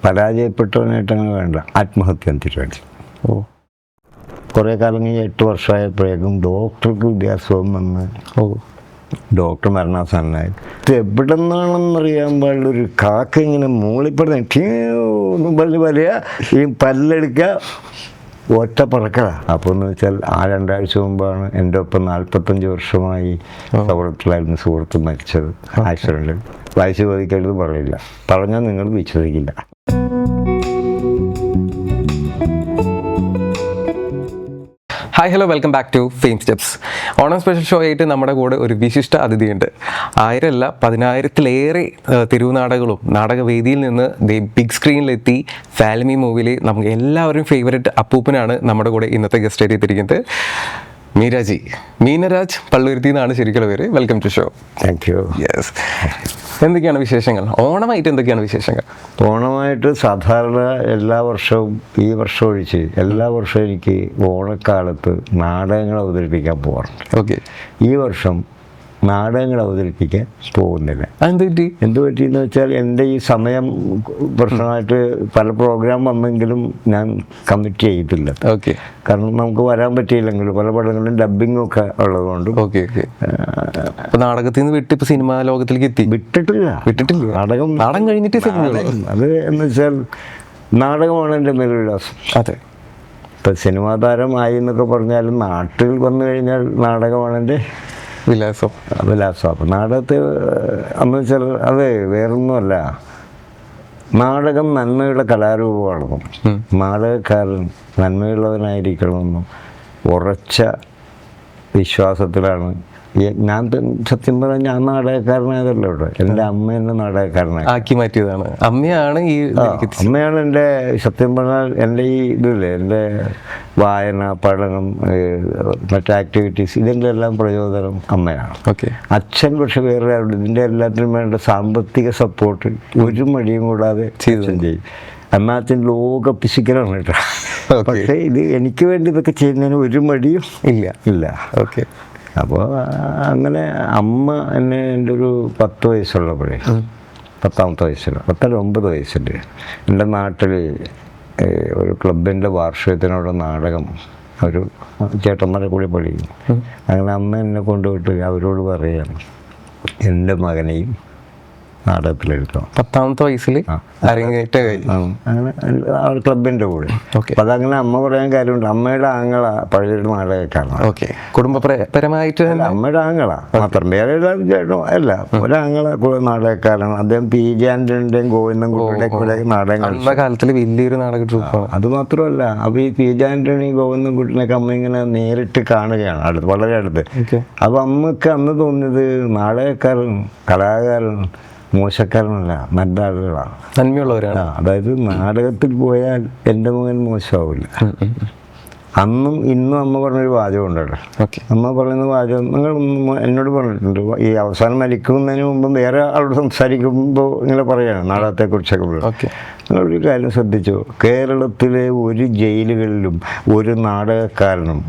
പരാജയപ്പെട്ടവനായിട്ട് അങ്ങനെ വേണ്ട, ആത്മഹത്യ തീരുമാനിച്ചു. കുറേ കാലം കഴിഞ്ഞ് 8 വർഷമായപ്പോഴേക്കും ഡോക്ടർക്ക് വിദ്യാഭ്യാസം വന്ന് ഡോക്ടർ മരണാസന്നായി. ഇത് എവിടെ നിന്നാണെന്നറിയാൻ പാടില്ലൊരു കാക്ക ഇങ്ങനെ മൂളിപ്പെടുന്ന വലിയ ഈ പല്ലെടുക്കുക ഒറ്റ പറക്കല. അപ്പോൾ എന്ന് വെച്ചാൽ ആ 2 ആഴ്ച മുമ്പാണ് എൻ്റെ ഒപ്പം 45 വർഷമായി സൗഹൃദത്തിലായിരുന്നു സുഹൃത്ത് മരിച്ചത് ആക്സിഡൻറ്റിൽ. വായിച്ച് ചോദിക്കരുത് പറയില്ല, പറഞ്ഞാൽ നിങ്ങൾ വിശ്വസിക്കില്ല. Hi hello, welcome back to fame steps. Onam special show ആയിട്ട് നമ്മുടെ കൂടെ ഒരു വിശിഷ്ട അതിഥിയുണ്ട്. 1000 അല്ല 10,000-ലേറെ തെരുവ് നാടകങ്ങളും നാടകവേദിയിൽ നിന്ന് ബിഗ് സ്ക്രീനിലെത്തി ഫാൽമി മൂവിയിൽ നമുക്ക് എല്ലാവരും ഫേവറേറ്റ് അപ്പൂപ്പനാണ് നമ്മുടെ കൂടെ ഇന്നത്തെ ഗസ്റ്റ് ആയിട്ട് എത്തിയിരിക്കുന്നത്. മീരാജി, മീനരാജ് പള്ളുരുത്തി എന്നാണ് ശരിക്കുള്ള പേര്. Welcome to show. Thank you. Yes, എന്തൊക്കെയാണ് വിശേഷങ്ങൾ? ഓണമായിട്ട് എന്തൊക്കെയാണ് വിശേഷങ്ങൾ? ഓണമായിട്ട് സാധാരണ എല്ലാ വർഷവും, ഈ വർഷം ഒഴിച്ച് എല്ലാ വർഷവും എനിക്ക് ഓണക്കാലത്ത് നാടകങ്ങൾ അവതരിപ്പിക്കാൻ പോകാറുണ്ട്. ഓക്കെ, ഈ വർഷം നാടകങ്ങൾ അവതരിപ്പിക്കാൻ പോകുന്നില്ല. എന്ത് പറ്റിയെന്ന് വെച്ചാൽ എൻ്റെ ഈ സമയം പ്രശ്നമായിട്ട് പല പ്രോഗ്രാം വന്നെങ്കിലും ഞാൻ കമ്മിറ്റ് ചെയ്തില്ല. ഓക്കെ, കാരണം നമുക്ക് വരാൻ പറ്റിയില്ലെങ്കിലും പല പടങ്ങളിലും ഡബ്ബിങ്ങും ഒക്കെ ഉള്ളതുകൊണ്ട്. Okay okay. അപ്പോൾ നാടകത്തിൽ നിന്ന് വിട്ട് ഇപ്പോൾ സിനിമാ ലോകത്തിലേക്ക് എത്തി? വിട്ടിട്ടില്ല. നാടകം കഴിഞ്ഞിട്ട് അത് എന്ന് വെച്ചാൽ നാടകമാണ് എൻ്റെ മേൽവിലാസം. അതെ, ഇപ്പം സിനിമാ താരമായി എന്നൊക്കെ പറഞ്ഞാലും നാട്ടിൽ വന്നു കഴിഞ്ഞാൽ നാടകമാണ് എൻ്റെ വിലാസം. അപ്പം നാടകത്തെ എന്ന് വെച്ചാൽ അത് വേറൊന്നുമല്ല, നാടകം നന്മയുടെ കലാരൂപമാണെന്നും നാടകക്കാരൻ നന്മയുള്ളവനായിരിക്കണമെന്നും ഉറച്ച വിശ്വാസത്തിലാണ് ഞാൻ. സത്യം പറഞ്ഞാൽ ഞാൻ നാടകക്കാരനായതല്ലോ ഇവിടെ, എൻ്റെ അമ്മ എന്നെ നാടകക്കാരനായി ആക്കി മാറ്റിയതാണ്. അമ്മയാണ് എൻ്റെ സത്യം പറഞ്ഞാൽ എൻ്റെ ഈ ഇതില്ലേ, എൻ്റെ വായന, പഠനം, മറ്റു ആക്ടിവിറ്റീസ്, ഇതിൻ്റെ എല്ലാം പ്രചോദനം അമ്മയാണ്. ഓക്കെ. അച്ഛൻ പക്ഷെ വേറെ ആരുണ്ട്. ഇതിൻ്റെ എല്ലാത്തിനും വേണ്ട സാമ്പത്തിക സപ്പോർട്ട് ഒരു മടിയും കൂടാതെ ചെയ്യും. അച്ഛൻ ലോക പിശുക്കലാണ് കേട്ടോ. പക്ഷേ ഇത് എനിക്ക് വേണ്ടി ഇതൊക്കെ ചെയ്യുന്നതിന് ഒരു മടിയും ഇല്ല. ഓക്കെ. അപ്പോൾ അങ്ങനെ അമ്മ എന്നെ എൻ്റെ ഒരു 10 വയസ്സുള്ളപ്പോഴേ, 10ാമത്തെ വയസ്സിൽ, 9 വയസ്സിൽ എൻ്റെ നാട്ടിൽ ഒരു ക്ലബിൻ്റെ വാർഷികത്തിനോട് നാടകം ഒരു ചേട്ടന്മാരെ കൂടി പഠിക്കും. അങ്ങനെ അമ്മ എന്നെ കൊണ്ടുപോയിട്ട് അവരോട് പറയുകയാണ് എൻ്റെ മകനെയും നാടകത്തിലെടുക്കണം. 10ാമത്തെ വയസ്സിൽ അരങ്ങേറ്റം അങ്ങനെ ക്ലബിൻ്റെ കൂടെ. അപ്പം അതങ്ങനെ അമ്മ പറയാൻ കാര്യമുണ്ട്. അമ്മയുടെ ആങ്ങള പഴയൊരു നാടകക്കാരനാണ്. ഓക്കെ. കുടുംബപരമായിട്ട് അമ്മയുടെ ആങ്ങള മാത്രം, വേറെ ചേട്ടോ അല്ല, ഒരാങ്ങള നാടകക്കാരനാണ്. അദ്ദേഹം PJ ആൻ്റണിയുടെയും ഗോവിന്ദൻകുട്ടിയുടെയും കൂടെ നാടകം കാലത്തിൽ വലിയൊരു നാടക ട്രൂപ്പാണ്. അത് മാത്രമല്ല, അപ്പോൾ ഈ PJ ആൻ്റണി ഗോവിന്ദൻകുട്ടിനൊക്കെ അമ്മ ഇങ്ങനെ നേരിട്ട് കാണുകയാണ്, വളരെ അടുത്ത്. അപ്പോൾ അമ്മക്ക് അന്ന് തോന്നിയത് നാടകക്കാരൻ, കലാകാരൻ മോശക്കാരനല്ല, നല്ല ആളുകളാണ്, നന്മയുള്ളവരാണ്. അതായത് നാടകത്തിൽ പോയാൽ എൻ്റെ മകൻ മോശമാവില്ല. അന്നും ഇന്നും അമ്മ പറഞ്ഞൊരു വാചകം ഉണ്ടല്ലോ. അമ്മ പറയുന്ന വാചകം നിങ്ങൾ എന്നോട് പറഞ്ഞിട്ടുണ്ട്. ഈ അവസാനം മരിക്കുന്നതിന് മുമ്പ് വേറെ ആളോട് സംസാരിക്കുമ്പോൾ ഇങ്ങനെ പറയാണ് നാടകത്തെക്കുറിച്ചൊക്കെ. നിങ്ങളൊരു കാര്യം ശ്രദ്ധിച്ചോ, കേരളത്തിലെ ഒരു ജയിലുകളിലും ഒരു നാടകക്കാരനും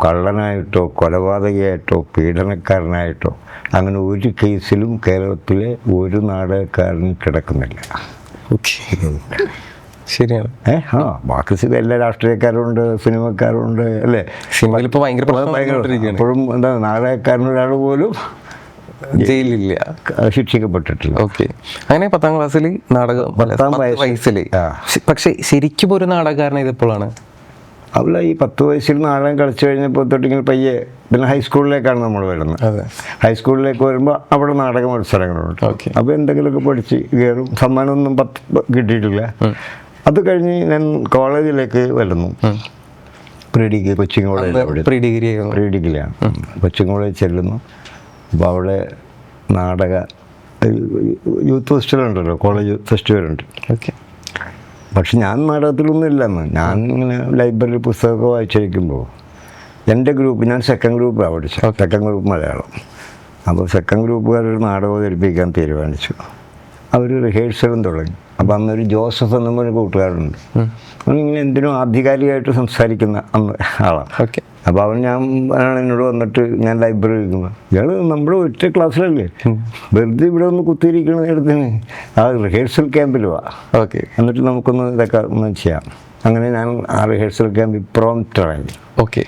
കള്ളനായിട്ടോ കൊലപാതകയായിട്ടോ പീഡനക്കാരനായിട്ടോ അങ്ങനെ ഒരു കേസിലും കേരളത്തിലെ ഒരു നാടകക്കാരനും കിടക്കുന്നില്ല. ശരിയാണ്. ബാക്കി എല്ലാ രാഷ്ട്രീയക്കാരുണ്ട്, സിനിമക്കാരുണ്ട്, അല്ലേ? സിനിമയിൽ ഇപ്പോൾ ഇപ്പോഴും എന്താ നാടകക്കാരനൊരാൾ പോലും ജയിലില്ല, ശിക്ഷിക്കപ്പെട്ടിട്ടില്ല. ഓക്കെ. അങ്ങനെ 10ാം ക്ലാസ്സിൽ നാടകം, 10 വയസ്സിൽ. പക്ഷെ ശരിക്കും ഒരു നാടകക്കാരനെ ഇതെപ്പോഴാണ്? അവൾ ഈ 10 വയസ്സിൽ നാടകം കളിച്ചു കഴിഞ്ഞപ്പോൾ തൊട്ടിങ്ങനെ പയ്യെ, പിന്നെ ഹൈസ്കൂളിലേക്കാണ് നമ്മൾ വരുന്നത്. ഹൈസ്കൂളിലേക്ക് വരുമ്പോൾ അവിടെ നാടക മത്സരങ്ങളുണ്ട്. അപ്പോൾ എന്തെങ്കിലുമൊക്കെ പഠിച്ച് കയറും. സമ്മാനമൊന്നും കിട്ടിയിട്ടില്ല. അത് കഴിഞ്ഞ് ഞാൻ കോളേജിലേക്ക് വരുന്നു. കൊച്ചിൻ കോളേജ്, പ്രീ ഡിഗ്രിയാണ്. കൊച്ചിൻ കോളേജ് ചെല്ലുന്നു. അപ്പോൾ അവിടെ നാടക യൂത്ത് ഫെസ്റ്റിവൽ ഉണ്ടല്ലോ, കോളേജ് ഫെസ്റ്റിവലുണ്ട്. പക്ഷെ ഞാൻ നാടകത്തിലൊന്നും ഇല്ലെന്ന്. ഞാൻ ഇങ്ങനെ ലൈബ്രറി പുസ്തകമൊക്കെ വായിച്ചിരിക്കുമ്പോൾ എൻ്റെ ഗ്രൂപ്പ്, ഞാൻ സെക്കൻഡ് ഗ്രൂപ്പാണ് പഠിച്ചത്, സെക്കൻഡ് ഗ്രൂപ്പ് മലയാളം. അപ്പോൾ സെക്കൻഡ് ഗ്രൂപ്പുകാരൊരു നാടകം അവതരിപ്പിക്കാൻ തീരുമാനിച്ചു. അവർ റിഹേഴ്സലും തുടങ്ങി. അപ്പം അന്നൊരു ജോസഫ് എന്ന ഒരു കൂട്ടുകാരുണ്ട്. അവനിങ്ങനെ എന്തിനും ആധികാരികമായിട്ട് സംസാരിക്കുന്ന ആളാണ്. ഓക്കെ. അപ്പോൾ അവൻ എന്നോട് വന്നിട്ട് ഞാൻ ലൈബ്രറി ഇരിക്കുന്നു, ഇയാൾ നമ്മുടെ ഒറ്റ ക്ലാസ്സിലല്ലേ, വെറുതെ ഇവിടെ ഒന്ന് കുത്തിയിരിക്കുന്ന നേരത്തിന് ആ റിഹേഴ്സൽ ക്യാമ്പിൽ പോവാ. ഓക്കെ. എന്നിട്ട് നമുക്കൊന്ന് ഇതൊക്കെ ഒന്ന് ചെയ്യാം. അങ്ങനെ ഞാൻ ആ റിഹേഴ്സൽ ക്യാമ്പിൽ പ്രോംപ്റ്ററായി. ഓക്കെ.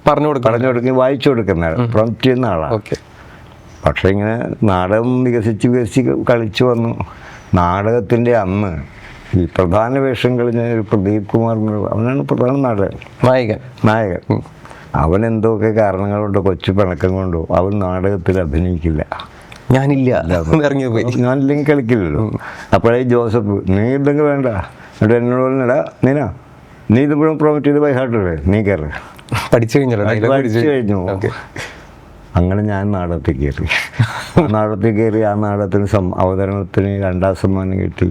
പറഞ്ഞു കൊടുക്കും, വായിച്ചു കൊടുക്കുന്ന പ്രോംപ്റ്റ് ചെയ്യുന്ന ആളാണ്. ഓക്കെ. പക്ഷേ ഇങ്ങനെ നാടകം വികസിച്ച് കളിച്ചു വന്നു. നാടകത്തിൻ്റെ അന്ന് ഈ പ്രധാന വേഷം കളിഞ്ഞ ഒരു പ്രദീപ് കുമാർ, അവനാണ് പ്രധാന നായകൻ. അവൻ എന്തൊക്കെ കാരണങ്ങൾ കൊണ്ടോ കൊച്ചു പിണക്കം കൊണ്ടോ അവൻ നാടകത്തിൽ അഭിനയിക്കില്ല. ഞാനില്ലെങ്കിൽ കളിക്കില്ലല്ലോ. അപ്പോഴേ ജോസഫ്, നീ ഇല്ലെങ്കിൽ വേണ്ട, എന്നിട്ട് എന്നോട് പറഞ്ഞടാ നീ ഇതിപ്പോഴും പ്രോമിറ്റ് ചെയ്ത് ബൈഹാർട്ടല്ലേ, നീ കയറി പഠിച്ചു കഴിഞ്ഞു. അങ്ങനെ ഞാൻ നാടകത്തിൽ കയറി. ആ നാടകത്തിന് അവതരണത്തിന് 2ാം സമ്മാനം കിട്ടി.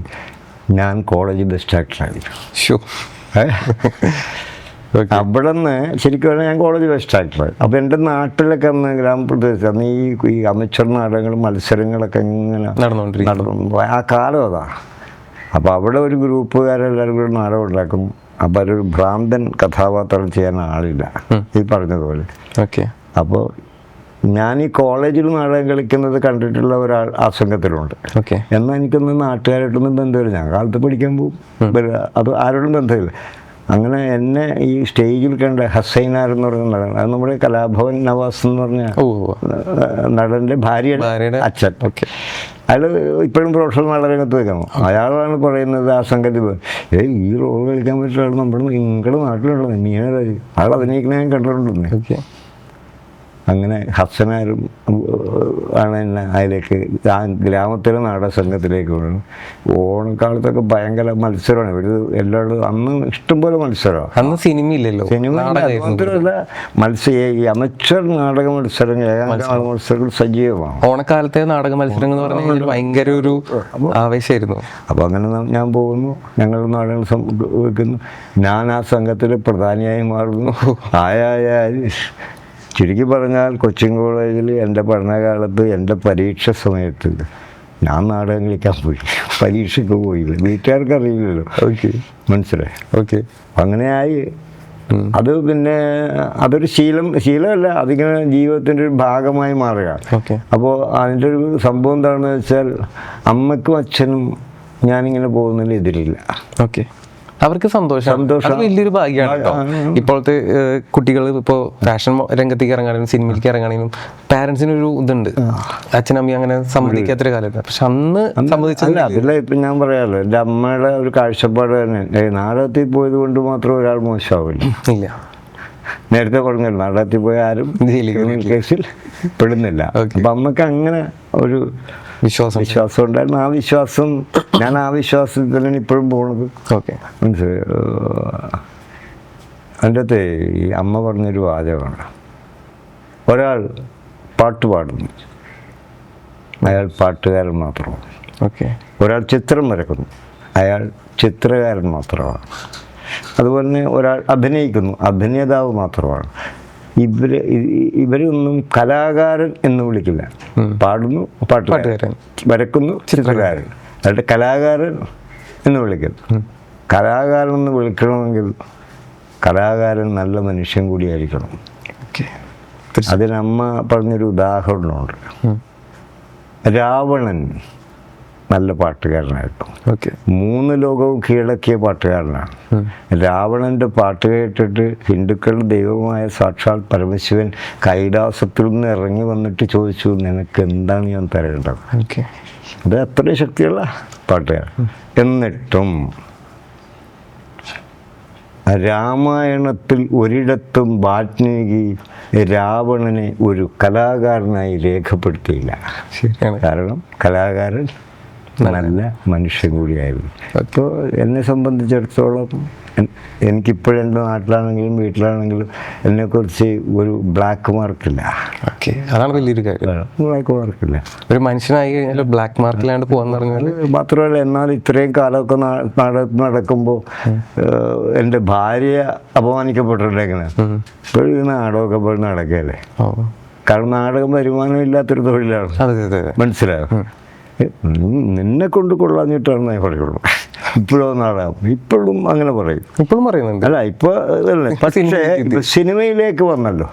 ഞാൻ കോളേജ് ബെസ്റ്റ് ആക്ടറായി. അവിടെ നിന്ന് ശരിക്കും പറഞ്ഞാൽ ഞാൻ കോളേജ് ബെസ്റ്റ് ആക്ടറായി. അപ്പോൾ എൻ്റെ നാട്ടിലൊക്കെ അന്ന് ഗ്രാമപ്രദേശത്ത് അന്ന് ഈ അമച്ചർ നാടകങ്ങളും മത്സരങ്ങളൊക്കെ ഇങ്ങനെ നടന്നു. ആ കാലം അതാ. അപ്പോൾ അവിടെ ഒരു ഗ്രൂപ്പുകാരെല്ലാവരും കൂടെ നാടകം ഉണ്ടാക്കും. അപ്പോൾ അതൊരു ഭ്രാന്തൻ കഥാപാത്രം ചെയ്യാൻ ആളില്ല, ഈ പറഞ്ഞതുപോലെ. ഓക്കെ. അപ്പോൾ ഞാൻ ഈ കോളേജിൽ നാടകം കളിക്കുന്നത് കണ്ടിട്ടുള്ള ഒരാൾ ആ സംഘത്തിലുണ്ട്. എന്നാൽ എനിക്കൊന്നും നാട്ടുകാരായിട്ടൊന്നും ബന്ധമില്ല. ഞാൻ കാലത്ത് പഠിക്കാൻ പോകും, അത് ആരോടും ബന്ധമില്ല. അങ്ങനെ എന്നെ ഈ സ്റ്റേജിൽ കണ്ട ഹസൈനാർ എന്ന് പറയുന്ന നടൻ, അത് നമ്മുടെ കലാഭവൻ നവാസ് എന്ന് പറഞ്ഞ നടൻ്റെ ഭാര്യയുടെ അച്ഛൻ. അയാൾ ഇപ്പോഴും പ്രൊഫഷണൽ നാടകരംഗത്ത് വെക്കണം. അയാളാണ് പറയുന്നത് ആ സംഗതി, ഈ റോൾ കളിക്കാൻ പറ്റുന്ന ആൾ നിങ്ങളുടെ നാട്ടിലുള്ളത്, നീയാണ് അയാൾ അഭിനയിക്കണ ഞാൻ കണ്ടിട്ടുണ്ടെന്ന്. അങ്ങനെ ഹസനാരും ആണ് എന്നെ അതിലേക്ക് ആ ഗ്രാമത്തിലെ നാടക സംഘത്തിലേക്ക് കൊണ്ടു. ഓണക്കാലത്തൊക്കെ ഭയങ്കര മത്സരമാണ് ഇവർ എല്ലാവരും. അന്ന് ഇഷ്ടംപോലെ മത്സരമാണ്. അന്ന് സിനിമയില്ലല്ലോ, മാത്രമല്ല ഈ അമച്ചർ നാടക മത്സരം, ഏകാംഗ മത്സരങ്ങൾ സജീവമാണ്. ഓണക്കാലത്തെ നാടക മത്സരങ്ങൾ എന്ന് പറഞ്ഞാൽ ഭയങ്കര ഒരു ആവേശമായിരുന്നു. അപ്പോൾ അങ്ങനെ ഞാൻ പോകുന്നു, ഞങ്ങൾ നാടകങ്ങൾ വെക്കുന്നു. ഞാൻ ആ സംഘത്തിൽ പ്രധാനിയായി മാറുന്നു. ചുരുക്കി പറഞ്ഞാൽ കൊച്ചിൻ കോളേജിൽ എൻ്റെ പഠനകാലത്ത് എൻ്റെ പരീക്ഷ സമയത്ത് ഞാൻ നാടകം കളിക്കാൻ പോയി. പരീക്ഷയ്ക്ക് പോയില്ല, വീട്ടുകാർക്ക് അറിയില്ലല്ലോ. മനസ്സിലായി. അങ്ങനെയായി. അത് പിന്നെ അതൊരു ശീലമല്ല, അതിങ്ങനെ ജീവിതത്തിൻ്റെ ഒരു ഭാഗമായി മാറുക. അപ്പോൾ അതിൻ്റെ ഒരു സംഭവം എന്താണെന്ന് വെച്ചാൽ അമ്മയ്ക്കും അച്ഛനും ഞാനിങ്ങനെ പോകുന്നതിൽ എതിരില്ല. അവർക്ക് സന്തോഷം വലിയൊരു ഭാഗ്യമാണ്. ഇപ്പോഴത്തെ കുട്ടികൾ ഇപ്പോൾ ഫാഷൻ രംഗത്തേക്ക് ഇറങ്ങാനും സിനിമയിലേക്ക് ഇറങ്ങാനും പാരൻസിനൊരു ഇതുണ്ട്, അച്ഛനമ്മ അങ്ങനെ സമ്മതിക്കാത്തൊരു കാലത്ത്. പക്ഷെ അന്ന് സമ്മതിച്ചില്ല. അതില്ല, ഇപ്പം ഞാൻ പറയാമല്ലോ, എൻ്റെ അമ്മയുടെ ഒരു കാഴ്ചപ്പാട് തന്നെ, നാടകത്തിൽ പോയത് കൊണ്ട് മാത്രം ഒരാൾ മോശമാവില്ല. ഇല്ല, നേരത്തെ പറഞ്ഞല്ലോ, നാടകത്തിൽ പോയ ആരും കേസിൽ പെടുന്നില്ല. അപ്പം അമ്മക്ക് അങ്ങനെ ഒരു വിശ്വാസം ഉണ്ടായിരുന്നു. ആ വിശ്വാസം, ഞാൻ ആ വിശ്വാസത്തിലാണ് ഇപ്പോഴും പോകുന്നത്. മനസ്സിലായി. അതിൻ്റെ അകത്ത് ഈ അമ്മ പറഞ്ഞൊരു വാചകമാണ്, ഒരാൾ പാട്ട് പാടുന്നു, അയാൾ പാട്ടുകാരൻ മാത്രമാണ്. ഒരാൾ ചിത്രം വരക്കുന്നു, അയാൾ ചിത്രകാരൻ മാത്രമാണ്. അതുപോലെ തന്നെ ഒരാൾ അഭിനയിക്കുന്നു, അഭിനേതാവ് മാത്രമാണ്. ഇവരൊന്നും കലാകാരൻ എന്ന് വിളിക്കില്ല. പാടുന്നു, പാട്ടുകാരൻ, വരക്കുന്നു, ചിത്രകാരൻ, അയാളുടെ കലാകാരൻ എന്ന് വിളിക്കുന്നു. കലാകാരൻ എന്ന് വിളിക്കണമെങ്കിൽ കലാകാരൻ നല്ല മനുഷ്യൻ കൂടിയായിരിക്കണം. അതിനമ്മ പറഞ്ഞൊരു ഉദാഹരണമുണ്ട്. രാവണൻ നല്ല പാട്ടുകാരനായിരുന്നു. 3 ലോകവും കീഴടക്കിയ പാട്ടുകാരനാണ്. രാവണൻ്റെ പാട്ട് കേട്ടിട്ട് ഹിന്ദുക്കളുടെ ദൈവമായ സാക്ഷാൽ പരമശിവൻ കൈലാസത്തിൽ നിന്ന് ഇറങ്ങി വന്നിട്ട് ചോദിച്ചു, നിനക്ക് എന്താണ് ഞാൻ തരേണ്ടത്? അത് അത്രയും ശക്തിയുള്ള പാട്ടുകാരൻ. എന്നിട്ടും രാമായണത്തിൽ ഒരിടത്തും വാൽമീകി രാവണനെ ഒരു കലാകാരനായി രേഖപ്പെടുത്തിയില്ല. കാരണം കലാകാരൻ നല്ല മനുഷ്യൻ കൂടിയായിരുന്നു. അപ്പോൾ എന്നെ സംബന്ധിച്ചിടത്തോളം എനിക്കിപ്പോഴും എൻ്റെ നാട്ടിലാണെങ്കിലും വീട്ടിലാണെങ്കിലും എന്നെക്കുറിച്ച് ഒരു ബ്ലാക്ക് മാർക്കില്ല. അതാണ് വലിയൊരു കാര്യം. ബ്ലാക്ക് മാർക്കില്ല. ഒരു മനുഷ്യനായി കഴിഞ്ഞാൽ ബ്ലാക്ക് മാർക്കിലാണ്ട് പോകാന്ന് പറഞ്ഞാൽ മാത്രമല്ല, എന്നാൽ ഇത്രയും കാലമൊക്കെ നടക്കുമ്പോൾ എൻ്റെ ഭാര്യ അപമാനിക്കപ്പെട്ടിട്ടുണ്ടെങ്കിൽ ഇപ്പോഴും ഈ നാടകമൊക്കെ പോയി നടക്കുകയല്ലേ. കാരണം നാടകം വരുമാനം ഇല്ലാത്തൊരു തൊഴിലാണ്. മനസ്സിലായോ? നിന്നെ കൊണ്ട് കൊള്ളാഞ്ഞിട്ടാണ് ഞാൻ പറയുള്ളൂ. ഇപ്പോഴും നാടകം ഇപ്പോഴും അങ്ങനെ പറയും. ഇപ്പോഴും പറയുന്നുണ്ട്. അല്ല ഇപ്പോൾ പക്ഷേ സിനിമയിലേക്ക് വന്നല്ലോ.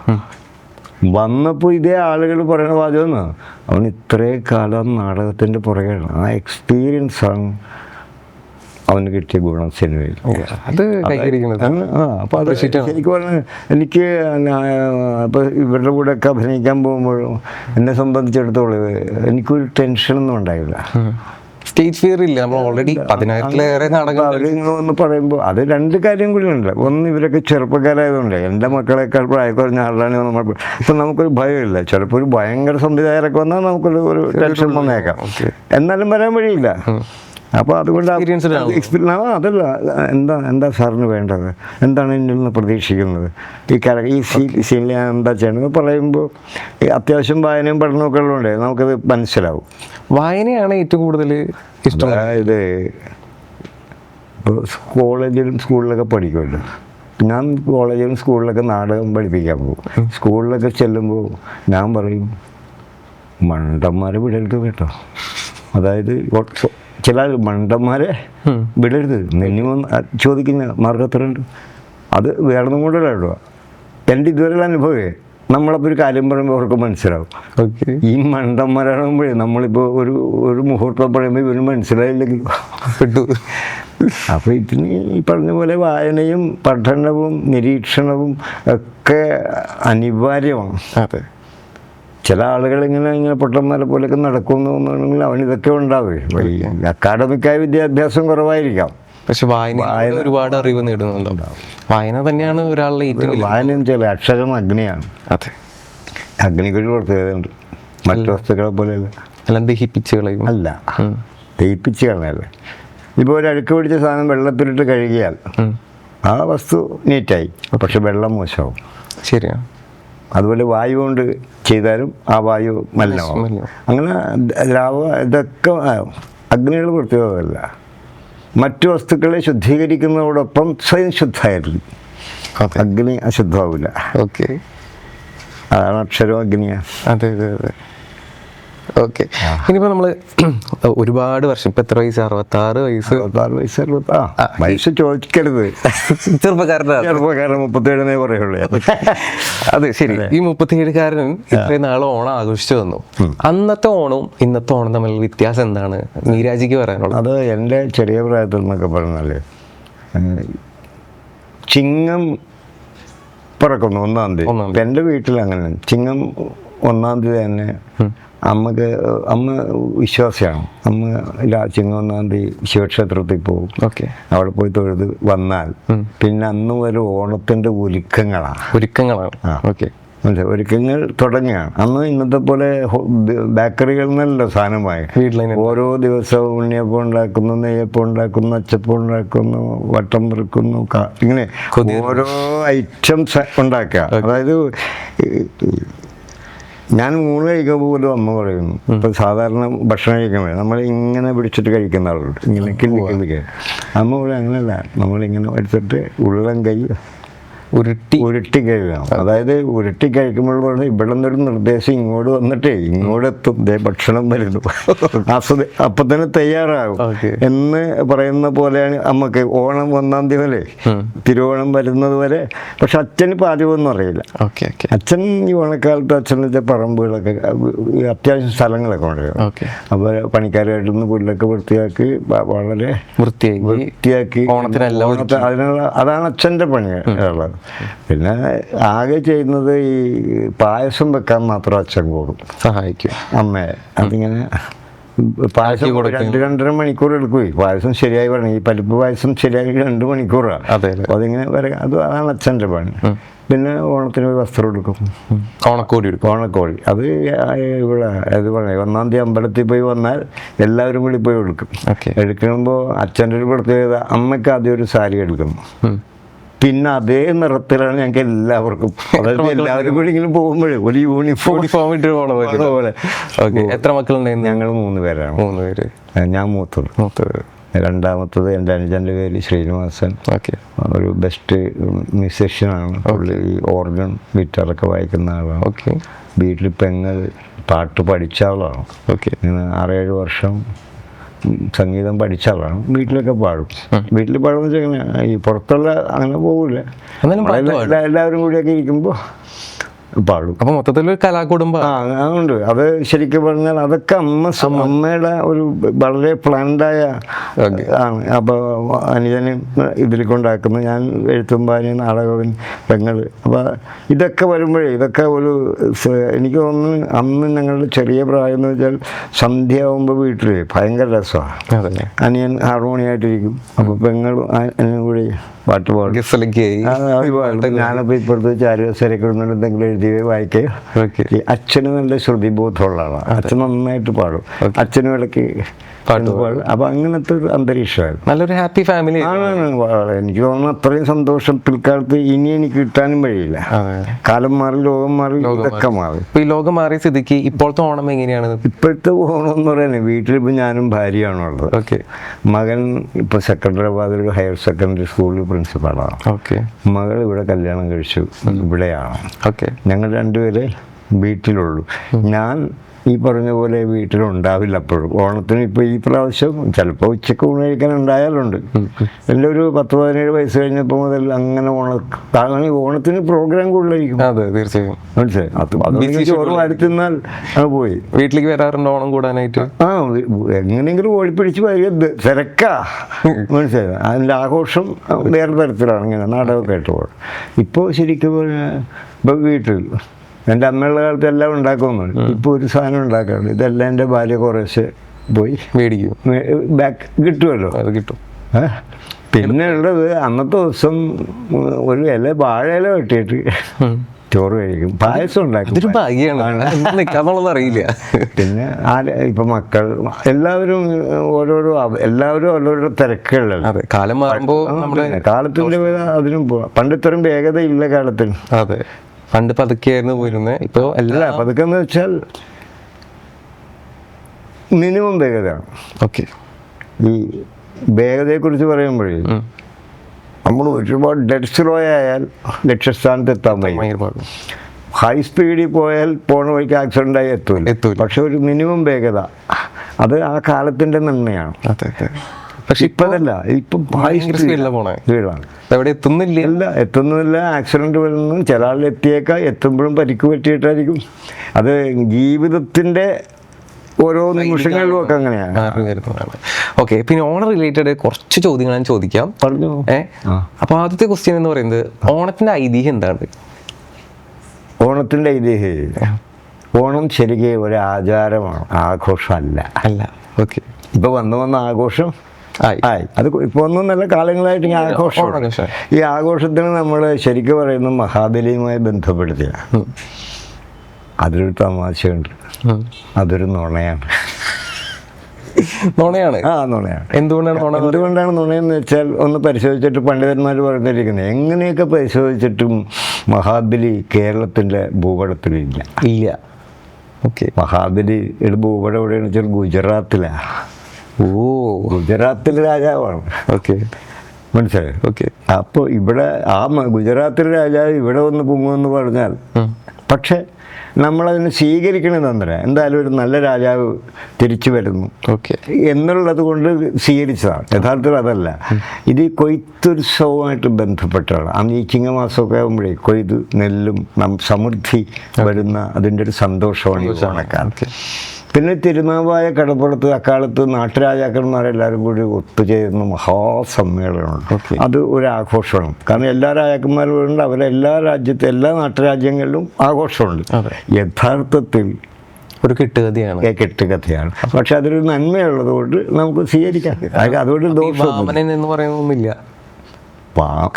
വന്നപ്പോൾ ഇതേ ആളുകൾ പറയുന്ന വാചകമെന്ന്, അവൻ ഇത്രയും കാലം നാടകത്തിൻ്റെ പുറകെയാണ്. ആ എക്സ്പീരിയൻസാണ് അവന് കിട്ടിയ ഗുണം സിനിമയിൽ. അത് അപ്പോൾ അത് ശരിക്കും പറഞ്ഞാൽ എനിക്ക് ഇപ്പോൾ ഇവരുടെ കൂടെയൊക്കെ അഭിനയിക്കാൻ പോകുമ്പോഴും എന്നെ സംബന്ധിച്ചിടത്തോളം എനിക്കൊരു ടെൻഷനൊന്നും ഉണ്ടായില്ല. സ്റ്റേജ് ഫിയർ ഇല്ല. നമ്മൾ ഓൾറെഡി 10,000-ലേറെ നാടകങ്ങൾ അവരിങ്ങനെ പറയുമ്പോൾ അത് രണ്ട് കാര്യം കൂടിയുണ്ട്. ഒന്ന്, ഇവരൊക്കെ ചെറുപ്പക്കാരായതുകൊണ്ട് എൻ്റെ മക്കളെക്കാൾ പ്രായം കുറഞ്ഞ ആളാണ് നമ്മൾ. ഇപ്പം നമുക്കൊരു ഭയമില്ല. ചിലപ്പോൾ ഒരു ഭയങ്കര സംവിധായകരൊക്കെ വന്നാൽ നമുക്കൊരു ടെൻഷൻ വന്നേക്കാം. എന്നാലും വരാൻ വഴിയില്ല. അപ്പോൾ അതുകൊണ്ട് അതല്ല, എന്താ സാറിന് വേണ്ടത്, എന്താണ് എന്നിൽ നിന്ന് പ്രതീക്ഷിക്കുന്നത്, ഈ സീനിൽ ഞാൻ എന്താ ചെയ്യണമെന്ന് പറയുമ്പോൾ അത്യാവശ്യം വായനയും പഠനമൊക്കെ ഉള്ളതുകൊണ്ട് നമുക്കത് മനസ്സിലാവും. വായനയാണ് ഏറ്റവും കൂടുതൽ ഇഷ്ടം. അതായത് ഇപ്പോൾ കോളേജിലും സ്കൂളിലൊക്കെ പഠിക്കുമല്ലോ. ഞാൻ കോളേജിലും സ്കൂളിലൊക്കെ നാടകം പഠിപ്പിക്കാൻ പോകും. സ്കൂളിലൊക്കെ ചെല്ലുമ്പോൾ ഞാൻ പറയും, മണ്ടന്മാരെ വിടരുത് കേട്ടോ. അതായത് ചില മണ്ടന്മാരെ വിടരുത്. മിനിമം ചോദിക്കുന്ന മാർക്ക് എത്ര ഉണ്ട്, അത് വേറൊന്നും കൊണ്ടല്ല കേട്ടോ. എൻ്റെ ഇതുവരെയുള്ള അനുഭവമേ, നമ്മളപ്പോൾ ഒരു കാര്യം പറയുമ്പോൾ അവർക്ക് മനസ്സിലാവും. ഈ മണ്ടന്മാരാകുമ്പോഴേ നമ്മളിപ്പോൾ ഒരു മുഹൂർത്തം പറയുമ്പോൾ ഇവന് മനസ്സിലായില്ലെങ്കിൽ പെട്ടു. അപ്പോൾ ഇതിന് ഈ പറഞ്ഞ പോലെ വായനയും പഠനവും നിരീക്ഷണവും ഒക്കെ അനിവാര്യമാണ്. അതെ. ചില ആളുകൾ ഇങ്ങനെ പൊട്ടന്മാരെ പോലെയൊക്കെ നടക്കുന്നു എന്നുണ്ടെങ്കിൽ അവനിതൊക്കെ ഉണ്ടാവേ. ഈ അക്കാഡമിക്കായ വിദ്യാഭ്യാസം കുറവായിരിക്കാം, പക്ഷെ വായന ഒരുപാട് അറിവ് നേടുന്നുണ്ടാവും. വായന തന്നെയാണ് ഒരാളുടെ വായന ചില അക്ഷരം അഗ്നിയാണ്. അതെ. അഗ്നിക്കൊരു പ്രത്യേകതയുണ്ട്. മറ്റു വസ്തുക്കളെ പോലെയല്ല. എല്ലാം ദഹിപ്പിച്ച് കളയും. അല്ല, ദഹിപ്പിച്ച് കളയല്ലേ. ഇപ്പോൾ ഒരു അഴുക്ക് പിടിച്ച സാധനം വെള്ളത്തിലിട്ട് കഴുകിയാൽ ആ വസ്തു നീറ്റായി, പക്ഷെ വെള്ളം മോശമാവും. ശരിയാണ്. അതുപോലെ വായു കൊണ്ട് ചെയ്താലും ആ വായു മലിനമാവും. അങ്ങനെ ഇതൊക്കെ അഗ്നിയുടെ പ്രത്യേകതയല്ല. മറ്റു വസ്തുക്കളെ ശുദ്ധീകരിക്കുന്നതോടൊപ്പം സ്വയം ശുദ്ധമായിരിക്കും. അഗ്നി അശുദ്ധമാവില്ല. ഓക്കെ. അതാണ് അക്ഷരം അഗ്നിയാണ്. അതെ അതെ അതെ. ഓക്കെ. ഇനിയിപ്പോൾ നമ്മൾ ഒരുപാട് വർഷം, ഇപ്പം എത്ര വയസ്സ്? 66 വയസ്സ്. 66 വയസ്സ് ചോദിക്കരുത്. ചെറുപ്പക്കാരൻ 37 പറയുള്ളൂ. അത് ശരി. ഈ 37-കാരൻ ഇത്രയും നാൾ ഓണം ആഘോഷിച്ചു വന്നു. അന്നത്തെ ഓണവും ഇന്നത്തെ ഓണം തമ്മിലുള്ള വ്യത്യാസം എന്താണ് നീരാജിക്ക് പറയാനുള്ളത്? അത് എൻ്റെ ചെറിയ പ്രായത്തിൽ എന്നൊക്കെ പറഞ്ഞാൽ ചിങ്ങം പിറക്കുന്നു 1-ാം തീയതി. എൻ്റെ വീട്ടിൽ അങ്ങനെ ചിങ്ങം 1-ാം തീയതി തന്നെ അമ്മ വിശ്വാസിയാണ്. ചിങ്ങം 1-ാം തീയതി ശിവക്ഷേത്രത്തിൽ പോകും. അവിടെ പോയി തൊഴുത് വന്നാൽ പിന്നെ അന്ന് വരെ ഓണത്തിൻ്റെ ഒരുക്കങ്ങളാണ്. ഒരുക്കങ്ങൾ തുടങ്ങിയാണ്. അന്ന് ഇന്നത്തെ പോലെ ബേക്കറികളിൽ നിന്നല്ലോ സാധനമായി. ഓരോ ദിവസവും ഉണ്ണിയപ്പം ഉണ്ടാക്കുന്നു, നെയ്യപ്പം ഉണ്ടാക്കുന്നു, അച്ചപ്പം ഉണ്ടാക്കുന്നു, വട്ടം പെറുക്കുന്നു, ഇങ്ങനെ ഓരോ ഐറ്റംസ് ഉണ്ടാക്കുക. അതായത് ഞാൻ ഊണ് കഴിക്കുമ്പോൾ പോലും അമ്മ പറയുന്നു, ഇപ്പം സാധാരണ ഭക്ഷണം കഴിക്കുമ്പോൾ നമ്മൾ ഇങ്ങനെ പിടിച്ചിട്ട് കഴിക്കുന്ന ആളുണ്ട്, ഇങ്ങനെ കിണ്ടിക്കിണ്ടിക്ക്. അമ്മ പറയും അങ്ങനെയല്ല, നമ്മളിങ്ങനെ എടുത്തിട്ട് ഉള്ളം കൈ ഉരുട്ടി കഴിക്കണം. അതായത് ഉരുട്ടി കഴിക്കുമ്പോൾ പറഞ്ഞാൽ ഇവിടെ നിന്നൊരു നിർദ്ദേശം ഇങ്ങോട്ട് വന്നിട്ടേ ഇങ്ങോട്ടെത്തും, ഭക്ഷണം വരുന്നു, അപ്പം തന്നെ തയ്യാറാകും എന്ന് പറയുന്ന പോലെയാണ് അമ്മക്ക്. ഓണം 1-ാം തീയതി വരെ, തിരുവോണം വരുന്നത് വരെ. പക്ഷെ അച്ഛന് പാചകമൊന്നും അറിയില്ല. അച്ഛൻ ഈ ഓണക്കാലത്ത് അച്ഛൻ്റെ പറമ്പുകളൊക്കെ അത്യാവശ്യം സ്ഥലങ്ങളൊക്കെ കൊണ്ടുവരും. അപ്പോൾ പണിക്കാരായിട്ടൊന്ന് പുല്ലൊക്കെ വൃത്തിയാക്കി വളരെ വൃത്തിയാക്കി അതിനുള്ള അതാണ് അച്ഛൻ്റെ പണിയുള്ളത്. പിന്നെ ആകെ ചെയ്യുന്നത് ഈ പായസം വെക്കാൻ മാത്രം അച്ഛൻ കൂടും, സഹായിക്കും അമ്മയെ. അതിങ്ങനെ പായസം 2-2.5 മണിക്കൂർ എടുക്കുവേ. പായസം ശരിയായി പറഞ്ഞു, ഈ പരിപ്പ് പായസം ശരിയായി 2 മണിക്കൂറാണ്. അതിങ്ങനെ അതാണ് അച്ഛൻ്റെ പണി. പിന്നെ ഓണത്തിന് പോയി വസ്ത്രം എടുക്കും, ഓണക്കോടി. അത് ഇവിടെ ഇത് പറയാം, 1-ാം തീയതി അമ്പലത്തിൽ പോയി വന്നാൽ എല്ലാവരും കൂടി പോയി എടുക്കും. എടുക്കുമ്പോൾ അച്ഛൻ്റെ ഒരു പ്രത്യേകത, അമ്മയ്ക്ക് ആദ്യം ഒരു സാരി എടുക്കുന്നു, പിന്നെ അതേ നിറത്തിലാണ് ഞങ്ങൾക്ക് എല്ലാവർക്കും. അതായത് എല്ലാവരും കൂടി ഇങ്ങനെ പോകുമ്പോഴേ ഒരു യൂണിഫോം ഇട്ട് പോണ പോലെ. എത്ര മക്കളുണ്ടായിരുന്നു? ഞങ്ങൾ 3 പേരാണ്. 3 പേര്. ഞാൻ മൂത്തത്. രണ്ടാമത്തത് എൻ്റെ അനുജൻ്റെ പേര് ശ്രീനിവാസൻ. ഒരു ബെസ്റ്റ് മ്യൂസിഷ്യനാണ്. പുള്ളി ഓർഗൻ ഗിറ്റാറൊക്കെ വായിക്കുന്ന ആളാണ്. വീട്ടിൽ പെങ്ങൾ പാട്ട് പഠിച്ച ആളാണ്. ഓക്കെ. 6-7 വർഷം സംഗീതം പഠിച്ച ആളാണ്. വീട്ടിലൊക്കെ പാടും. വീട്ടിൽ പാടുന്ന വെച്ചാൽ എങ്ങനെയാണ്, ഈ പുറത്തുള്ള അങ്ങനെ പോകില്ല, എല്ലാവരും കൂടിയൊക്കെ ഇരിക്കുമ്പോൾ പാടും. അപ്പൊ മൊത്തത്തിലൊരു കലാകുടുംബം. അതുകൊണ്ട് അത് ശരിക്കും പറഞ്ഞാൽ അതൊക്കെ അമ്മയുടെ ഒരു വളരെ പ്ലാൻഡായ ആണ്. അപ്പോൾ അനുജന് ഇതിൽ കൊണ്ടാക്കുന്നു, ഞാൻ എഴുത്തും വായനയും നാടകവും പെങ്ങൾ. അപ്പോൾ ഇതൊക്കെ വരുമ്പോഴേ ഇതൊക്കെ ഒരു എനിക്ക് തോന്നുന്നു അന്ന് ഞങ്ങളുടെ ചെറിയ പ്രായം എന്ന് വെച്ചാൽ സന്ധ്യ ആകുമ്പോൾ വീട്ടിൽ ഭയങ്കര രസമാണ്. അനിയൻ ഹാർമോണിയായിട്ടിരിക്കും, അപ്പോൾ പെങ്ങളും അനിയനും കൂടി പാട്ട് പാടും. ഞാനപ്പോൾ ഇപ്പോഴത്തെ ചാരുകസരൊക്കെ എന്തെങ്കിലും എഴുതിയോ വായിക്കുകയോ. അച്ഛന് നല്ല ശ്രുതിബോധമുള്ള ആളാണ്. അച്ഛൻ നന്നായിട്ട് പാടും, അച്ഛനും ഇടയ്ക്ക് പാട്ട് പാടും. അപ്പൊ അങ്ങനത്തെ ഒരു അന്തരീക്ഷമായിരുന്നു. നല്ലൊരു ഹാപ്പി ഫാമിലി ആണ്. എനിക്ക് തോന്നുന്നു അത്രയും സന്തോഷം പിൽക്കാലത്ത് ഇനി എനിക്ക് കിട്ടാനും വഴിയില്ല. കാലം മാറി, ലോകം മാറി, ഇതൊക്കെ മാറി. ഇപ്പൊ ഈ ലോകം മാറിയ സ്ഥിതിക്ക് ഇപ്പോഴത്തെ ഓണം എങ്ങനെയാണ്? ഇപ്പോഴത്തെ ഓണം എന്ന് പറയുന്നത് വീട്ടിലിപ്പോൾ ഞാനും ഭാര്യയാണുള്ളത്. ഓക്കെ. മകൻ ഇപ്പൊ സെക്കൻഡറാബാദിൽ ഒരു ഹയർ സെക്കൻഡറി സ്കൂളിൽ പ്രിൻസിപ്പാളാണ്. ഓക്കെ. മകൾ ഇവിടെ കല്യാണം കഴിച്ചു, ഇവിടെയാണ്. ഓക്കെ. ഞങ്ങൾ രണ്ടുപേരെ വീട്ടിലുള്ളൂ. ഞാൻ ഈ പറഞ്ഞ പോലെ വീട്ടിലുണ്ടാവില്ല എപ്പോഴും. ഓണത്തിന് ഇപ്പോൾ ഈ പ്രാവശ്യം ചിലപ്പോൾ ഉച്ചക്ക് ഊണ് കഴിക്കാൻ ഉണ്ടായാലുണ്ട്. എൻ്റെ ഒരു 10-17 വയസ്സ് കഴിഞ്ഞപ്പോൾ മുതൽ അങ്ങനെ ഓണത്തിന് പ്രോഗ്രാം കൂടുതലായിരിക്കും. അതെ, തീർച്ചയായും. മനസ്സിലായി. ചോറ് അടുത്തിരുന്നാൽ അത് പോയി. വീട്ടിലേക്ക് വരാറുണ്ട് ഓണം കൂടാനായിട്ട്? എങ്ങനെയെങ്കിലും ഓടിപ്പിടിച്ച് വരിക, തിരക്കാ. മനസ്സിലായി. അതിൻ്റെ ആഘോഷം വേറെ തരത്തിലാണ്, ഇങ്ങനെ നാടകമൊക്കെ ആയിട്ട് പോകും. ഇപ്പോൾ ശരിക്കും ഇപ്പോൾ വീട്ടിൽ എൻ്റെ അമ്മയുള്ള കാലത്ത് എല്ലാം ഉണ്ടാക്കുന്നുണ്ട്. ഇപ്പോൾ ഒരു സാധനം ഉണ്ടാക്കാറുണ്ട്. ഇതെല്ലാം എൻ്റെ ഭാര്യ കുറേശ്ശെ പോയി മേടിക്കും. ബാക്ക് കിട്ടുമല്ലോ, അത് കിട്ടും. പിന്നെ ഉള്ളത് അന്നത്തെ ദിവസം ഒരു വാഴയില വെട്ടിയിട്ട് ചോറ് കഴിക്കും, പായസം ഉണ്ടാക്കും. അതൊരു ഭാഗ്യമാണ്, അറിയില്ല. പിന്നെ ഇപ്പൊ മക്കൾ എല്ലാവരും ഓരോരോ തിരക്കുകളല്ല. അതെ, കാലം മാറുമ്പോൾ കാലത്തിന്റെ അതിനും പോവാം. പണ്ട് ഇത്രയും വേഗത ഇല്ല കാലത്തിന്. അതെ, പണ്ട് പതുക്കെയായിരുന്നു പോയിരുന്നത്. ഇപ്പോൾ എല്ലാ പതുക്കെന്ന് വെച്ചാൽ മിനിമം വേഗതയാണ്. ഓക്കെ. ഈ വേഗതയെക്കുറിച്ച് പറയുമ്പോഴേ നമ്മൾ ഒരുപാട് ഡെഡ് സ്ലോ ആയാൽ ലക്ഷ്യസ്ഥാനത്ത് എത്താൻ കഴിയും. ഹൈ സ്പീഡിൽ പോയാൽ പോണ വഴിക്ക് ആക്സിഡൻ്റായി എത്തൂല. പക്ഷെ ഒരു മിനിമം വേഗത അത് ആ കാലത്തിൻ്റെ നന്മയാണ്. പക്ഷെ ഇപ്പതല്ല, ഇപ്പം സ്പീഡാണ്. എവിടെ എത്തുന്നില്ല. ആക്സിഡന്റ് വരുന്നു. ചില ആൾ എത്തുമ്പോഴും പരിക്ക് പറ്റിയിട്ടായിരിക്കും. അത് ജീവിതത്തിന്റെ ഓരോ നിമിഷങ്ങളിലും ഒക്കെ അങ്ങനെയാണ്. ഓക്കെ. പിന്നെ ഓണം റിലേറ്റഡ് കുറച്ച് ചോദ്യങ്ങൾ ഞാൻ ചോദിക്കാം. പറഞ്ഞു. അപ്പൊ ആദ്യത്തെ ക്വസ്റ്റ്യൻ എന്ന് പറയുന്നത്, ഓണത്തിന്റെ ഐതിഹ്യം എന്താണ്? ഓണത്തിന്റെ ഐതിഹ്യം, ഓണം ശരിക്കും ഒരു ആചാരമാണ്, ആഘോഷമല്ല. ഓക്കെ. ഇപ്പൊ വന്ന ആഘോഷം ആയി. അത് ഇപ്പൊ ഒന്നും നല്ല കാലങ്ങളായിട്ട് ഈ ആഘോഷം. ഈ ആഘോഷത്തിന് നമ്മൾ ശരിക്കും പറയുന്നത് മഹാബലിയുമായി ബന്ധപ്പെടുത്തിയ അതൊരു തമാശയുണ്ട്. അതൊരു നുണയാണ്. നുണയാണ്. നുണയാണ്. എന്തുകൊണ്ടാണ് നുണയെന്ന് വെച്ചാൽ ഒന്ന് പരിശോധിച്ചിട്ട് പണ്ഡിതന്മാർ പറഞ്ഞിരിക്കുന്നത്, എങ്ങനെയൊക്കെ പരിശോധിച്ചിട്ടും മഹാബലി കേരളത്തിന്റെ ഭൂപടത്തിലില്ല. ഓക്കെ. മഹാബലിയുടെ ഭൂപടം എവിടെയാണെന്ന് വെച്ചാൽ ഗുജറാത്തിലാണ്. ഗുജറാത്തിലെ രാജാവാണ്. ഓക്കെ, മനസ്സിലായോ? ഓക്കെ. അപ്പോൾ ഇവിടെ ഗുജറാത്തിലെ രാജാവ് ഇവിടെ വന്ന് പൊങ്ങുമെന്ന് പറഞ്ഞാൽ, പക്ഷെ നമ്മളതിനെ സ്വീകരിക്കണമെന്ന് തന്നെ എന്തായാലും ഒരു നല്ല രാജാവ് തിരിച്ചു വരുന്നു എന്നുള്ളത് കൊണ്ട് സ്വീകരിച്ചതാണ്. യഥാർത്ഥത്തിൽ അതല്ല. ഇത് കൊയ്ത്തുത്സവമായിട്ട് ബന്ധപ്പെട്ടാണ്. ഈ ചിങ്ങമാസമൊക്കെ ആകുമ്പോഴേ കൊയ്ത് നെല്ലും സമൃദ്ധി വരുന്ന അതിൻ്റെ ഒരു സന്തോഷമാണ് ഈ ഓണക്കാലം. പിന്നെ തിരുനാവായ കടപ്പുറത്ത് അക്കാലത്ത് നാട്ടുരാജാക്കന്മാരെല്ലാവരും കൂടി ഒത്തുചേരുന്ന മഹാസമ്മേളനമുണ്ട്. അത് ഒരു ആഘോഷമാണ്. കാരണം എല്ലാ രാജാക്കന്മാരും ഉണ്ട്, അവരെല്ലാ രാജ്യത്തും എല്ലാ നാട്ടുരാജ്യങ്ങളിലും ആഘോഷമുണ്ട്. യഥാർത്ഥത്തിൽ ഒരു കെട്ടുകഥയാണ്. പക്ഷെ അതൊരു നന്മയുള്ളത് കൊണ്ട് നമുക്ക് സ്വീകരിക്കാം. അതുകൊണ്ട് എന്ന് പറയുന്നൊന്നുമില്ല.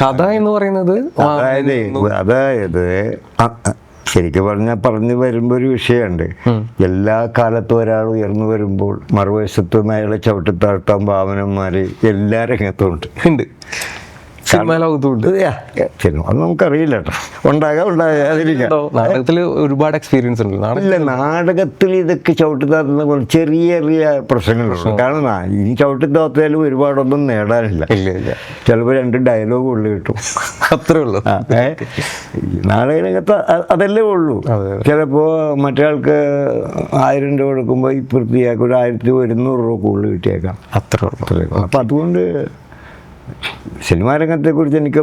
കഥ എന്ന് പറയുന്നത് അതായത് ശരിക്കും പറഞ്ഞു വരുമ്പോൾ ഒരു വിഷയമുണ്ട്. എല്ലാ കാലത്തും ഒരാൾ ഉയർന്നു വരുമ്പോൾ മറുവശത്തു നിന്ന് അയാളെ ചവിട്ടിത്താഴ്ത്താൻ ഭാവനന്മാർ എല്ലാ രംഗത്തും ഉണ്ട്. സിനിമ ലോകത്തുണ്ട്. സിനിമ അത് നമുക്കറിയില്ല കേട്ടോ. ഉണ്ടാകാതിരിക്കാം. നാടകത്തിൽ ഒരുപാട് എക്സ്പീരിയൻസ് ഉണ്ട്. ഇല്ല, നാടകത്തിൽ ഇതൊക്കെ ചവിട്ടിത്താത്തുന്ന പോലെ ചെറിയ ചെറിയ പ്രശ്നങ്ങളുണ്ട്. കാരണം ഈ ചവിട്ടിത്താത്താലും ഒരുപാടൊന്നും നേടാനില്ല. ചിലപ്പോൾ 2 ഡയലോഗ് ഉള്ളു കിട്ടും, അത്രേ ഉള്ളൂ. നാടക രംഗത്ത് അതല്ലേ ഉള്ളൂ. ചിലപ്പോൾ മറ്റേ 1000 രൂപ കൊടുക്കുമ്പോൾ ഇപ്പുറത്തേക്ക് ഒരു 1100 രൂപ കൂടുതൽ കിട്ടിയേക്കാം. അത്രേ ഉള്ളൂ. അപ്പം അതുകൊണ്ട് സിനിമാ രംഗത്തെക്കുറിച്ച് എനിക്ക്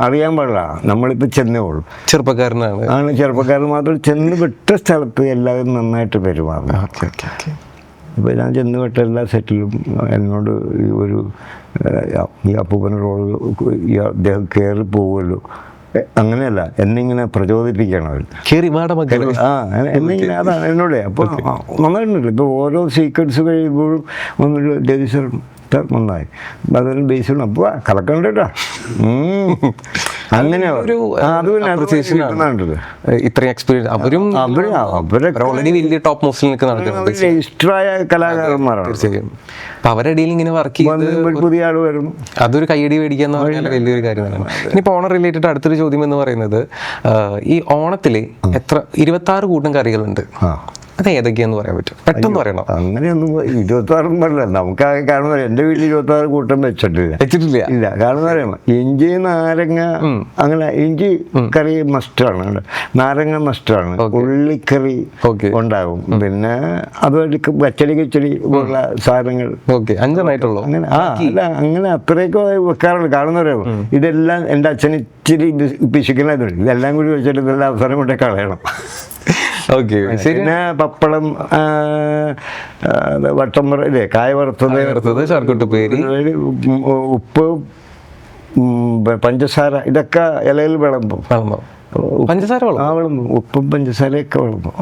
അറിയാൻ പാടില്ല. നമ്മളിപ്പോൾ ചെന്നേ ഉള്ളൂ. ചെറുപ്പക്കാരനാണ്. ചെറുപ്പക്കാരൻ മാത്രം ചെന്ന് വിട്ട സ്ഥലത്ത് എല്ലാവരും നന്നായിട്ട് പെരുമാറുന്നു. ഇപ്പോൾ ഞാൻ ചെന്ന് വിട്ട എല്ലാ സെറ്റിലും എന്നോട് ഈ അപ്പൂപ്പൻ്റെ റോള് അദ്ദേഹം കയറി പോവുമല്ലോ, അങ്ങനെയല്ല, എന്നിങ്ങനെ പ്രചോദിപ്പിക്കണം അവർ. എന്നിങ്ങനെ അതാണ് എന്നോട്. അപ്പോൾ നന്നായിട്ടുണ്ടല്ലോ. ഇപ്പോൾ ഓരോ സീക്വൻസ് കഴിയുമ്പോഴും ഒന്നൊരു ഡെലിസർ നന്നായി അതിൽ ബേസ് അപ്പോൾ കലക്കണ്ട കേട്ടോ. അങ്ങനെ ഇത്രയും എക്സ്പീരിയൻസ് ഓൾറെഡി വലിയ ടോപ്പ് മോസ്റ്റിൽ ഇഷ്ടമായ കലാകാരന്മാരാണ്. തീർച്ചയായും. അപ്പൊ അവരുടെ ഇടയിൽ ഇങ്ങനെ വർക്ക് ചെയ്യുന്നത് പുതിയ ആൾ വരും, അതൊരു കൈയടി മേടിക്കാന്ന് പറഞ്ഞാൽ വലിയൊരു കാര്യമാണ്. ഇനിയിപ്പോൾ ഓണം റിലേറ്റഡ് അടുത്തൊരു ചോദ്യം എന്ന് പറയുന്നത്, ഈ ഓണത്തിൽ 26 കൂട്ടം കറികളുണ്ട്. അത് ഏതൊക്കെയാന്ന് പറയാൻ പറ്റും? പെട്ടെന്ന് പറയണം. അങ്ങനെയൊന്നും 26 പറയില്ല. നമുക്കാകെ കാണുന്ന എൻ്റെ വീട്ടിൽ 26 കൂട്ടം വെച്ചിട്ടില്ല. ഇല്ല. കാണുന്ന അറിയാം, ഇഞ്ചി നാരങ്ങ, അങ്ങനെ ഇഞ്ചി കറി മസ്റ്റാണ്, നാരങ്ങ മസ്റ്റാണ്, ഉള്ളിക്കറി ഉണ്ടാകും, പിന്നെ അതുപോലെ പച്ചടി കിച്ചടി പോലുള്ള സാധനങ്ങൾ. 5 അങ്ങനെ അല്ല, അങ്ങനെ അത്രയൊക്കെ വെക്കാറുണ്ട്. കാണുന്നവരോ ഇതെല്ലാം എൻ്റെ അച്ഛൻ ഇച്ചിരി പിശുക്കനായതുണ്ട്. ഇതെല്ലാം കൂടി വെച്ചിട്ട് ഇതെല്ലാം അവസരം കൊണ്ടേ കളയണം. പിന്നെ പപ്പടം, വട്ടമ്പറ ഇല്ലേ, കായ വറുത്തത്, ചാർക്കുട്ടുപ്പേരി, ഉപ്പ്, പഞ്ചസാര, ഇതൊക്കെ ഇലയിൽ വിളമ്പും. പഞ്ചസാര വിളമ്പും, ഉപ്പും പഞ്ചസാരയൊക്കെ വിളമ്പും.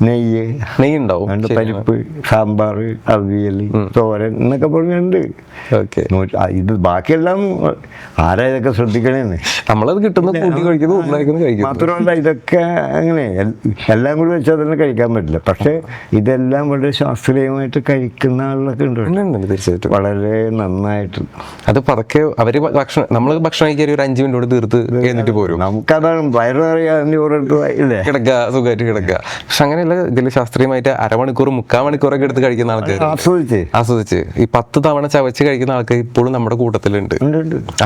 നെയ്യുണ്ടാവും, പരിപ്പ്, സാമ്പാർ, അവിയൽ, തോരൻ എന്നൊക്കെ പറഞ്ഞുണ്ട്. ഇത് ബാക്കിയെല്ലാം ആരാ ഇതൊക്കെ ശ്രദ്ധിക്കണേന്ന്. നമ്മളത് കിട്ടുന്ന മാത്രമല്ല, ഇതൊക്കെ അങ്ങനെ എല്ലാം കൂടി വെച്ചാൽ തന്നെ കഴിക്കാൻ പറ്റില്ല. പക്ഷെ ഇതെല്ലാം വളരെ ശാസ്ത്രീയമായിട്ട് കഴിക്കുന്ന ആളുകളൊക്കെ ഉണ്ട്. തീർച്ചയായിട്ടും വളരെ നന്നായിട്ട്. അത് പതുക്കെ അവര് നമ്മൾ ഭക്ഷണം കഴിക്കാൻ ഒരു 5 മിനിറ്റ് തീർത്ത് എന്നിട്ട് പോരും. നമുക്കതാണ് വയറിറങ്ങിയ ഇല്ലേ, സുഖമായിട്ട് കിടക്കുക. പക്ഷെ അങ്ങനെയല്ല, ഇതിൽ ശാസ്ത്രീയമായിട്ട് 1/2 മണിക്കൂർ 3/4 മണിക്കൂറൊക്കെ എടുത്ത് കഴിക്കുന്ന ആൾക്കാർ, ആസ്വദിച്ച് ഈ 10 തവണ ചവച്ച് കഴിക്കുന്ന ആൾക്കാർ ഇപ്പോഴും നമ്മുടെ കൂട്ടത്തിലുണ്ട്.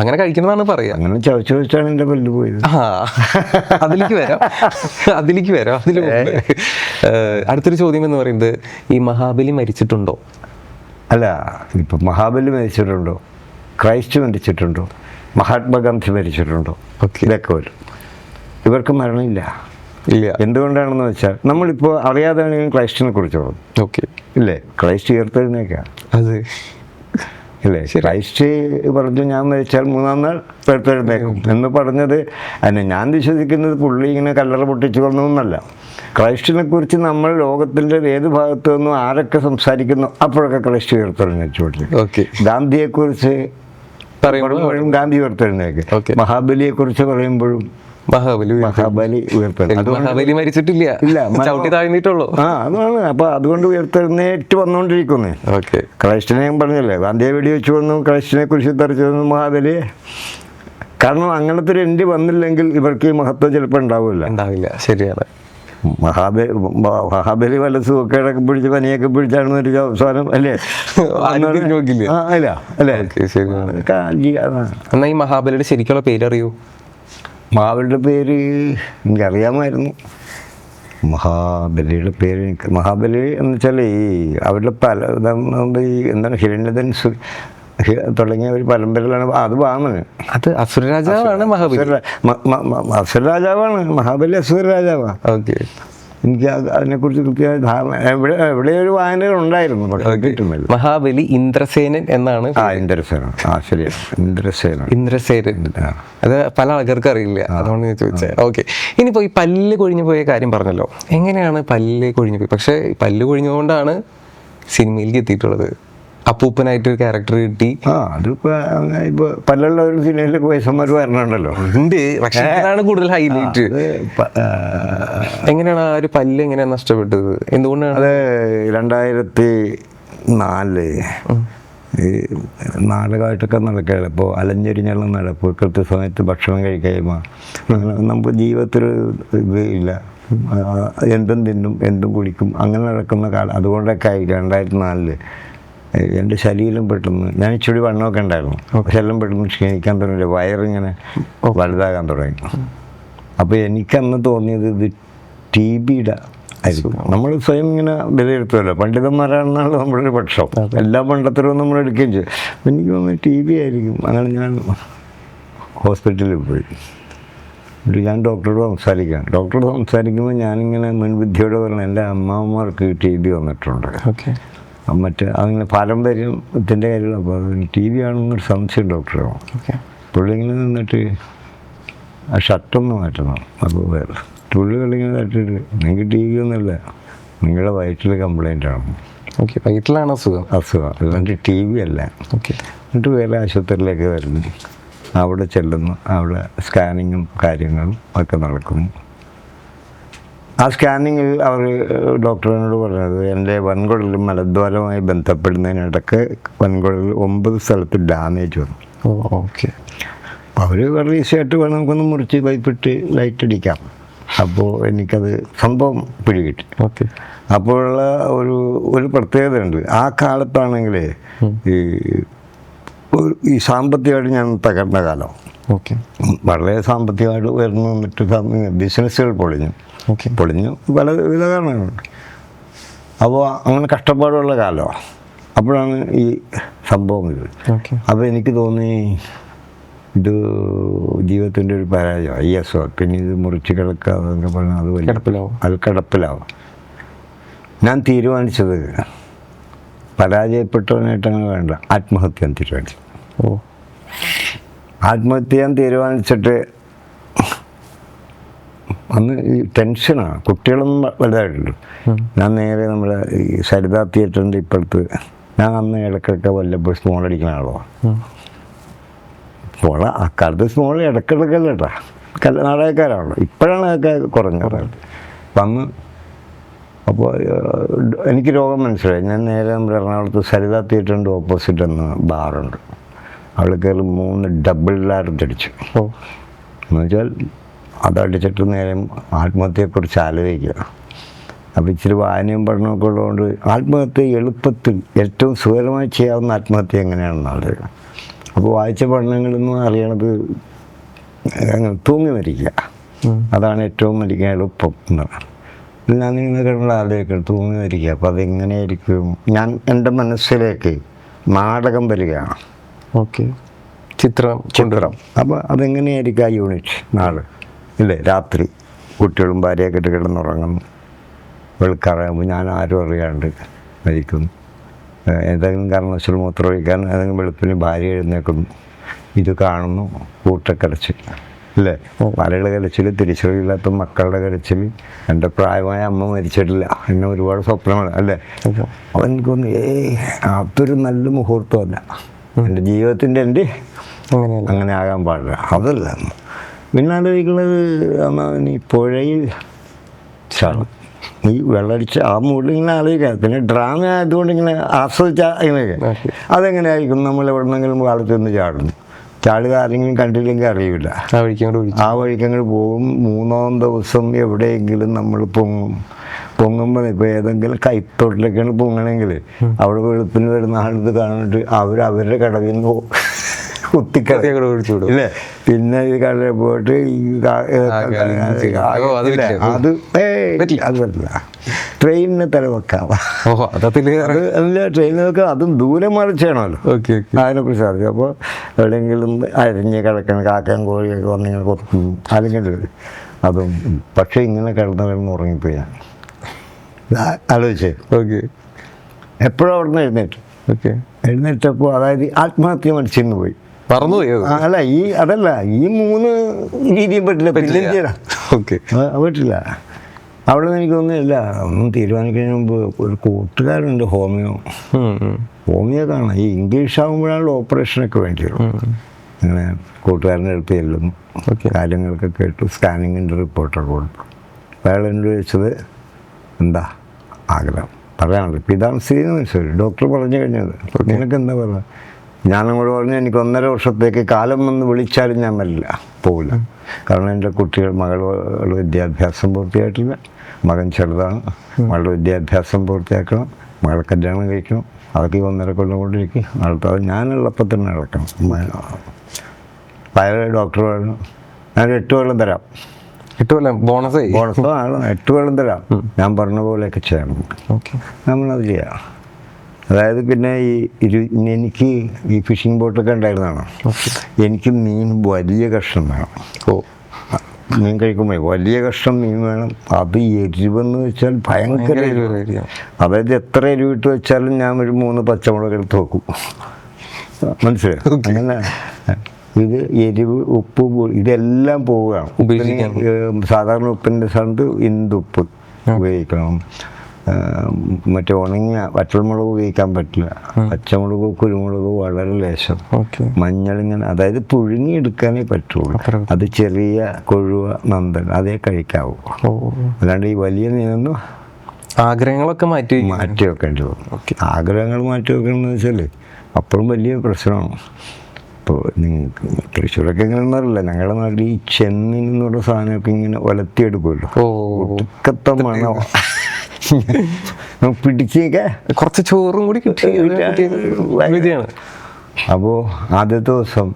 അങ്ങനെ കഴിക്കുന്നതാണ് പറയാ. അങ്ങനെ ചവച്ച് വെച്ചാണ് എന്റെ പല്ല് പോയത്. അതിലേക്ക് വരാം. അതിൽ അടുത്തൊരു ചോദ്യം എന്ന് പറയുന്നത്, ഈ മഹാബലി മരിച്ചിട്ടുണ്ടോ? അല്ല, ഇപ്പൊ മഹാബലി മരിച്ചിട്ടുണ്ടോ, ക്രൈസ്റ്റ് മരിച്ചിട്ടുണ്ടോ, മഹാത്മാഗാന്ധി മരിച്ചിട്ടുണ്ടോ, ഇതൊക്കെ വരും. ഇവർക്ക് മരണമില്ല. എന്തുകൊണ്ടാണെന്ന് വെച്ചാൽ, നമ്മളിപ്പോൾ അറിയാതെയാണെങ്കിൽ ക്രൈസ്റ്റിനെ കുറിച്ച് പറഞ്ഞു ഇല്ലേ, ക്രൈസ്റ്റ് ഉയർത്തെഴുന്നേക്കാം. ഇല്ലേ, ക്രൈസ്റ്റ് പറഞ്ഞു ഞാൻ മരിച്ചാൽ 3-ാം നാൾ ഉയർത്തെഴുന്നേക്കും എന്ന് പറഞ്ഞത്. അതിനെ ഞാൻ വിശ്വസിക്കുന്നത് പുള്ളി ഇങ്ങനെ കല്ലറ പൊട്ടിച്ചു കൊന്നൊന്നല്ല. ക്രൈസ്റ്റിനെ കുറിച്ച് നമ്മൾ ലോകത്തിൻ്റെ ഏത് ഭാഗത്തു നിന്നും ആരൊക്കെ സംസാരിക്കുന്നു അപ്പോഴൊക്കെ ക്രൈസ്റ്റ് ഉയർത്തെഴുന്നേച്ചു. ഗാന്ധിയെക്കുറിച്ച് പറയുമ്പോഴും ഗാന്ധി ഉയർത്തെഴുന്നേക്ക്. മഹാബലിയെക്കുറിച്ച് പറയുമ്പോഴും മഹാബലി മരിച്ചിട്ടില്ല, ചവിട്ടി താഴ്ന്നിട്ടുള്ളൂ. അതാണ്. അപ്പൊ അതുകൊണ്ട് ഉയർത്തെഴുന്നേറ്റ് വന്നുകൊണ്ടിരിക്കുന്നേ. ക്രൈസ്റ്റിനെയും പറഞ്ഞല്ലേ, ഗാന്ധിയെ വെടിവെച്ച് വന്നു, ക്രൈസ്റ്റിനെ കുറിച്ച് തെറിച്ചു വന്നു, മഹാബലിയെ. കാരണം അങ്ങനത്തെ ഒരു എൻഡ് വന്നില്ലെങ്കിൽ ഇവർക്ക് ഈ മഹത്വം ചിലപ്പോൾ ഉണ്ടാവില്ല. ശരിയാണ്. മഹാബലി വല്ല സുഖക്കേടൊക്കെ പിടിച്ച് പനിയൊക്കെ പിടിച്ചാണെന്ന് ഒരു അവസാനം അല്ലേ, എന്നാ ഈ മഹാബലിയുടെ ശരിക്കുള്ള പേരറിയൂ? മഹാബലിയുടെ പേര് എനിക്കറിയാമായിരുന്നു. മഹാബലിയുടെ പേര് മഹാബലി എന്ന് വെച്ചാൽ ഈ അവരുടെ പല ഈ എന്താണ് ഹിരണ്യധനുസ് തുടങ്ങിയ ഒരു പരമ്പരയിലാണ്. അത് വാമന്, അത് അസുരരാജാവാണ് മഹാബലി. അസുരരാജാവാണ് മഹാബലി, അസുരരാജാവാ. എനിക്ക് അതിനെക്കുറിച്ച് കൃത്യമായ ധാരണ എവിടെ ഒരു വായനകൾ ഉണ്ടായിരുന്നു. മഹാബലി ഇന്ദ്രസേനൻ എന്നാണ്. ഇന്ദ്രസേനൻ, ശരിയാണ്, ഇന്ദ്രസേനൻ. അത് പല ആൾക്കാർക്ക് അറിയില്ല, അതുകൊണ്ട് ഞാൻ ചോദിച്ചത്. ഓക്കെ, ഇനിയിപ്പോൾ ഈ പല്ല് കൊഴിഞ്ഞു പോയ കാര്യം പറഞ്ഞല്ലോ, എങ്ങനെയാണ് പല്ല് കൊഴിഞ്ഞു പോയി? പക്ഷേ പല്ല് കൊഴിഞ്ഞുകൊണ്ടാണ് സിനിമയിലേക്ക് എത്തിയിട്ടുള്ളത്. അപ്പൂപ്പനായിട്ട് ഒരു ക്യാരക്ടർ കിട്ടി. അതിപ്പോ ഇപ്പൊ പല്ലുള്ള ഒരു സിനിമയിലൊക്കെ വയസ്സന്മാർ വരണുണ്ടല്ലോ ഉണ്ട്, പക്ഷേ അതാണ് കൂടുതൽ ഹൈലൈറ്റ്. എങ്ങനെയാണ് ആ ഒരു പല്ല് എങ്ങനെയാണ് നഷ്ടപ്പെട്ടത്? എന്തുകൊണ്ടാണ്? അത് 2004 ഈ നാടകമായിട്ടൊക്കെ നടക്കുകയാണ്. ഇപ്പോൾ അലഞ്ഞൊരിഞ്ഞുള്ള നടപ്പ്, കൃത്യസമയത്ത് ഭക്ഷണം കഴിക്കുമ്പോൾ നമുക്ക് ജീവിതത്തിൽ ഇത് ഇല്ല, എന്തും തിന്നും എന്തും കുടിക്കും അങ്ങനെ നടക്കുന്ന കാലം. അതുകൊണ്ടൊക്കെ ആയി 2004 എൻ്റെ ശരീരം പെട്ടെന്ന്, ഞാൻ ഇച്ചിരി വണ്ണമൊക്കെ ഉണ്ടായിരുന്നു, പക്ഷെ എല്ലാം പെട്ടെന്ന് ക്ഷീണിക്കാൻ തുടങ്ങി, വയറിങ്ങനെ വലുതാകാൻ തുടങ്ങി. അപ്പോൾ എനിക്കന്ന് തോന്നിയത് ഇത് TBയുടെ ആയിരിക്കും. നമ്മൾ സ്വയം ഇങ്ങനെ വിലയിരുത്തുമല്ലോ, പണ്ഡിതന്മാരാണെന്നാണ് നമ്മളൊരു പക്ഷം, എല്ലാ പണ്ടത്തരവും നമ്മൾ എടുക്കുകയും ചെയ്യും. അപ്പം എനിക്ക് തോന്നുന്നു TB ആയിരിക്കും. അങ്ങനെ ഞാൻ ഹോസ്പിറ്റലിൽ പോയി. ഞാൻ ഡോക്ടറോട് സംസാരിക്കുമ്പോൾ ഞാനിങ്ങനെ മുൻവിദ്യയോട് പറഞ്ഞു, എൻ്റെ അമ്മാവന്മാർക്ക് TB വന്നിട്ടുണ്ട്, മറ്റേ അങ്ങനെ പാരമ്പര്യത്തിൻ്റെ കാര്യങ്ങൾ. അപ്പോൾ TB ആണെന്നൊരു സംശയം ഡോക്ടറാണ്. പുള്ളി ഇങ്ങനെ നിന്നിട്ട് ആ ഷർട്ടൊന്ന് മാറ്റണം. അപ്പോൾ വേറെ പുള്ളികളിങ്ങനെ തട്ടിട്ട്, നിങ്ങൾക്ക് TB ഒന്നുമില്ല, നിങ്ങളുടെ വയറ്റിൽ കംപ്ലൈൻ്റാണ്. വയറ്റിലാണ് അസുഖം, അതുകൊണ്ട് TB അല്ല. എന്നിട്ട് വേറെ ആശുപത്രിയിലേക്ക് വരുന്നു, അവിടെ ചെല്ലുന്നു, അവിടെ സ്കാനിങ്ങും കാര്യങ്ങളും ഒക്കെ നടക്കുന്നു. ആ സ്കാനിങ്ങിൽ അവർ ഡോക്ടറിനോട് പറഞ്ഞത് എൻ്റെ വൻകുടലും മലദ്വാരവുമായി ബന്ധപ്പെടുന്നതിനിടയ്ക്ക് വൻകുടലിൽ 9 സ്ഥലത്ത് ഡാമേജ് വന്നു. അപ്പോൾ അവർ വളരെ ഈസിയായിട്ട് വേണം നമുക്കൊന്ന് മുറിച്ച് പൈപ്പിട്ട് ലൈറ്റ് അടിക്കാം. അപ്പോൾ എനിക്കത് സംഭവം പിടികിട്ടി. അപ്പോഴുള്ള ഒരു പ്രത്യേകത ഉണ്ട്. ആ കാലത്താണെങ്കിൽ ഈ സാമ്പത്തികമായിട്ട് ഞാൻ തകർന്ന കാലം, വളരെ സാമ്പത്തികമായിട്ട് ഉയർന്നു വന്നിട്ട് ബിസിനസ്സുകൾ പൊളിഞ്ഞു പല വിവിധ കാരണങ്ങളുണ്ട്. അപ്പോൾ അങ്ങനെ കഷ്ടപ്പാടുള്ള കാലമാണ്. അപ്പോഴാണ് ഈ സംഭവം ഇത്. അപ്പോൾ എനിക്ക് തോന്നി ഇത് ജീവിതത്തിൻ്റെ ഒരു പരാജയം, ഈ അസുഖം, പിന്നെ ഇത് മുറിച്ച് കിടക്കാതൊക്കെ പറഞ്ഞാൽ അത് കിടപ്പിലാവും. ഞാൻ തീരുമാനിച്ചത് പരാജയപ്പെട്ടവനായിട്ടങ്ങനെ വേണ്ട, ആത്മഹത്യ തീരുമാനിച്ചു. ആത്മഹത്യ ചെയ്യാൻ തീരുമാനിച്ചിട്ട് അന്ന് ഈ ടെൻഷനാണ്, കുട്ടികളൊന്നും വലുതായിട്ടുണ്ട്. ഞാൻ നേരെ നമ്മുടെ ഈ സരിത തിയേറ്ററിൻ്റെ ഇപ്പുറത്ത്, ഞാൻ അന്ന് ഇടയ്ക്കിടയ്ക്ക് വല്ലപ്പോൾ സ്മോൾ അടിക്കുന്ന ആളോ. സ്മോൾ അക്കാലത്ത് സ്മോൾ ഇടയ്ക്കിടയ്ക്കല്ല കേട്ടോ, നാടകക്കാരാണല്ലോ. ഇപ്പോഴാണ് അതൊക്കെ കുറഞ്ഞത്. അപ്പം അന്ന് അപ്പോൾ എനിക്ക് രോഗം മനസ്സിലായി. ഞാൻ നേരെ നമ്മുടെ എറണാകുളത്ത് സരിത തിയേറ്ററിൻ്റെ ഓപ്പോസിറ്റ് എന്ന ബാറുണ്ട്, അവിടെ കയറി 3 ഡബിൾ ലാർജ് അടിച്ചു. എന്ന് വെച്ചാൽ അതടിച്ചിട്ട് നേരെ ആത്മഹത്യയെക്കുറിച്ച് ആലോചിക്കുക. അപ്പോൾ ഇച്ചിരി വായനയും പഠനമൊക്കെ ഉള്ളതുകൊണ്ട് ആത്മഹത്യ എളുപ്പത്തിൽ ഏറ്റവും സുഖകരമായി ചെയ്യാവുന്ന ആത്മഹത്യ എങ്ങനെയാണെന്ന് ആലോചിക്കുക. അപ്പോൾ വായിച്ച പഠനങ്ങളെന്ന് അറിയണത് അങ്ങനെ തൂങ്ങി മരിക്കുക, അതാണ് ഏറ്റവും മരിക്കാൻ എളുപ്പം എന്നാണ്. ഞാൻ ഇങ്ങനെ കിടന്നുള്ള ആലോചിക്കണം, തൂങ്ങി മരിക്കുക. അപ്പോൾ അതെങ്ങനെയായിരിക്കും? ഞാൻ എൻ്റെ മനസ്സിലേക്ക് നാടകം വരികയാണ്, ചിത്രം. അപ്പോൾ അതെങ്ങനെയായിരിക്കും ആ യൂണിറ്റ് നാളെ ഇല്ലേ? രാത്രി കുട്ടികളും ഭാര്യയൊക്കെ ഇട്ട് കിടന്നുറങ്ങുന്നു, വെളുക്കാറാകുമ്പോൾ ഞാൻ ആരും അറിയാണ്ട് മരിക്കുന്നു. ഏതെങ്കിലും കാരണവശാൽ മൂത്രമൊഴിക്കാൻ ഏതെങ്കിലും വെളുപ്പിന് ഭാര്യ എഴുന്നേക്കുന്നു, ഇത് കാണുന്നു, കൂട്ടക്കരച്ചിൽ അല്ലേ, പലയുടെ കരച്ചിൽ, തിരിച്ചറിയില്ലാത്ത മക്കളുടെ കരച്ചിൽ, എൻ്റെ പ്രായമായ അമ്മ മരിച്ചിട്ടില്ല, എന്നെ ഒരുപാട് സ്വപ്നമാണ് അല്ലേ. അപ്പോൾ എനിക്കൊന്ന് അതൊരു നല്ല മുഹൂർത്തമല്ല, എൻ്റെ ജീവിതത്തിൻ്റെ അങ്ങനെ ആകാൻ പാടില്ല. അതല്ല പിന്നെ ആലോചിക്കുന്നത്, ഈ പുഴയിൽ ഈ വെള്ളടിച്ച് ആ മൂഡിൽ ഇങ്ങനെ ആലോചിക്കാം. പിന്നെ ഡ്രാമ ആയതുകൊണ്ട് ഇങ്ങനെ ആസ്വദിച്ചാൽ ഇങ്ങനെയൊക്കെ അതെങ്ങനെയായിരിക്കും? നമ്മൾ എവിടെന്നെങ്കിലും കാലത്ത് നിന്ന് ചാടുക, ആരെങ്കിലും കണ്ടില്ലെങ്കിൽ അറിയില്ല, ആ വഴിക്കങ്ങോട്ട് പോകും. 3-ാം ദിവസം എവിടെയെങ്കിലും നമ്മൾ പൊങ്ങുമ്പോൾ ഇപ്പോൾ ഏതെങ്കിലും കൈത്തോട്ടിലൊക്കെയാണ് പൊങ്ങണമെങ്കിൽ അവിടെ വെളുപ്പിന് വരുന്ന ആളിത് കാണുന്നിട്ട് അവരുടെ കടവിൽ നിന്ന് കുത്തിക്കട ഇല്ലേ. പിന്നെ ഈ കടയിൽ പോയിട്ട് അത് പറ്റില്ല. ട്രെയിനിന് തലവെക്കാം, ട്രെയിനിൽ വെക്കാം, അതും ദൂരെ മറിച്ചാണല്ലോ, അതിനെക്കുറിച്ച് അറിയാം. അപ്പോൾ എവിടെയെങ്കിലും അരിഞ്ഞ് കിടക്കണം, കാക്കയും കോഴിയൊക്കെ വന്നിങ്ങനെ കൊത്തും, അല്ലെങ്കിൽ അതും. പക്ഷേ ഇങ്ങനെ കിടന്ന് ഉറങ്ങിപ്പോയി ഞാൻ ആലോചിച്ചേ. എപ്പോഴും അവിടെ നിന്ന് എഴുന്നേറ്റപ്പോൾ അതായത് ആത്മഹത്യ മടിച്ചിരുന്ന് പോയി, അല്ല അതല്ല ഈ 3 രീതിയും പറ്റില്ല. പറ്റില്ല. അവിടെ നിന്ന് എനിക്ക് തോന്നുന്നില്ല, ഒന്നും തീരുമാനിക്കുന്നതിന് മുമ്പ് ഒരു കൂട്ടുകാരുണ്ട് ഹോമിയോ കാണാം. ഈ ഇംഗ്ലീഷ് ആകുമ്പോഴാണല്ലോ ഓപ്പറേഷനൊക്കെ വേണ്ടി വരും. അങ്ങനെ കൂട്ടുകാരൻ്റെ അടുത്ത് ചെല്ലുന്നു, കാര്യങ്ങളൊക്കെ കേട്ടു, സ്കാനിങ്ങിൻ്റെ റിപ്പോർട്ടൊക്കെ കൊടുത്തു. അയാൾ എന്നോട് ചോദിച്ചത് എന്താ ആഗ്രഹം. പറയാനുള്ളത്. ഇപ്പം ഇതാണ് സ്ഥിതി എന്ന് മനസ്സിലായി. ഡോക്ടർ പറഞ്ഞു കഴിഞ്ഞത് നിനക്ക് എന്താ പറയുക, ഞാനങ്ങോട്ട് പറഞ്ഞു എനിക്ക് 1.5 വർഷത്തേക്ക് കാലം വന്ന് വിളിച്ചാലും ഞാൻ വരില്ല, പോകില്ല. കാരണം എൻ്റെ കുട്ടികൾ മകളുടെ വിദ്യാഭ്യാസം പൂർത്തിയായിട്ടില്ല, മകൻ ചെറുതാണ്, മകളുടെ വിദ്യാഭ്യാസം പൂർത്തിയാക്കണം, മകളെ കല്യാണം കഴിക്കണം, അതൊക്കെ 1.5 കൊല്ലം കൊണ്ടിരിക്കും. അടുത്തത് ഞാനുള്ളപ്പോൾ തന്നെ നടക്കണം. പല ഡോക്ടർ പറഞ്ഞു ഞാൻ 8 കൊല്ലം തരാം, 8 കൊല്ലം ബോണസ് ആണ് 8 കൊല്ലം തരാം, ഞാൻ പറഞ്ഞ പോലെയൊക്കെ ചെയ്യണം. നമ്മളത് ചെയ്യാം. അതായത് പിന്നെ എനിക്ക് ഈ ഫിഷിംഗ് ബോട്ടൊക്കെ ഉണ്ടായിരുന്നതാണ്. എനിക്ക് മീൻ വലിയ കഷ്ണം വേണം. മീൻ കഴിക്കുമ്പോൾ വലിയ കഷ്ണം മീൻ വേണം. അത് എരിവെന്ന് വെച്ചാൽ ഭയങ്കര എരിവ്. അതായത് എത്ര എരിവിട്ട് വെച്ചാലും ഞാൻ ഒരു 3 പച്ചമുളക് എടുത്ത് വെക്കും. മനസ്സിലായോ? അങ്ങനെ ഇത് എരിവ്, ഉപ്പ്, ഇതെല്ലാം പോവുകയാണ്. സാധാരണ ഉപ്പിൻ്റെ സ്ഥാനത്ത് ഇന്ദുപ്പ് ഉപയോഗിക്കണം. മറ്റേ ഉണങ്ങിയ പച്ചമുളക് ഉപയോഗിക്കാൻ പറ്റില്ല. പച്ചമുളക്, കുരുമുളക് വളരെ ലേശം, മഞ്ഞളിങ്ങനെ, അതായത് പുഴുങ്ങിയെടുക്കാനേ പറ്റുള്ളൂ. അത് ചെറിയ കൊഴുവ, നന്ദൻ അതേ കഴിക്കാവൂ. അല്ലാണ്ട് ഈ വലിയ മീനൊന്നും ആഗ്രഹങ്ങളൊക്കെ മാറ്റി വെക്കേണ്ടി വരും. ആഗ്രഹങ്ങൾ മാറ്റി വെക്കണമെന്ന് വെച്ചാൽ അപ്പോഴും വലിയ പ്രശ്നമാണ്. ഇപ്പോൾ നിങ്ങൾക്ക് തൃശ്ശൂരൊക്കെ എങ്ങനെയെന്ന് അറിയില്ല, ഞങ്ങളുടെ നാട്ടിൽ ഈ ചെമ്മീൻ എന്നുള്ള സാധനമൊക്കെ ഇങ്ങനെ ഒലത്തിയെടുക്കുമല്ലോ, ഒടുക്കത്തെ മണോ പിടിച്ചേക്കെ കുറച്ച് ചോറും കൂടി കിട്ടിയാണ്. അപ്പോൾ ആദ്യത്തെ ദിവസം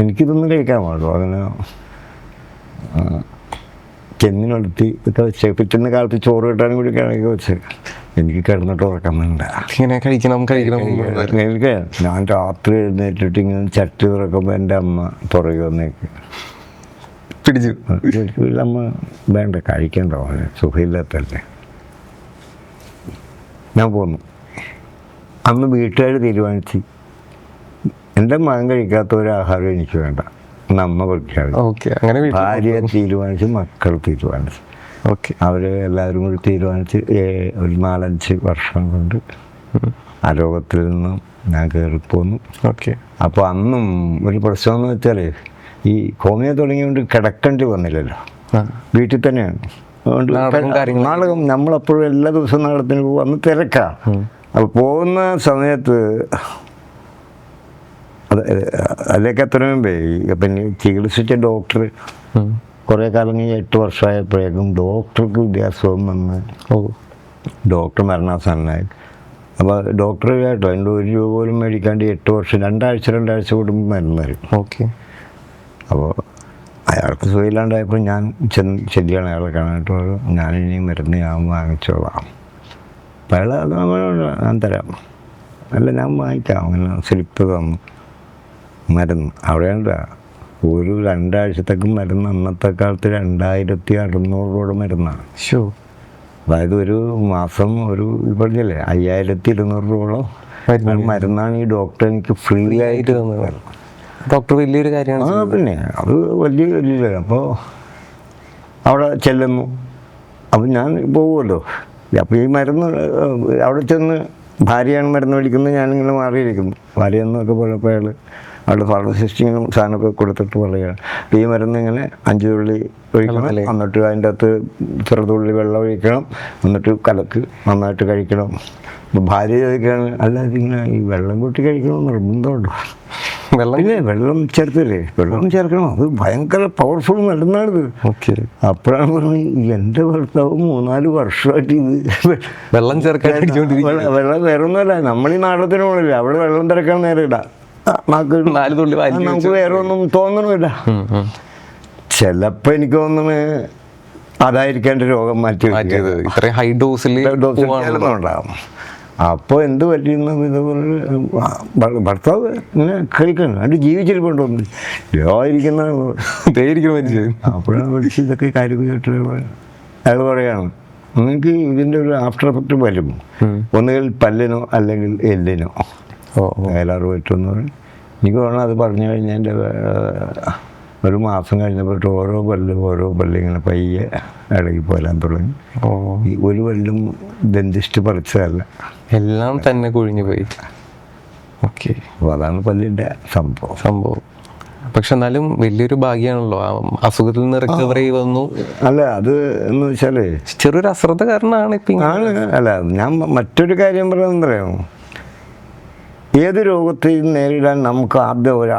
എനിക്കിതൊന്നും കഴിക്കാൻ പാടുള്ളൂ. അങ്ങനെ ചെന്നിനടുത്ത് ഒക്കെ വെച്ച് പിറ്റേന്ന് കാലത്ത് ചോറ് കിട്ടാനും കൂടി കിഴങ്ങി വെച്ച് എനിക്ക് കിടന്നിട്ട് ഉറക്കം വേണ്ട. ഇങ്ങനെ കഴിക്കണം എനിക്ക് ഞാൻ രാത്രി എഴുന്നേറ്റിട്ട് ഇങ്ങനെ ചട്ടി തുറക്കുമ്പോൾ എൻ്റെ അമ്മ പുറകെ വന്നേക്ക് പിടിച്ചു. അമ്മ വേണ്ട കഴിക്കണ്ടോ, സുഖമില്ലാത്തല്ലേ. ഞാൻ പോന്നു. അന്ന് വീട്ടുകാർ തീരുമാനിച്ച് എൻ്റെ മകൻ കഴിക്കാത്ത ഒരു ആഹാരം എനിക്ക് വേണ്ട, നമ്മ പ്രഖ്യാപിച്ചു. ഭാര്യ തീരുമാനിച്ച്, മക്കൾ തീരുമാനിച്ചു. അവർ എല്ലാവരും കൂടി തീരുമാനിച്ച് ഒരു 4-5 വർഷം കൊണ്ട് ആ രോഗത്തിൽ നിന്നും ഞാൻ കയറിപ്പോന്നു. അപ്പോൾ അന്നും ഒരു പ്രശ്നമെന്ന് വെച്ചാൽ ഈ ഹോമിയോ തുടങ്ങിയോണ്ട് കിടക്കേണ്ടി വന്നില്ലല്ലോ, വീട്ടിൽ തന്നെയാണ്. അതുകൊണ്ട് നാടകം നമ്മളപ്പോഴും എല്ലാ ദിവസവും നാടകത്തിന് പോകും. അന്ന് തിരക്കാം. അപ്പോൾ പോകുന്ന സമയത്ത് അതിലേക്ക് എത്ര മുമ്പേ പിന്നെ ചികിത്സിച്ച ഡോക്ടർ കുറേ കാലം 8 വർഷമായപ്പോഴേക്കും ഡോക്ടർക്ക് വിദ്യാഭ്യാസവും വന്ന് ഡോക്ടർ മരണാസന്നായി. അപ്പോൾ ഡോക്ടർ കേട്ടോ എൻ്റെ 1 രൂപ പോലും മേടിക്കാണ്ട് 8 വർഷം 2 ആഴ്ച കൂടുമ്പോൾ മരുന്ന് തരും. അപ്പോൾ അയാൾക്ക് സുഖമില്ലാണ്ടായപ്പോൾ ഞാൻ ശരിയാണ് അയാളെ കാണാനായിട്ട് പറഞ്ഞു, ഞാനിനി മരുന്ന് ഞാൻ വാങ്ങിച്ചോളാം. അപ്പോൾ അയാൾ അത് ഞാൻ തരാം, അല്ല ഞാൻ വാങ്ങിക്കാം. അങ്ങനെ സ്ലിപ്പ് തന്നു. മരുന്ന് അവിടെയുണ്ട് ഒരു 2 ആഴ്ചത്തേക്ക് മരുന്ന്. അന്നത്തെ കാലത്ത് 2600 രൂപ മരുന്നാണ്. അതായത് ഒരു മാസം ഒരു പറഞ്ഞില്ലേ 5200 രൂപയോളം മരുന്നാണ് ഈ ഡോക്ടർ എനിക്ക് ഫ്രീ ആയിട്ട് തന്നത്. ഡോക്ടർ വലിയൊരു കാര്യമാണ്. പിന്നെ അത് വലിയ. അപ്പോൾ അവിടെ ചെല്ലുന്നു. അപ്പം ഞാൻ പോകുമല്ലോ. അപ്പോൾ ഈ മരുന്ന് അവിടെ ചെന്ന് ഭാര്യയാണ് മരുന്ന് മേടിക്കുന്നത്, ഞാനിങ്ങനെ മാറിയിരിക്കുന്നു. ഭാര്യ എന്നൊക്കെ പറഞ്ഞപ്പോൾ അയാൾ അവിടെ ഫാർമസിസ്റ്റിനും സാധനമൊക്കെ കൊടുത്തിട്ട് പറയുകയാണ്, ഈ മരുന്ന് ഇങ്ങനെ 5 തുള്ളി ഒഴിക്കണം, എന്നിട്ട് അതിൻ്റെ അകത്ത് ചെറുതുള്ളി വെള്ളം ഒഴിക്കണം, എന്നിട്ട് കലക്ക് നന്നായിട്ട് കഴിക്കണം. ഭാര്യ ചോദിക്കുകയാണ്, അല്ല ഇതിങ്ങനെ ഈ വെള്ളം കൂട്ടി കഴിക്കണം നിർബന്ധമുണ്ടോ? വെള്ളം ചേർത്തില്ലേ, വെള്ളം ചേർക്കണം, അത് ഭയങ്കര പവർഫുൾ മരുന്നാണിത്. അപ്പോഴാണ് പറഞ്ഞത് എൻ്റെ ഭർത്താവ് 3-4 വർഷമായിട്ട് ഇത് വെള്ളം ചേർക്കാൻ വെള്ളം വേറൊന്നുമല്ല. നമ്മൾ ഈ നാടകത്തിന് പോകണില്ല, അവിടെ വെള്ളം തിരക്കാൻ നേരിടാ, നമുക്ക് വേറെ ഒന്നും തോന്നണമില്ല. ചിലപ്പോൾ എനിക്ക് തോന്നുന്നു അതായിരിക്കും എൻ്റെ രോഗം മാറ്റി ഹൈ ഡോസിൽ ഉണ്ടാകും. അപ്പോൾ എന്ത് പറ്റിയെന്ന് ഇതുപോലെ ഭർത്താവ് ഇങ്ങനെ കഴിക്കണം, അത് ജീവിച്ചിരിപ്പുണ്ടോന്ന് യായിരിക്കുന്ന അപ്പോഴാണ് പഠിച്ച് ഇതൊക്കെ കാര്യം കേട്ട് അയാൾ പറയാണ്, നിങ്ങൾക്ക് ഇതിൻ്റെ ഒരു ആഫ്റ്റർ എഫക്റ്റ് വരും, ഒന്നുകിൽ പല്ലിനോ അല്ലെങ്കിൽ എല്ലിനോ കയലാറ് പറ്റുമെന്ന് പറയും. എനിക്ക് തോന്നുന്നു അത് പറഞ്ഞു കഴിഞ്ഞാൽ എൻ്റെ ഒരു മാസം കഴിഞ്ഞപ്പോട്ട് ഓരോ പല്ല് ഇങ്ങനെ പയ്യെ ഇടകി പോരാൻ തുടങ്ങി. ഈ ഒരു പല്ലും ഡെന്റിസ്റ്റ് പറിച്ചതല്ല, എല്ലാം തന്നെ കുഴിഞ്ഞു പോയി. അപ്പോൾ അതാണ് പല്ലിൻ്റെ സംഭവം. പക്ഷെ എന്നാലും വലിയൊരു ഭാഗ്യമാണല്ലോ ആ അസുഖത്തിൽ നിന്ന് റിക്കവർ ചെയ്ത് വന്നു. അല്ല അത് എന്ന് വെച്ചാല് ചെറിയൊരു അശ്രദ്ധ കാരണമാണ് ഇപ്പം ആണ്. അല്ല ഞാൻ മറ്റൊരു കാര്യം പറയുന്നത് അറിയാമോ, ഏത് രോഗത്തെയും നേരിടാൻ നമുക്ക് ആദ്യം ഒരു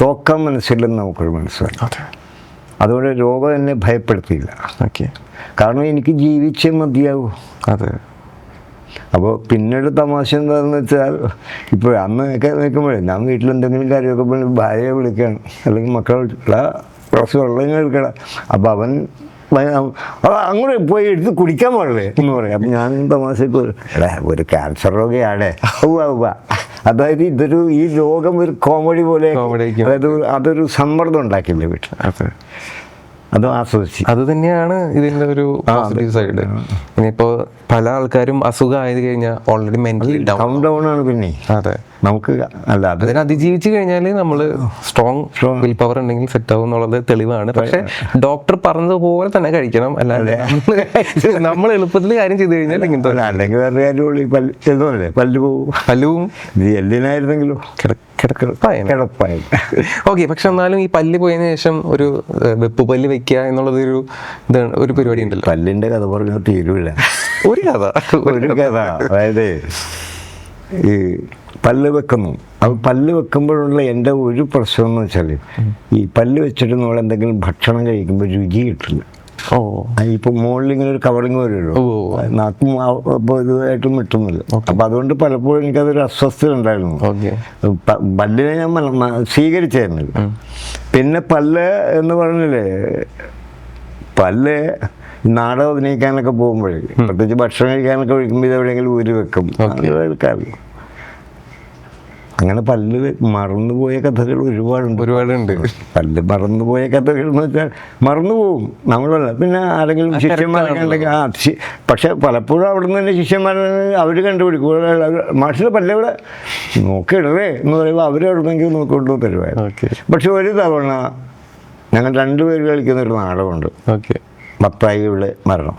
തോക്കാൻ മനസ്സില്ലെന്ന് നമുക്കൊരു മനസ്സിലായി. അതുകൊണ്ട് രോഗം എന്നെ ഭയപ്പെടുത്തിയില്ല. ഓക്കെ. കാരണം എനിക്ക് ജീവിച്ചേ മതിയാവൂ. അതെ. അപ്പോൾ പിന്നീട് തമാശ എന്താണെന്ന് വെച്ചാൽ, ഇപ്പോൾ അന്നൊക്കെ നിൽക്കുമ്പോഴേ ഞാൻ വീട്ടിലെന്തെങ്കിലും കാര്യമൊക്കെ പറഞ്ഞ് ഭാര്യയെ വിളിക്കുകയാണ്, അല്ലെങ്കിൽ മക്കളെ വിളിച്ചിട്ടുള്ള കുറച്ച് വെള്ളം കഴിക്കണം. അപ്പോൾ അവൻ അങ്ങോട്ട് പോയി എടുത്ത് കുടിക്കാൻ പാടില്ലേ എന്ന് പറയും. അപ്പം ഞാനും തമാശക്ക് എടാ ഒരു ക്യാൻസർ രോഗിയാണേ. അതായത് ഈ രോഗം ഒരു കോമഡി പോലെ, അതായത് അതൊരു സമ്മർദ്ദം ഉണ്ടാക്കില്ലേ വീട്ടിൽ. അത് ആസ്വദിച്ചു. അത് തന്നെയാണ് ഇതിൻ്റെ ഒരു പോസിറ്റീവ് സൈഡ്. ഇനിയിപ്പോൾ പല ആൾക്കാരും അസുഖം ആയത് കഴിഞ്ഞാൽ ഓൾറെഡി മെന്റലി ഡൗൺ ആണ്. പിന്നെ അതെ, നമുക്ക് അല്ല അതിനെ അതിജീവിച്ച് കഴിഞ്ഞാൽ നമ്മൾ സ്ട്രോങ് വിൽ പവർ ഉണ്ടെങ്കിൽ സെറ്റ് ആവും എന്നുള്ളത് തെളിവാണ്. പക്ഷെ ഡോക്ടർ പറഞ്ഞതുപോലെ തന്നെ കഴിക്കണം, അല്ലാതെ നമ്മൾ എളുപ്പത്തിൽ കാര്യം ചെയ്ത് കഴിഞ്ഞാൽ ഇങ്ങനത്തെ അല്ലെങ്കിൽ വേറെ കാര്യമുള്ളൂ. പല്ല് പോവും. ഇത് എല്ലിനായിരുന്നെങ്കിലോ കിടപ്പായി. ഓക്കെ. പക്ഷെ എന്നാലും ഈ പല്ല് പോയതിനു ശേഷം ഒരു വെപ്പ് പല്ല് വെക്കുക എന്നുള്ളത് ഒരു പരിപാടി ഉണ്ടല്ലോ. പല്ലിന്റെ കഥ പറഞ്ഞാൽ തീരുമില്ല. ഒരു കഥ അതായത് ഈ പല്ല് വെക്കുന്നു. അത് പല്ല് വെക്കുമ്പോഴുള്ള എൻ്റെ ഒരു പ്രശ്നം എന്ന് വെച്ചാൽ, ഈ പല്ല് വെച്ചിട്ട് നമ്മൾ എന്തെങ്കിലും ഭക്ഷണം കഴിക്കുമ്പോൾ രുചി കിട്ടില്ല. ഇപ്പൊ മുകളിൽ ഇങ്ങനെ ഒരു കവറിങ് വരുമല്ലോ, നാക്കും അപ്പോൾ ഇതുമായിട്ടും കിട്ടുന്നില്ല. അപ്പൊ അതുകൊണ്ട് പലപ്പോഴും എനിക്കതൊരു അസ്വസ്ഥത ഉണ്ടായിരുന്നു. പല്ലിനെ ഞാൻ സ്വീകരിച്ചായിരുന്നില്ല. പിന്നെ പല്ല് എന്ന് പറഞ്ഞില്ലേ, പല്ല് നാടകം അഭിനയിക്കാനൊക്കെ പോകുമ്പോഴേ, പ്രത്യേകിച്ച് ഭക്ഷണം കഴിക്കാനൊക്കെ വിളിക്കുമ്പോൾ ഇതെവിടെയെങ്കിലും ഊരി വെക്കും, എടുക്കാറില്ല. അങ്ങനെ പല്ല് മറന്നുപോയ കഥകൾ ഒരുപാടുണ്ട്. പല്ല് മറന്നുപോയ കഥകൾ എന്ന് വെച്ചാൽ മറന്നുപോകും നമ്മളല്ല. പിന്നെ ആരെങ്കിലും ശിഷ്യന്മാരൊക്കെ ഉണ്ടെങ്കിൽ പക്ഷെ പലപ്പോഴും അവിടെ നിന്ന് തന്നെ ശിഷ്യന്മാരെ അവർ കണ്ടുപിടിക്കും. മാഷിൻ്റെ പല്ലെവിടെ നോക്കിയിടവേ എന്ന് പറയുമ്പോൾ അവരെവിടെന്നെങ്കിൽ നോക്കിക്കൊണ്ടു തരുമായിരുന്നു. പക്ഷെ ഒരു തവണ ഞങ്ങൾ 2 പേര് കളിക്കുന്നൊരു നാടകമുണ്ട്, മത്തായിയുടെ മരണം.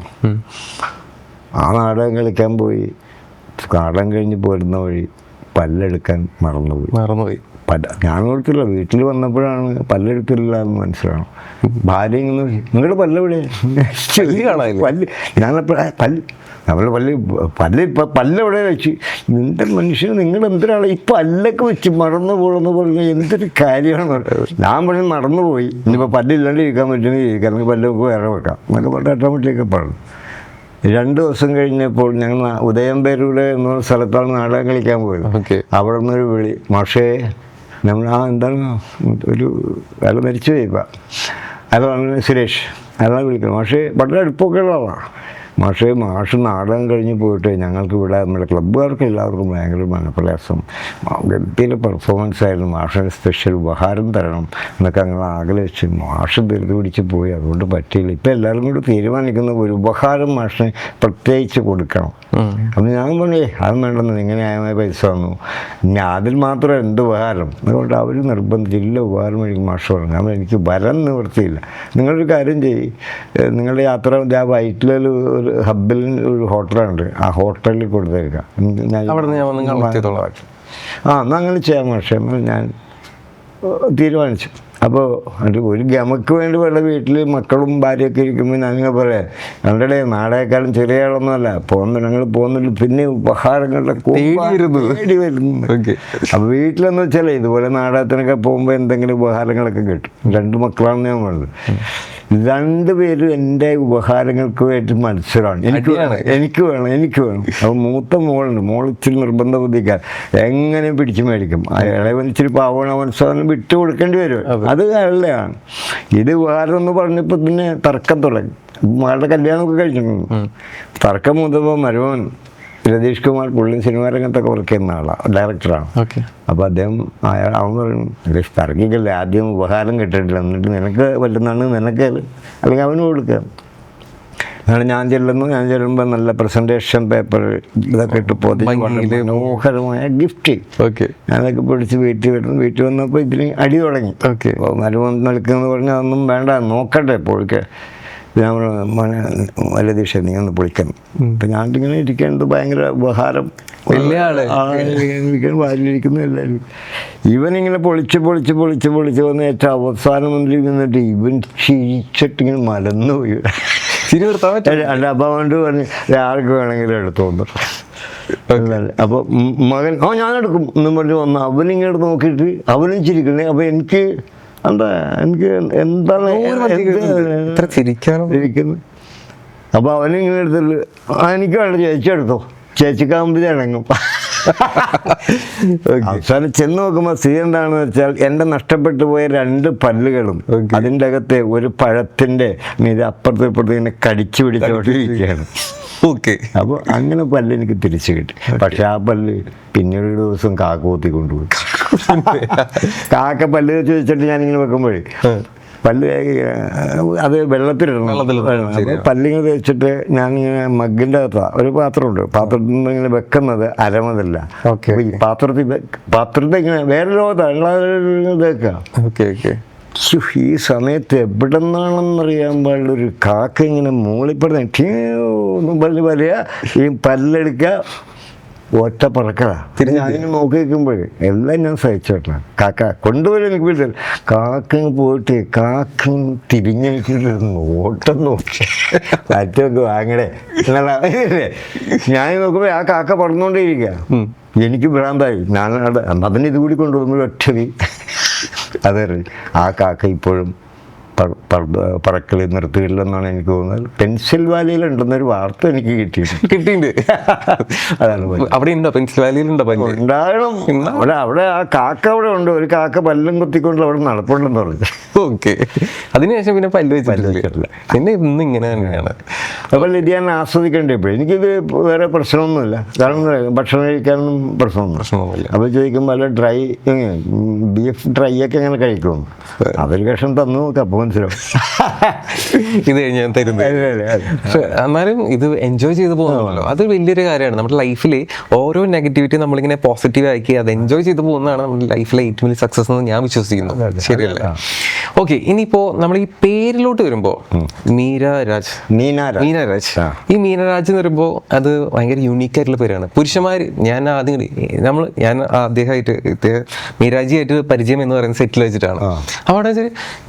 ആ നാടകം കളിക്കാൻ പോയി. നാടകം കഴിഞ്ഞ് പോരുന്ന വഴി പല്ലെടുക്കാൻ മറന്നുപോയി. ഞാൻ ഓർത്തില്ല, വീട്ടിൽ വന്നപ്പോഴാണ് പല്ലെടുത്തില്ല എന്ന് മനസ്സിലാണ്. ഭാര്യ ഇങ്ങനെ നിങ്ങളുടെ പല്ലെവിടെ പല്ല്, ഞാനപ്പോഴ പല്ലെവിടെ വെച്ച്, നിന്റെ മനുഷ്യന് നിങ്ങൾ എന്തിനാണ് ഈ പല്ലൊക്കെ വെച്ച് മറന്നു പോകണമെന്ന് പറഞ്ഞാൽ എന്തൊരു കാര്യമാണ്. ഞാൻ പറഞ്ഞ് മറന്നുപോയി, ഇനിയിപ്പോൾ പല്ലില്ലാണ്ട് ഇരിക്കാൻ പറ്റുമെങ്കിൽ ഇരിക്കാം, അല്ലെങ്കിൽ പല്ലൊക്കെ വേറെ വെക്കാം എന്നൊക്കെ പറഞ്ഞ് ഓട്ടോമാറ്റിക്കൊക്കെ പറഞ്ഞു. 2 ദിവസം കഴിഞ്ഞപ്പോൾ ഞങ്ങൾ ഉദയംപേരൂടെ എന്ന സ്ഥലത്താണ് നാടകം കളിക്കാൻ പോയത്. അവിടെ നിന്നൊരു വിളി, മാഷേ നമ്മൾ എന്താണ് ഒരു അയാൾ മരിച്ചു പോയിപ്പോൾ, അയാളാണ് സുരേഷ്, അയാളെ വിളിക്കണം. മാഷേ വളരെ അടുപ്പൊക്കെ ഉള്ളതാണ്. മാഷ് നാടകം കഴിഞ്ഞ് പോയിട്ട് ഞങ്ങൾക്ക് ഇവിടെ നമ്മുടെ ക്ലബ്ബുകാർക്ക് എല്ലാവർക്കും ഭയങ്കര മനപ്രയാസം, ഗംഭീര പെർഫോമൻസ് ആയിരുന്നു, മാഷിന് സ്പെഷ്യൽ ഉപഹാരം തരണം എന്നൊക്കെ ഞങ്ങൾ ആഗ്രഹിച്ച് മാഷ് ധൃതി പിടിച്ച് പോയി. അതുകൊണ്ട് പറ്റിയില്ല. ഇപ്പം എല്ലാവരും കൂടി തീരുമാനിക്കുന്ന ഒരു ഉപഹാരം മാഷിന് പ്രത്യേകിച്ച് കൊടുക്കണം. അപ്പം ഞാൻ പറഞ്ഞേ അത് വേണ്ടെന്ന്, ഇങ്ങനെ ന്യായമായ പൈസ വന്നു, ഇനി അതിൽ മാത്രം എന്ത് ഉപഹാരം. അതുകൊണ്ട് അവർ നിർബന്ധിച്ചില്ല, ഉപഹാരം വഴി മാഷ് പറഞ്ഞു. അപ്പം എനിക്ക് വരാൻ നിവൃത്തിയില്ല. നിങ്ങളൊരു കാര്യം ചെയ്യ്, നിങ്ങളുടെ യാത്ര വൈറ്റിലൊരു ഹബ്ബിൽ ഒരു ഹോട്ടലുണ്ട്, ആ ഹോട്ടലിൽ കൊടുത്തേക്കാം, എന്നാൽ അങ്ങനെ ചെയ്യാം മാഷേ ഞാൻ തീരുമാനിച്ചു. അപ്പോൾ ഒരു ഗമക്ക് വേണ്ടി വല്ല വീട്ടിൽ മക്കളും ഭാര്യയൊക്കെ ഇരിക്കുമ്പോൾ ഞങ്ങൾ പറയാം, ഞങ്ങളുടെ നാടകക്കാലം ചെറിയ ആളൊന്നുമല്ല, ഞങ്ങൾ പോകുന്നില്ല. പിന്നെ ഉപഹാരങ്ങളുടെ തേടി വരുന്നു. അപ്പോൾ വീട്ടിലെന്ന് വെച്ചാൽ ഇതുപോലെ നാടകത്തിനൊക്കെ പോകുമ്പോൾ എന്തെങ്കിലും ഉപഹാരങ്ങളൊക്കെ കിട്ടും. 2 മക്കളാണ് ഞാൻ പറഞ്ഞത്. 2 പേരും എൻ്റെ ഉപഹാരങ്ങൾക്ക് വേണ്ടി മത്സരമാണ്. എനിക്ക് വേണം. അപ്പോൾ മൂത്ത മോളുണ്ട്, ഇച്ചിരി നിർബന്ധ ബുദ്ധിക്കാൻ എങ്ങനെ പിടിച്ചു മേടിക്കും. ഇളയവൻ ഇച്ചിരി പാവമാണ്, അവൻ സാധനം വിട്ടു കൊടുക്കേണ്ടി വരും. അത് അയാളുടെയാണ്. ഇത് ഉപഹാരം എന്ന് പറഞ്ഞപ്പോൾ പിന്നെ തർക്കം തുടങ്ങി. മകളുടെ കല്യാണമൊക്കെ കഴിഞ്ഞിട്ടുണ്ട്. തർക്കം മുതപ്പോൾ മരുമോൻ രതീഷ് കുമാർ, പുള്ളി സിനിമാ രംഗത്തൊക്കെ വർക്ക് ചെയ്യുന്ന ആളാണ്, ഡയറക്ടറാണ്. അപ്പോൾ അദ്ദേഹം അവൻ പറയും, രതീഷ് തർക്കിക്കല്ലേ, ആദ്യം ഉപഹാരം കിട്ടിയിട്ടില്ല, എന്നിട്ട് നിനക്ക് പറ്റുന്നതാണ് നിനക്ക്, അല്ലെങ്കിൽ അവന് കൊടുക്കുക. അങ്ങനെ ഞാൻ ചെല്ലുമ്പോൾ നല്ല പ്രസൻറ്റേഷൻ പേപ്പർ ഇതൊക്കെ ഇട്ട് പോയി മനോഹരമായ ഗിഫ്റ്റ്. ഞാനതൊക്കെ പിടിച്ച് വീട്ടിൽ വന്നപ്പോൾ ഇതിന് അടി തുടങ്ങി. മരുമോൻ നിൽക്കുമെന്ന് പറഞ്ഞാൽ അതൊന്നും വേണ്ട, നോക്കട്ടെ ഇപ്പോഴൊക്കെ ഞാൻ മോനെ വല്ല ദിശ നീ ഒന്ന് പൊളിക്കണം. അപ്പം ഞാനിങ്ങനെ ഇരിക്കുന്നത് ഭയങ്കര ഉപഹാരം വാരിലിരിക്കുന്നു എല്ലാവരും. ഇവനിങ്ങനെ പൊളിച്ച് വന്ന് ഏറ്റവും അവസാനം മുന്നിൽ നിന്നിട്ട് ഇവൻ ചിരിച്ചിട്ടിങ്ങനെ മലന്നു പോയി. അല്ല അപ്പം അവൻ്റെ പറഞ്ഞ് ആർക്ക് വേണമെങ്കിലും എടുത്തോന്നു. അപ്പോൾ മകൻ ഞാനെടുക്കും എന്നും പറഞ്ഞ് വന്ന് അവനിങ്ങനെ നോക്കിയിട്ട് അവനും ചിരിക്കണേ. അപ്പോൾ എനിക്ക് എന്താണ് ഇരിക്കുന്നത്. അപ്പോൾ അവനിങ്ങനെ എടുത്തിട്ട് എനിക്ക് വേണ്ട ചേച്ചി എടുത്തോ, ചേച്ചിക്കാകുമ്പോൾ ഇണങ്ങും. അവസാനം ചെന്ന് നോക്കുമ്പോൾ സ്ഥിതി എന്താണെന്ന് വെച്ചാൽ എൻ്റെ നഷ്ടപ്പെട്ടു പോയ 2 പല്ലുകളും അതിൻ്റെ അകത്തെ ഒരു പഴത്തിൻ്റെ മീതെ അപ്പുറത്തും ഇപ്പുറത്തും ഇങ്ങനെ കടിച്ചു പിടിച്ചോണ്ടിരിക്കുകയാണ്. ഓക്കെ. അപ്പോൾ അങ്ങനെ പല്ല് എനിക്ക് തിരിച്ചു കിട്ടി. പക്ഷെ ആ പല്ല് പിന്നീട് ഒരു ദിവസം കാക്ക കൂത്തി കൊണ്ടുപോയി. കാക്ക പല്ല് ചോദിച്ചിട്ട് ഞാനിങ്ങനെ വെക്കുമ്പോഴേ പല്ല് അത് വെള്ളത്തിലിടണം. പല്ലിങ്ങനെ തേച്ചിട്ട് ഞാനിങ്ങനെ മഗ്ഗിൻ്റെ അകത്താണ് ഒരു പാത്രമുണ്ട്, പാത്രത്തിൽ നിന്ന് ഇങ്ങനെ വെക്കുന്നത് അരമതല്ല. ഈ പാത്രത്തിൽ ഇങ്ങനെ വേറെ ലോകത്താണ് ഇതേക്കുക. ഈ സമയത്ത് എവിടെ നിന്നാണെന്നറിയാൻ പാടില്ലൊരു കാക്ക ഇങ്ങനെ മൂളിപ്പെടുന്ന പല്ല് പറയുക, ഈ പല്ലെടുക്കുക, ഒറ്റ പറക്കല. ഞാനിങ്ങനെ നോക്കി നിൽക്കുമ്പോഴേ എല്ലാം ഞാൻ സഹിച്ചോട്ടാ. കാക്ക കൊണ്ടുപോയി എനിക്ക് വീട്ടിൽ കാക്ക പോയിട്ട് കാക്ക തിരിഞ്ഞിട്ട് ഓട്ടം നോക്കി അറ്റൊക്കെ വാങ്ങടേ എന്നുള്ള. ഞാൻ നോക്കുമ്പോൾ ആ കാക്ക പറന്നുകൊണ്ടേയിരിക്കുക. എനിക്ക് ഭ്രാന്തായി. ഞാൻ അതിന് ഇത് കൂടി കൊണ്ടുവന്നു ഒറ്റ അതറിയും. ആ കാക്ക ഇപ്പോഴും പറക്കൽ നിർത്തിയില്ലെന്നാണ് എനിക്ക് തോന്നുന്നത്. പെൻസിൽവാലിയിൽ ഉണ്ടെന്നൊരു വാർത്ത എനിക്ക് കിട്ടിയിട്ടുണ്ട്. അതാണ് അവിടെ ഉണ്ടോ? പെൻസിൽവാലിയിലുണ്ടോ? ഉണ്ടാകണം. അവിടെ ആ കാക്ക അവിടെ ഉണ്ട്. ഒരു കാക്ക പല്ലും കുത്തിക്കൊണ്ട് അവിടെ നടപ്പുണ്ടെന്ന് പറഞ്ഞു. ഓക്കെ. അതിനുശേഷം പിന്നെ പല്ല് വെച്ചിട്ടില്ല. പിന്നെ ഇന്ന് ഇങ്ങനെ തന്നെയാണ്. അപ്പോൾ ഇത് ഞാൻ ആസ്വദിക്കേണ്ടി പോയി. എനിക്കിത് വേറെ പ്രശ്നമൊന്നുമില്ല. കാരണം ഭക്ഷണം കഴിക്കാനൊന്നും പ്രശ്നമൊന്നുമില്ല. അപ്പോൾ ചോദിക്കുമ്പോൾ അല്ല ബീഫ് ഡ്രൈ ഒക്കെ എങ്ങനെ കഴിക്കും? അതൊരു കഷ്ണം തന്നു നോക്കാം, അപ്പോൾ മനസ്സിലാവും. ഇത് ഞാൻ തരുന്നത്. പക്ഷെ എന്നാലും ഇത് എൻജോയ് ചെയ്ത് പോകുന്നല്ലോ, അത് വലിയൊരു കാര്യമാണ്. നമ്മുടെ ലൈഫിൽ ഓരോ നെഗറ്റിവിറ്റി നമ്മളിങ്ങനെ പോസിറ്റീവ് ആക്കി അത് എൻജോയ് ചെയ്ത് പോകുന്നതാണ് നമ്മുടെ ലൈഫിലെ ഏറ്റവും വലിയ സക്സസ് എന്ന് ഞാൻ വിശ്വസിക്കുന്നു. ശരിയല്ലേ? ഓക്കെ. ഇനിയിപ്പോ നമ്മൾ ഈ പേരിലോട്ട് വരുമ്പോ മീനരാജ്, ഈ മീനരാജ് എന്ന് പറയുമ്പോൾ അത് ഭയങ്കര യൂണീക്ക് ആയിട്ടുള്ള പേരാണ്. പുരുഷന്മാർ ഞാൻ അദ്ദേഹമായിട്ട് മീരാജിയായിട്ട് പരിചയം എന്ന് പറയുന്നത് സെറ്റിൽ വെച്ചിട്ടാണ്. അവിടെ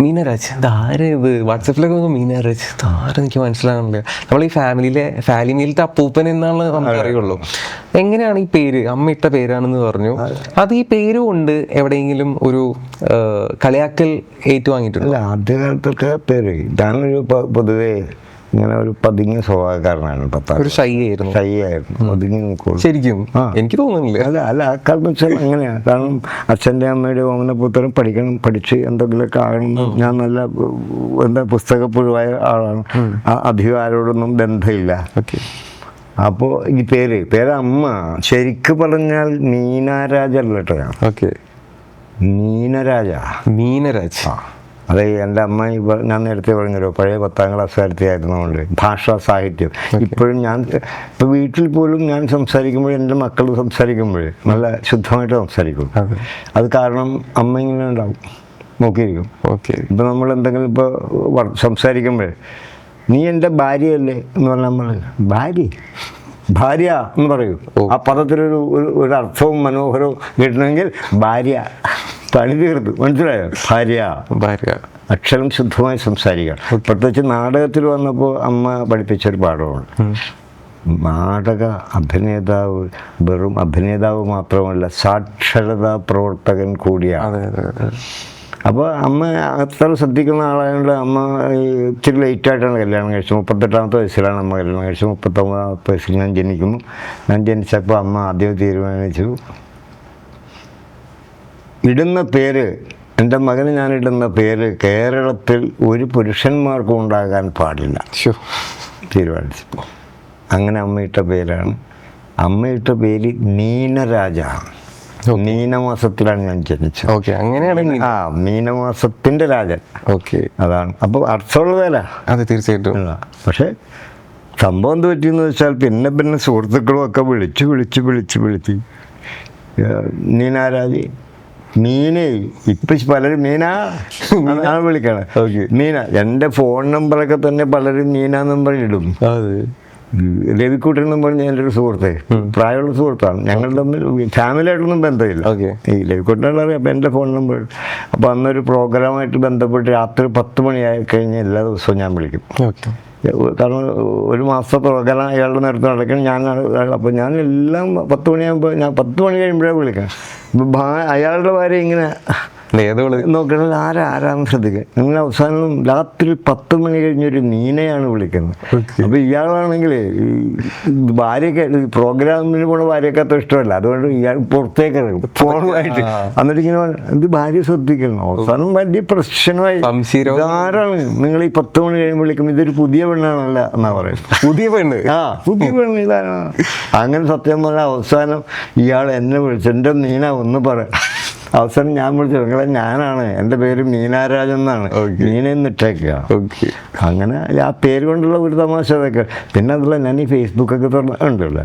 മീനരാജ് ഇതാരെ, ഇത് വാട്സപ്പിലൊക്കെ മീനരാജ് ഇതാരെ എനിക്ക് മനസ്സിലാകുന്നില്ല. നമ്മൾ ഈ ഫാമിലിയിലത്തെ അപ്പൂപ്പൻ എന്നാണ് നമുക്ക് അറിയുള്ളൂ. എങ്ങനെയാണ് ഈ പേര്? അമ്മ ഇട്ട പേരാണെന്ന് പറഞ്ഞു. അത് ഈ പേര് കൊണ്ട് എവിടെയെങ്കിലും ഒരു കളിയാക്കൽ ഏറ്റുവാങ്ങിയിട്ടുണ്ട്? ആദ്യകാലത്തൊക്കെ പേര് ഞാനൊരു പൊതുവേ ഇങ്ങനെ ഒരു പതുങ്ങിയ സ്വഭാവക്കാരനാണ്. ഒരു ഷൈ ആയിരുന്നു. ഒതുങ്ങി നിൽക്കുള്ളൂ. ശരിക്കും എനിക്ക് തോന്നുന്നില്ല. അല്ല ആ കാലത്ത് വെച്ചാൽ അങ്ങനെയാണ്. കാരണം അച്ഛൻ്റെ അമ്മയുടെ ഓമനപുത്രൻ പഠിച്ച് എന്തെങ്കിലുമൊക്കെ ആകണം. ഞാൻ നല്ല പുസ്തകപ്പുഴുവായ ആളാണ്. അധികം ആരോടൊന്നും ബന്ധമില്ല. അപ്പോൾ ഈ പേര് അമ്മ ശരിക്ക് പറഞ്ഞാൽ മീനരാജല്ല കേട്ടോ. മീനരാജ്. അത് എൻ്റെ അമ്മ ഞാൻ നേരത്തെ പറഞ്ഞല്ലോ, പഴയ 10ാം ക്ലാസ്സുകാരത്തി ആയിരുന്നതുകൊണ്ട് ഭാഷാ സാഹിത്യം ഇപ്പോഴും ഇപ്പോൾ വീട്ടിൽ പോലും ഞാൻ സംസാരിക്കുമ്പോൾ എൻ്റെ മക്കൾ സംസാരിക്കുമ്പോൾ നല്ല ശുദ്ധമായിട്ട് സംസാരിക്കും. അത് കാരണം അമ്മ ഇങ്ങനെ ഉണ്ടാവും, നോക്കിയിരിക്കും. ഇപ്പം നമ്മൾ എന്തെങ്കിലും ഇപ്പോൾ സംസാരിക്കുമ്പോൾ നീ എൻ്റെ ഭാര്യയല്ലേ എന്ന് പറഞ്ഞാൽ നമ്മൾ ഭാര്യ എന്ന് പറയൂ. ആ പദത്തിലൊരു അർത്ഥവും മനോഹരവും കിട്ടണമെങ്കിൽ ഭാര്യ, പണി തീർന്നു. മനസ്സിലായോ? ഭാര്യ അക്ഷരം ശുദ്ധമായി സംസാരിക്കണം. പ്രത്യേകിച്ച് നാടകത്തിൽ വന്നപ്പോൾ അമ്മ പഠിപ്പിച്ചൊരു പാഠമാണ്. നാടക അഭിനേതാവ് വെറും അഭിനേതാവ് മാത്രമല്ല, സാക്ഷരതാ പ്രവർത്തകൻ കൂടിയാണ്. അപ്പോൾ അമ്മ അത്ര ശ്രദ്ധിക്കുന്ന ആളായതുകൊണ്ട് അമ്മ ഇച്ചിരി ലേറ്റായിട്ടാണ് കല്യാണം കഴിച്ചത്. 38ാമത്തെ വയസ്സിലാണ് അമ്മ കല്യാണം കഴിച്ചത്. 39ാമത്തെ വയസ്സിൽ ഞാൻ ജനിക്കുന്നു. ഞാൻ ജനിച്ചപ്പോൾ അമ്മ ആദ്യം തീരുമാനിച്ചു, ഇടുന്ന പേര്, എൻ്റെ മകന് ഞാനിടുന്ന പേര് കേരളത്തിൽ ഒരു പുരുഷന്മാർക്കും ഉണ്ടാകാൻ പാടില്ല തീരുമാനിച്ചു. അങ്ങനെ അമ്മയിട്ട പേരാണ്. അമ്മയിട്ട പേര് മീനരാജാണ്. മീനമാസത്തിലാണ് ഞാൻ ജനിച്ചത്. അങ്ങനെയാണ്. മീനമാസത്തിൻ്റെ രാജൻ. അതാണ്. അപ്പോൾ അർത്ഥമുള്ള പേരാ. അതെ, തീർച്ചയായിട്ടും. പക്ഷേ സംഭവം എന്ത് പറ്റിയെന്ന് വെച്ചാൽ പിന്നെ സുഹൃത്തുക്കളും ഒക്കെ വിളിച്ച് നീനാരാജ് മീന ഇപ്പൊ പലരും മീന വിളിക്കണം. മീന എൻ്റെ ഫോൺ നമ്പറൊക്കെ തന്നെ പലരും മീന നമ്പർ ഇടും. രവിക്കുട്ടൻ എന്ന് പറഞ്ഞ എൻ്റെ ഒരു സുഹൃത്തെ, പ്രായമുള്ള സുഹൃത്താണ്. ഞങ്ങൾ തമ്മിൽ ഫാമിലിയായിട്ടൊന്നും ബന്ധമില്ല. ഈ രവിക്കുട്ടനുള്ള അറിയാം. അപ്പം എൻ്റെ ഫോൺ നമ്പർ. അപ്പോൾ അന്നൊരു പ്രോഗ്രാമായിട്ട് ബന്ധപ്പെട്ട് രാത്രി 10 മണിയായി കഴിഞ്ഞ് എല്ലാ ദിവസവും ഞാൻ വിളിക്കും. കാരണം ഒരു മാസത്തെ പ്രോഗ്രാം അയാളുടെ നേരത്തെ നടക്കണം. അപ്പോൾ ഞാൻ എല്ലാം 10 മണിയാകുമ്പോൾ ഞാൻ 10 മണി കഴിയുമ്പോഴേ വിളിക്കാം. അയാളുടെ ഭാര്യ ഇങ്ങനെ നോക്കണത് ആരാന്ന് ശ്രദ്ധിക്കുക. നിങ്ങൾ അവസാനം രാത്രി 10 മണി കഴിഞ്ഞൊരു മീനയാണ് വിളിക്കുന്നത്. അപ്പൊ ഇയാളാണെങ്കിൽ ഭാര്യയൊക്കെ പ്രോഗ്രാമിന് പോണ ഭാര്യയൊക്കെ അത്ര ഇഷ്ടമല്ല. അതുകൊണ്ട് ഇയാൾ പുറത്തേക്ക് ഇറങ്ങും ഫോണുമായിട്ട്. എന്നിട്ട് ഇങ്ങനെ ഇത് ഭാര്യ ശ്രദ്ധിക്കണം. അവസാനം വലിയ പ്രശ്നമായി. ആരാണ് നിങ്ങൾ ഈ 10 മണി കഴിയുമ്പോൾ വിളിക്കുമ്പോൾ ഇതൊരു പുതിയ പെണ്ണാണല്ല എന്നാ പറയുന്നത്. പുതിയ പെണ്ണ് പുതിയ പെണ്ണ് ഇതാണ്. അങ്ങനെ സത്യം പറഞ്ഞാൽ അവസാനം ഇയാൾ എന്നെ വിളിച്ചു, എൻ്റെ മീന ഒന്ന് പറയാം. അവസാനം ഞാൻ വിളിച്ചു, നിങ്ങളെ ഞാനാണ്, എൻ്റെ പേര് മീനാരാജ് എന്നാണ്, മീനെന്നിട്ടേക്കുക. അങ്ങനെ ആ പേര് കൊണ്ടുള്ള ഒരു തമാശ അതൊക്കെ. പിന്നെ അതല്ല, ഞാൻ ഈ ഫേസ്ബുക്കൊക്കെ തുറന്നിട്ടുണ്ടല്ലോ,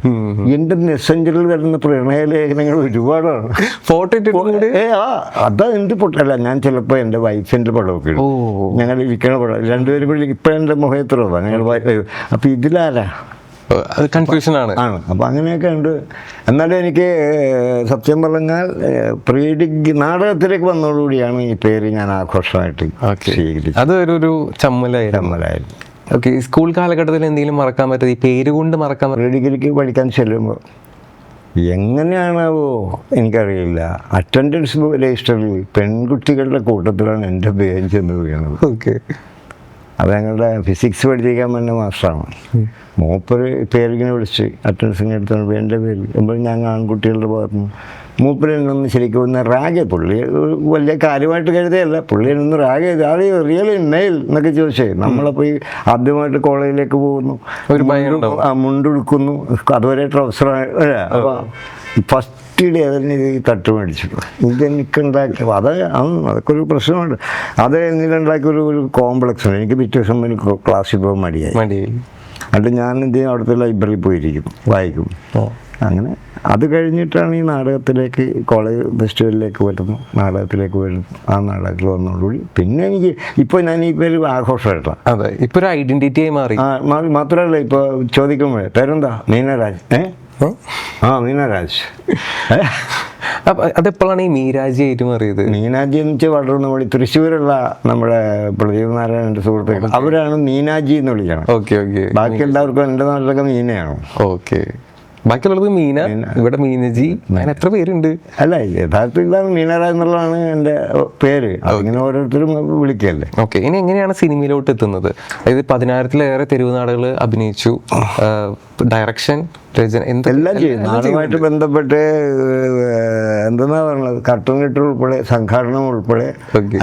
എൻ്റെ മെസ്സഞ്ചറിൽ വരുന്ന പ്രണയലേഖനങ്ങൾ ഒരുപാടാണ്. ഫോട്ടോ അതാ എന്ത് പൊട്ടല്ല. ഞാൻ ചിലപ്പോൾ എൻ്റെ വൈഫിൻ്റെ പടമൊക്കെ ഇടും. ഞങ്ങൾ ഇരിക്കണ പടം രണ്ടുപേരും കൂടി ഇപ്പോഴെൻ്റെ മുഖത്തുള്ളതാണ് ഞങ്ങൾ. അപ്പം ഇതിലാരാ കൺഫ്യൂഷനാണ്. അപ്പം അങ്ങനെയൊക്കെ ഉണ്ട്. എന്നാലും എനിക്ക് സത്യം പറഞ്ഞാൽ പ്രീ ഡിഗ്രി നാടകത്തിലേക്ക് വന്നതോടുകൂടിയാണ് ഈ പേര് ഞാൻ ആഘോഷമായിട്ട് സ്വീകരിച്ചത്. അത് ഒരു ചമ്മലായിരുന്നു. ഓക്കെ, സ്കൂൾ കാലഘട്ടത്തിൽ എന്തെങ്കിലും മറക്കാൻ പറ്റും, ഈ പേര് കൊണ്ട് മറക്കാൻ പറ്റും? പ്രീ ഡിഗ്രിക്ക് പഠിക്കാൻ ചെല്ലുമ്പോൾ എങ്ങനെയാണാവോ എനിക്കറിയില്ല, അറ്റൻഡൻസ് രജിസ്റ്ററിൽ പെൺകുട്ടികളുടെ കൂട്ടത്തിലാണ് എൻ്റെ പേര് ചെന്ന് വീണത്. ഓക്കെ, അത് ഞങ്ങളുടെ ഫിസിക്സ് പഠിപ്പിക്കാൻ തന്നെ മാസ്റ്ററാണ്. മൂപ്പര് പേരിങ്ങനെ വിളിച്ച് അറ്റൻഡൻസിന് എടുത്തോണ്ട് എൻ്റെ പേര് അപ്പോൾ ഞാൻ ആൺകുട്ടികളുടെ ഭാഗത്ത് നിന്ന് മൂപ്പര് എന്നൊന്ന് ശരിക്കും ഒന്ന് റാഗ്. പുള്ളി വലിയ കാര്യമായിട്ട് കരുതിയല്ല, പുള്ളി എന്നൊന്ന് റാഗ് ചെയ്ത് ആൾ റിയലി നെയിൽ എന്നൊക്കെ ചോദിച്ചേ. നമ്മളപ്പോൾ ഈ ആദ്യമായിട്ട് കോളേജിലേക്ക് പോകുന്നു, മുണ്ടെടുക്കുന്നു, അതുവരെ ട്രൗസറാണ്. അപ്പോൾ ഫസ്റ്റ് ഡേ അതിന് ഈ തട്ട് മേടിച്ചു. ഇതെനിക്കുണ്ടാക്കി അതൊക്കെ ഒരു പ്രശ്നമുണ്ട്. അത് എന്നിലുണ്ടാക്കിയൊരു കോംപ്ലക്സ് ഉണ്ട്. എനിക്ക് പിറ്റേ ദിവസം എനിക്ക് ക്ലാസ്സിൽ പോകാൻ മടിയായി. എന്നിട്ട് ഞാൻ എന്ത് ചെയ്യും, അവിടുത്തെ ലൈബ്രറിയിൽ പോയിരിക്കും, വായിക്കും. അങ്ങനെ അത് കഴിഞ്ഞിട്ടാണ് ഈ നാടകത്തിലേക്ക്, കോളേജ് ഫെസ്റ്റിവലിലേക്ക് വരുന്നു, നാടകത്തിലേക്ക് വരുന്നു. ആ നാടകത്തിൽ വന്നതോടുകൂടി പിന്നെ എനിക്ക് ഇപ്പോൾ ഞാൻ ഈ പേര് ആഘോഷമായിട്ടാണ്. അതെ, ഇപ്പോൾ ഒരു ഐഡന്റിറ്റിയായി മാറി. മാത്രമല്ല ഇപ്പോൾ ചോദിക്കുമ്പോഴേ പേരെന്താ, മീനരാജ്. മീനരാജ്. അതെപ്പോഴാണ് ഈ മീരാജി ആയിട്ട് മാറിയത്? മീനാജി എന്ന് വെച്ചാൽ വളർന്നു വഴി തൃശ്ശൂരുള്ള നമ്മുടെ പ്രദീപ് നാരായണൻ്റെ സുഹൃത്തുക്കൾ, അവരാണ് മീനാജി എന്ന് വിളിക്കണം. Okay okay. ബാക്കി എല്ലാവർക്കും എൻ്റെ നാട്ടിലൊക്കെ മീനയാണ്. ഓക്കെ, ബാക്കിയുള്ളത് മീന, ഇവിടെ മീനജി. അങ്ങനെ എത്ര പേരുണ്ട്? അല്ല, യഥാർത്ഥത്തിൽ ഇതാണ് മീനരാജ് എന്നുള്ളതാണ് എൻ്റെ പേര്. അതിങ്ങനെ ഓരോരുത്തരും വിളിക്കല്ലേ. ഓക്കെ, ഇനി എങ്ങനെയാണ് സിനിമയിലോട്ട് എത്തുന്നത്? അതായത് 16,000 തെരുവ് നാടകങ്ങൾ അഭിനയിച്ചു, ഡയറക്ഷൻ, രചന, എല്ലാം ചെയ്യും. നാടുമായിട്ട് ബന്ധപ്പെട്ട് എന്തെന്നാ പറയുന്നത്, കർട്ടൻ കെട്ട് ഉൾപ്പെടെ, സംഘാടനം ഉൾപ്പെടെ,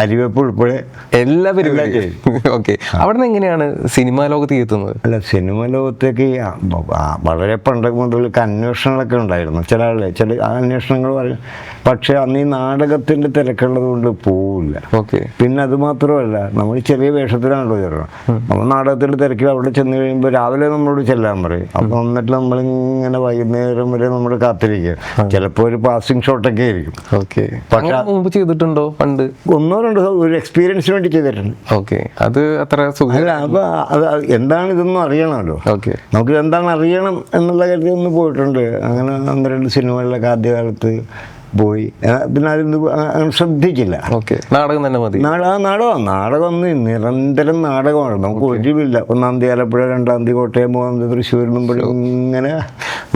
അരിവെപ്പ് ഉൾപ്പെടെ എല്ലാ പരിപാടിയും. ഓക്കെ, അവിടെ നിന്ന് എങ്ങനെയാണ് സിനിമാ ലോകത്തേക്ക് എത്തുന്നത്? അല്ല, സിനിമ ലോകത്തേക്ക് വളരെ പണ്ടൊക്കെ മുതൽ അന്വേഷണങ്ങളൊക്കെ ഉണ്ടായിരുന്നു. ചില അന്വേഷണങ്ങൾ പറയും. പക്ഷെ അന്ന് ഈ നാടകത്തിൻ്റെ തിരക്കുള്ളത് കൊണ്ട് പോവില്ല. ഓക്കെ, പിന്നെ അത് മാത്രമല്ല, നമ്മൾ ചെറിയ വേഷത്തിലാണല്ലോ ചേരണം. നമ്മൾ നാടകത്തിൻ്റെ തിരക്കിൽ അവിടെ ചെന്ന് കഴിയുമ്പോൾ രാവിലെ നമ്മളോട് ചെല്ലാൻ പറയും. അപ്പം വന്നിട്ട് നമ്മളിങ്ങനെ വൈകുന്നേരം വരെ നമ്മൾ കാത്തിരിക്കുക. ചിലപ്പോൾ ഒരു പാസിംഗ് ഷോട്ടൊക്കെ ആയിരിക്കും. ഓക്കെ, പക്ഷെ മുമ്പ് ചെയ്തിട്ടുണ്ടോ? പണ്ട് 1-2 ഒരു എക്സ്പീരിയൻസിന് വേണ്ടി ചെയ്തിട്ടുണ്ട്. ഓക്കെ, അത് അത്ര സുഖമല്ല. അപ്പോൾ അത് എന്താണ് ഇതൊന്നും അറിയണമല്ലോ. ഓക്കെ, നമുക്ക് എന്താണ് അറിയണം എന്നുള്ള കാര്യത്തിൽ ഒന്ന് പോയിട്ടുണ്ട്. അങ്ങനെ 1-2 സിനിമകളിലൊക്കെ ആദ്യകാലത്ത് പോയി. പിന്നെ അതിന് ശ്രദ്ധിച്ചില്ല. ഓക്കെ, നാടകം തന്നെ മതി. നാടകം ഒന്ന് നിരന്തരം നാടകമാണ്. നമുക്ക് ഒഴിവില്ല. 1-ാം തീയതി ആലപ്പുഴ, 2-ാം തീയതി കോട്ടയം, 3-ാം തീയതി തൃശ്ശൂർ, ഇങ്ങനെ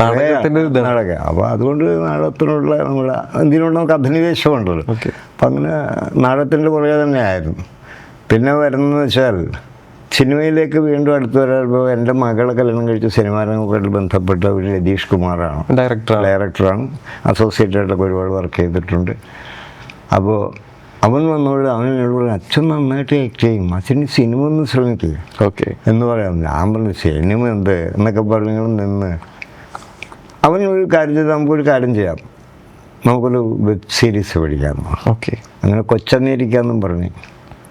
നാടകം. അപ്പോൾ അതുകൊണ്ട് നാടകത്തിനുള്ള നമ്മുടെ ഇതിനോട് നമുക്ക് അഭിനിവേശമുണ്ടല്ലോ. അപ്പം അങ്ങനെ നാടകത്തിൻ്റെ പുറകെ തന്നെയായിരുന്നു. പിന്നെ വരുന്നതെന്ന് വെച്ചാൽ സിനിമയിലേക്ക് വീണ്ടും അടുത്ത് വരുമ്പോൾ എൻ്റെ മകളെ കല്യാണം കഴിച്ച സിനിമാരംഗമായിട്ട് ബന്ധപ്പെട്ട ഒരു രതീഷ് കുമാറാണ്, ഡയറക്ടറാണ്. അസോസിയേറ്റായിട്ടൊക്കെ ഒരുപാട് വർക്ക് ചെയ്തിട്ടുണ്ട്. അപ്പോൾ അവൻ വന്നോട് അവനോട് പറഞ്ഞു, അച്ഛൻ നന്നായിട്ട് ആക്ട് ചെയ്യും, അച്ഛൻ സിനിമ ഒന്ന് ശ്രമിക്കുക. ഓക്കെ എന്ന് പറയാം. ഞാൻ പറഞ്ഞു, സിനിമ എന്ത് എന്നൊക്കെ പറഞ്ഞു നിന്ന് അവനൊരു കാര്യം ചെയ്ത് നമുക്കൊരു കാര്യം ചെയ്യാം, നമുക്കൊരു വെബ് സീരീസ് പഠിക്കാം. ഓക്കെ, അങ്ങനെ കൊച്ചന്നേരിക്കാന്നും പറഞ്ഞു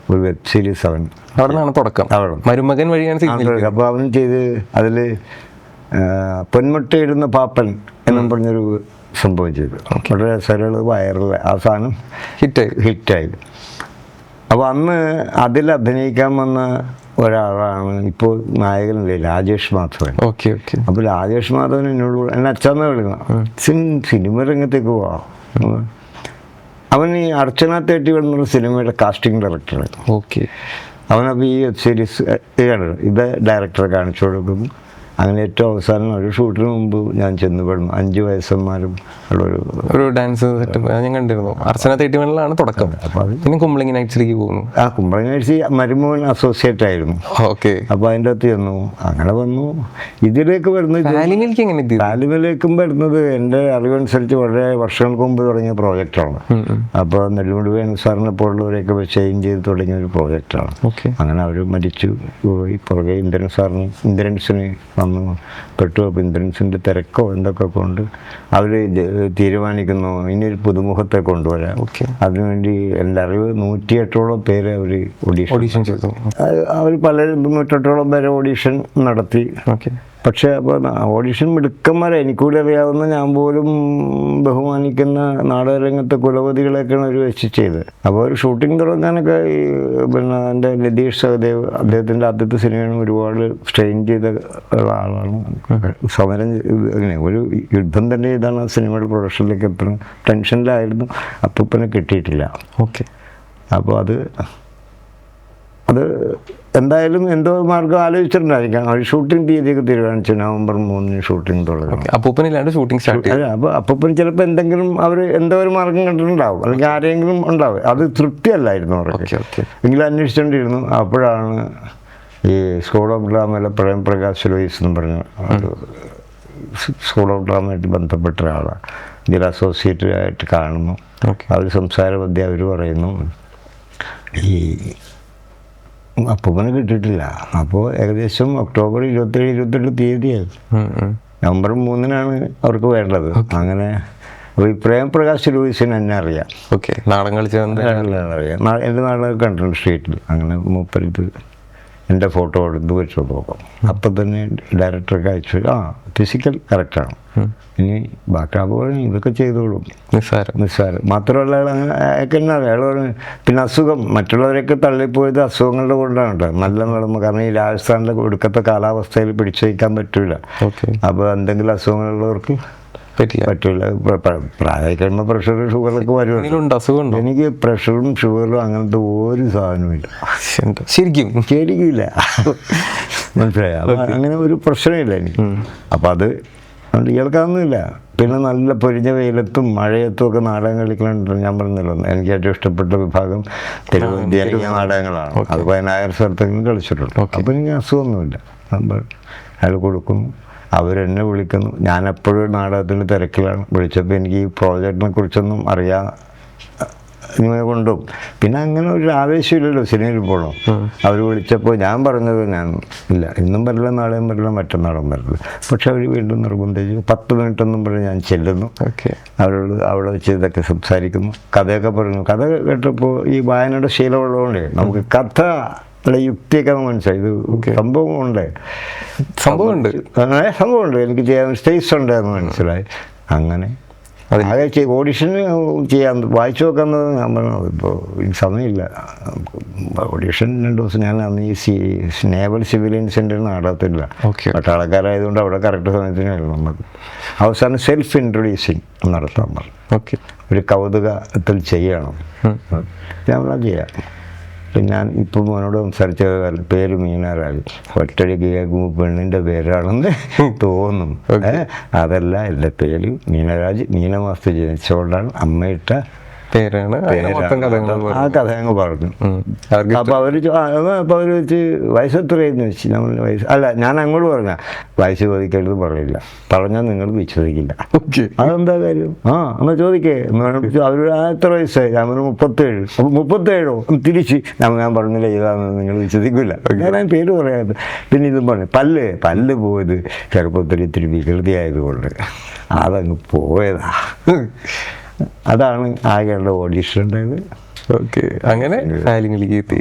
ഒരു വെബ് സീരീസ്. അവൻ അവിടെ നിന്നാണ് തുടക്കം. മരുമകൻ വഴിയാണ്. അപ്പോൾ അവൻ ചെയ്ത് അതിൽ പൊന്മുട്ടയിടുന്ന പാപ്പൻ എന്നും പറഞ്ഞൊരു സംഭവം ചെയ്തു. വളരെ രസകരമുള്ള വൈറൽ, ആ സാധനം ഹിറ്റായി. അപ്പോൾ അന്ന് അതിൽ അഭിനയിക്കാൻ വന്ന ഒരാളാണ് ഇപ്പോൾ നായകനല്ലേ രാജേഷ് മാധവൻ. അപ്പോൾ രാജേഷ് മാധവൻ എന്നോട് എന്നെ അച്ഛന്ന് വിളിക്കണം, സിനിമ രംഗത്തേക്ക് പോവാം. അവൻ ഈ അർച്ചന തേട്ടി എന്നൊരു സിനിമയുടെ കാസ്റ്റിംഗ് ഡയറക്ടറാണ്. അവനപ്പോൾ ഈ വെബ് സീരീസ് ഇത് ഡയറക്ടറെ കാണിച്ചു കൊടുക്കുന്നു. അങ്ങനെ ഏറ്റവും അവസാനം ഒരു ഷൂട്ടിന് മുമ്പ് ഞാൻ ചെന്ന് പെടുന്നു. 5 വയസ്സന്മാരും ഒരു ഡാൻസ് സെറ്റപ്പ് ഞാൻ കണ്ടിരുന്നു. അർച്ചന തേട്ടിമണിലാണ് തുടക്കം. പിന്നെ കുമ്പളങ്ങി നൈറ്റ്സിലേക്ക് പോകുന്നു. കുമ്പളങ്ങി നൈറ്റ്സ് മരുമോൻ അസോസിയേറ്റ് ആയിരുന്നു. അപ്പോൾ അതിൻ്റെ അകത്ത് ചെന്നു, അങ്ങനെ വന്നു. ഇതിലേക്ക് വരുന്നത് താലിമിലേക്കും വരുന്നത് എൻ്റെ അറിവനുസരിച്ച് വളരെ വർഷങ്ങൾക്ക് മുമ്പ് തുടങ്ങിയ പ്രോജക്റ്റാണ്. അപ്പോൾ നെല്ലുമുടി വേണു സാറിനെ പോലുള്ളവരെയൊക്കെ ചേഞ്ച് ചെയ്ത് തുടങ്ങിയ ഒരു പ്രോജക്റ്റാണ്. അങ്ങനെ അവർ മരിച്ചു പോയി. പുറകെ ഇന്ദ്രൻസിന് വന്നു പെട്ടു. അപ്പോൾ ഇന്ദ്രൻസിൻ്റെ തിരക്കോ എന്തൊക്കെ കൊണ്ട് അവർ തീരുമാനിക്കുന്നു ഇനിയൊരു പുതുമുഖത്തെ കൊണ്ടുവരാം. അതിനുവേണ്ടി എൻ്റെ അറിവ് 108ഓളം പേര് അവർ ഓഡീഷൻ ചെയ്തു. അവർ 108ഓളം പേരെ ഓഡീഷൻ നടത്തി. പക്ഷേ അപ്പോൾ ഓഡീഷൻ മിടുക്കന്മാരെ എനിക്കൂടി അറിയാവുന്ന, ഞാൻ പോലും ബഹുമാനിക്കുന്ന നാടകരംഗത്തെ കുലപതികളെയൊക്കെയാണ് അവർ വെച്ച് ചെയ്തത്. അപ്പോൾ ഒരു ഷൂട്ടിംഗ് തുടങ്ങാനൊക്കെ ഈ പിന്നെ എൻ്റെ നിതീഷ് സഹദേവ്, അദ്ദേഹത്തിൻ്റെ ആദ്യത്തെ സിനിമയാണ്, ഒരുപാട് സ്ട്രെയിൻ ചെയ്ത ആളാണ്. സമരം അങ്ങനെ ഒരു യുദ്ധം തന്നെ ചെയ്താണ് ആ സിനിമയുടെ പ്രൊഡക്ഷനിലേക്ക് എത്തുന്നത്. ടെൻഷനിലായിരുന്നു. അപ്പൂപ്പനെ കിട്ടിയിട്ടില്ല. അപ്പോൾ അത് എന്തായാലും എന്തോ മാർഗം ആലോചിച്ചിട്ടുണ്ടായിരിക്കാം. അവർ ഷൂട്ടിംഗ് തീയതിയൊക്കെ തീരുമാനിച്ചു. നവംബർ 3 ഷൂട്ടിംഗ് തുടങ്ങും. അപ്പൂപ്പനില്ലാണ്ട് ഷൂട്ടിംഗ് സ്റ്റാർട്ട് ചെയ്യും. അപ്പോൾ അപ്പൂപ്പന് ചിലപ്പോൾ എന്തെങ്കിലും അവർ എന്തോ ഒരു മാർഗം കണ്ടിട്ടുണ്ടാവും, അല്ലെങ്കിൽ ആരെങ്കിലും ഉണ്ടാവും. അത് തൃപ്തിയല്ലായിരുന്നു അവർക്ക്. എങ്കിലും അന്വേഷിച്ചുകൊണ്ടിരുന്നു. അപ്പോഴാണ് ഈ സ്കൂൾ ഓഫ് ഡ്രാമയിലെ പ്രേംപ്രകാശ് ലോയിസ് എന്ന് പറഞ്ഞ ഒരു സ്കൂൾ ഓഫ് ഡ്രാമയായിട്ട് ബന്ധപ്പെട്ട ഒരാളാണ്. ഇതിൽ അസോസിയേറ്റ് ആയിട്ട് കാണുന്നു. അവർ സംസാര മധ്യ അവർ പറയുന്നു ഈ അപ്പൂപ്പനെ കിട്ടിയിട്ടില്ല. അപ്പോൾ ഏകദേശം ഒക്ടോബർ 27-28 തീയതിയായിരുന്നു. നവംബർ 3 അവർക്ക് വേണ്ടത്. അങ്ങനെ അപ്പോൾ ഈ പ്രേംപ്രകാശ് ലൂയിസിന് എന്നെ അറിയാം. നാടകം അറിയാം. എൻ്റെ നാടകം കണ്ടിട്ടുണ്ട് സ്ട്രീറ്റിൽ. അങ്ങനെ മൂപ്പരിത് എൻ്റെ ഫോട്ടോ എടുത്ത് വെച്ച് നോക്കാം. അപ്പം തന്നെ ഡയറക്ടർക്ക് അയച്ചു, ഫിസിക്കൽ കറക്റ്റാണ്, ഇനി ബാക്കി അപ്പോൾ ഇതൊക്കെ ചെയ്തോളും, നിസ്സാരം. മാത്രമല്ല അയാൾക്ക് തന്നെ അറിയാം. അയാൾ പിന്നെ അസുഖം, മറ്റുള്ളവരൊക്കെ തള്ളിപ്പോയത് അസുഖങ്ങളുടെ കൊണ്ടാണ് കേട്ടോ. നല്ല നടന്നു. കാരണം ഈ രാജസ്ഥാനിലെ ഒടുക്കത്തെ കാലാവസ്ഥയിൽ പിടിച്ചു വയ്ക്കാൻ പറ്റില്ല. അപ്പോൾ എന്തെങ്കിലും അസുഖങ്ങളുള്ളവർക്ക് പറ്റില്ല. പ്രായം കഴിയുമ്പോൾ പ്രഷർ ഷുഗറൊക്കെ വരും. എനിക്ക് പ്രഷറും ഷുഗറും അങ്ങനത്തെ ഒരു സാധനമില്ല. ശരിക്കില്ല. മനസ്സിലായി. അപ്പം അങ്ങനെ ഒരു പ്രശ്നമില്ല എനിക്ക്. അപ്പം അത് ഇയാൾക്കതൊന്നുമില്ല. പിന്നെ നല്ല പൊരിഞ്ഞ വെയിലത്തും മഴയത്തും ഒക്കെ നാടകം കളിക്കലുണ്ട്. ഞാൻ പറഞ്ഞല്ലോ, എനിക്ക് ഏറ്റവും ഇഷ്ടപ്പെട്ട വിഭാഗം തെരുവ് നാടകങ്ങളാണ്. അത് 10,000 സ്ഥലത്തെങ്കിലും കളിച്ചിട്ടുണ്ട്. അപ്പം എനിക്ക് അസുഖമൊന്നുമില്ല. അയാൾ കൊടുക്കുന്നു, അവരെന്നെ വിളിക്കുന്നു. ഞാൻ എപ്പോഴും നാടകത്തിൻ്റെ തിരക്കിലാണ്. വിളിച്ചപ്പോൾ എനിക്ക് ഈ പ്രോജക്റ്റിനെ കുറിച്ചൊന്നും ഇങ്ങനെ കൊണ്ടും പിന്നെ അങ്ങനെ ഒരു ആവേശമില്ലല്ലോ സിനിമയിൽ പോകണം. അവർ വിളിച്ചപ്പോൾ ഞാൻ പറഞ്ഞത് ഇല്ല, ഇന്നും വരില്ല, നാളെയും വരില്ല, മറ്റന്നാളും വരില്ല. പക്ഷെ അവർ വീണ്ടും നിർബന്ധിച്ചു. 10 മിനിറ്റൊന്നും പറഞ്ഞ് ഞാൻ ചെല്ലുന്നു. അവരോട് അവിടെ വെച്ച് ഇതൊക്കെ സംസാരിക്കുന്നു, കഥയൊക്കെ പറയുന്നു. കഥ കേട്ടപ്പോൾ ഈ വായനയുടെ ശീലമുള്ളതുകൊണ്ട് നമുക്ക് കഥ യുക്തിയൊക്കെ മനസ്സിലായി. ഇത് സംഭവമുണ്ട്, എനിക്ക് ചെയ്യാൻ സ്പേസ് ഉണ്ടെന്ന് മനസ്സിലായി. അങ്ങനെ ആകെ ഓഡിഷന് ചെയ്യാൻ വായിച്ചു നോക്കാമെന്നത് ഞാൻ പറഞ്ഞത്. ഇപ്പോൾ എനിക്ക് സമയമില്ല. ഓഡിഷൻ 2 ദിവസം ഞാൻ അന്ന് ഈ നേവൽ സിവിലിയൻ സെൻ്റർ നാടകത്തില്ല. പട്ടാളക്കാരായതുകൊണ്ട് അവിടെ കറക്റ്റ് സമയത്തിനായിരുന്നു നമുക്ക്. അവസാനം സെൽഫ് ഇൻട്രൊഡ്യൂസിങ് നടത്താൻ പറഞ്ഞു. ഒരു കൗതുകത്തിൽ ചെയ്യണം. ഞാൻ ചെയ്യാം. പിന്നെ ഞാൻ ഇപ്പം മോനോട് സംസാരിച്ച പേര് മീനാരാജ്. ഒറ്റടിക്ക് കേൾക്കുമ്പോൾ പെണ്ണിൻ്റെ പേരാണെന്ന് തോന്നും. അതല്ല, എൻ്റെ പേര് മീനരാജ്. മീനമാസത്തിൽ ജനിച്ചുകൊണ്ടാണ് അമ്മയിട്ട പേരാണ്. ആ കഥ അങ്ങ് പറഞ്ഞു. അപ്പോൾ അവർ വെച്ച് വയസ്സെത്രയെന്ന് വെച്ച് നമ്മൾ ഞാൻ അങ്ങോട്ട് പറഞ്ഞ വയസ്സ് ചോദിക്കരുത് പറയില്ല, പറഞ്ഞാൽ നിങ്ങൾ വിശ്വസിക്കില്ല. അതെന്താ കാര്യം? എന്നാൽ ചോദിക്കേ. അവർ എത്ര വയസ്സായി? ഞാൻ 37. അപ്പോൾ 37ഓ തിരിച്ച് ഞാൻ പറഞ്ഞില്ല ഇതാന്ന് നിങ്ങൾ വിശ്വസിക്കില്ല. ഞാൻ പേര് പറയാതെ. പിന്നെ ഇതും പറഞ്ഞു പല്ല് പോയത് ചെറുപ്പത്തിൽ ഇത്തിരി വികൃതിയായതുകൊണ്ട് അതങ്ങ് പോയതാ. അതാണ് ആകെയുള്ള ഓഡീഷൻ ഉണ്ടായത്. അങ്ങനെ ഫാലിമിലേക്ക് എത്തി.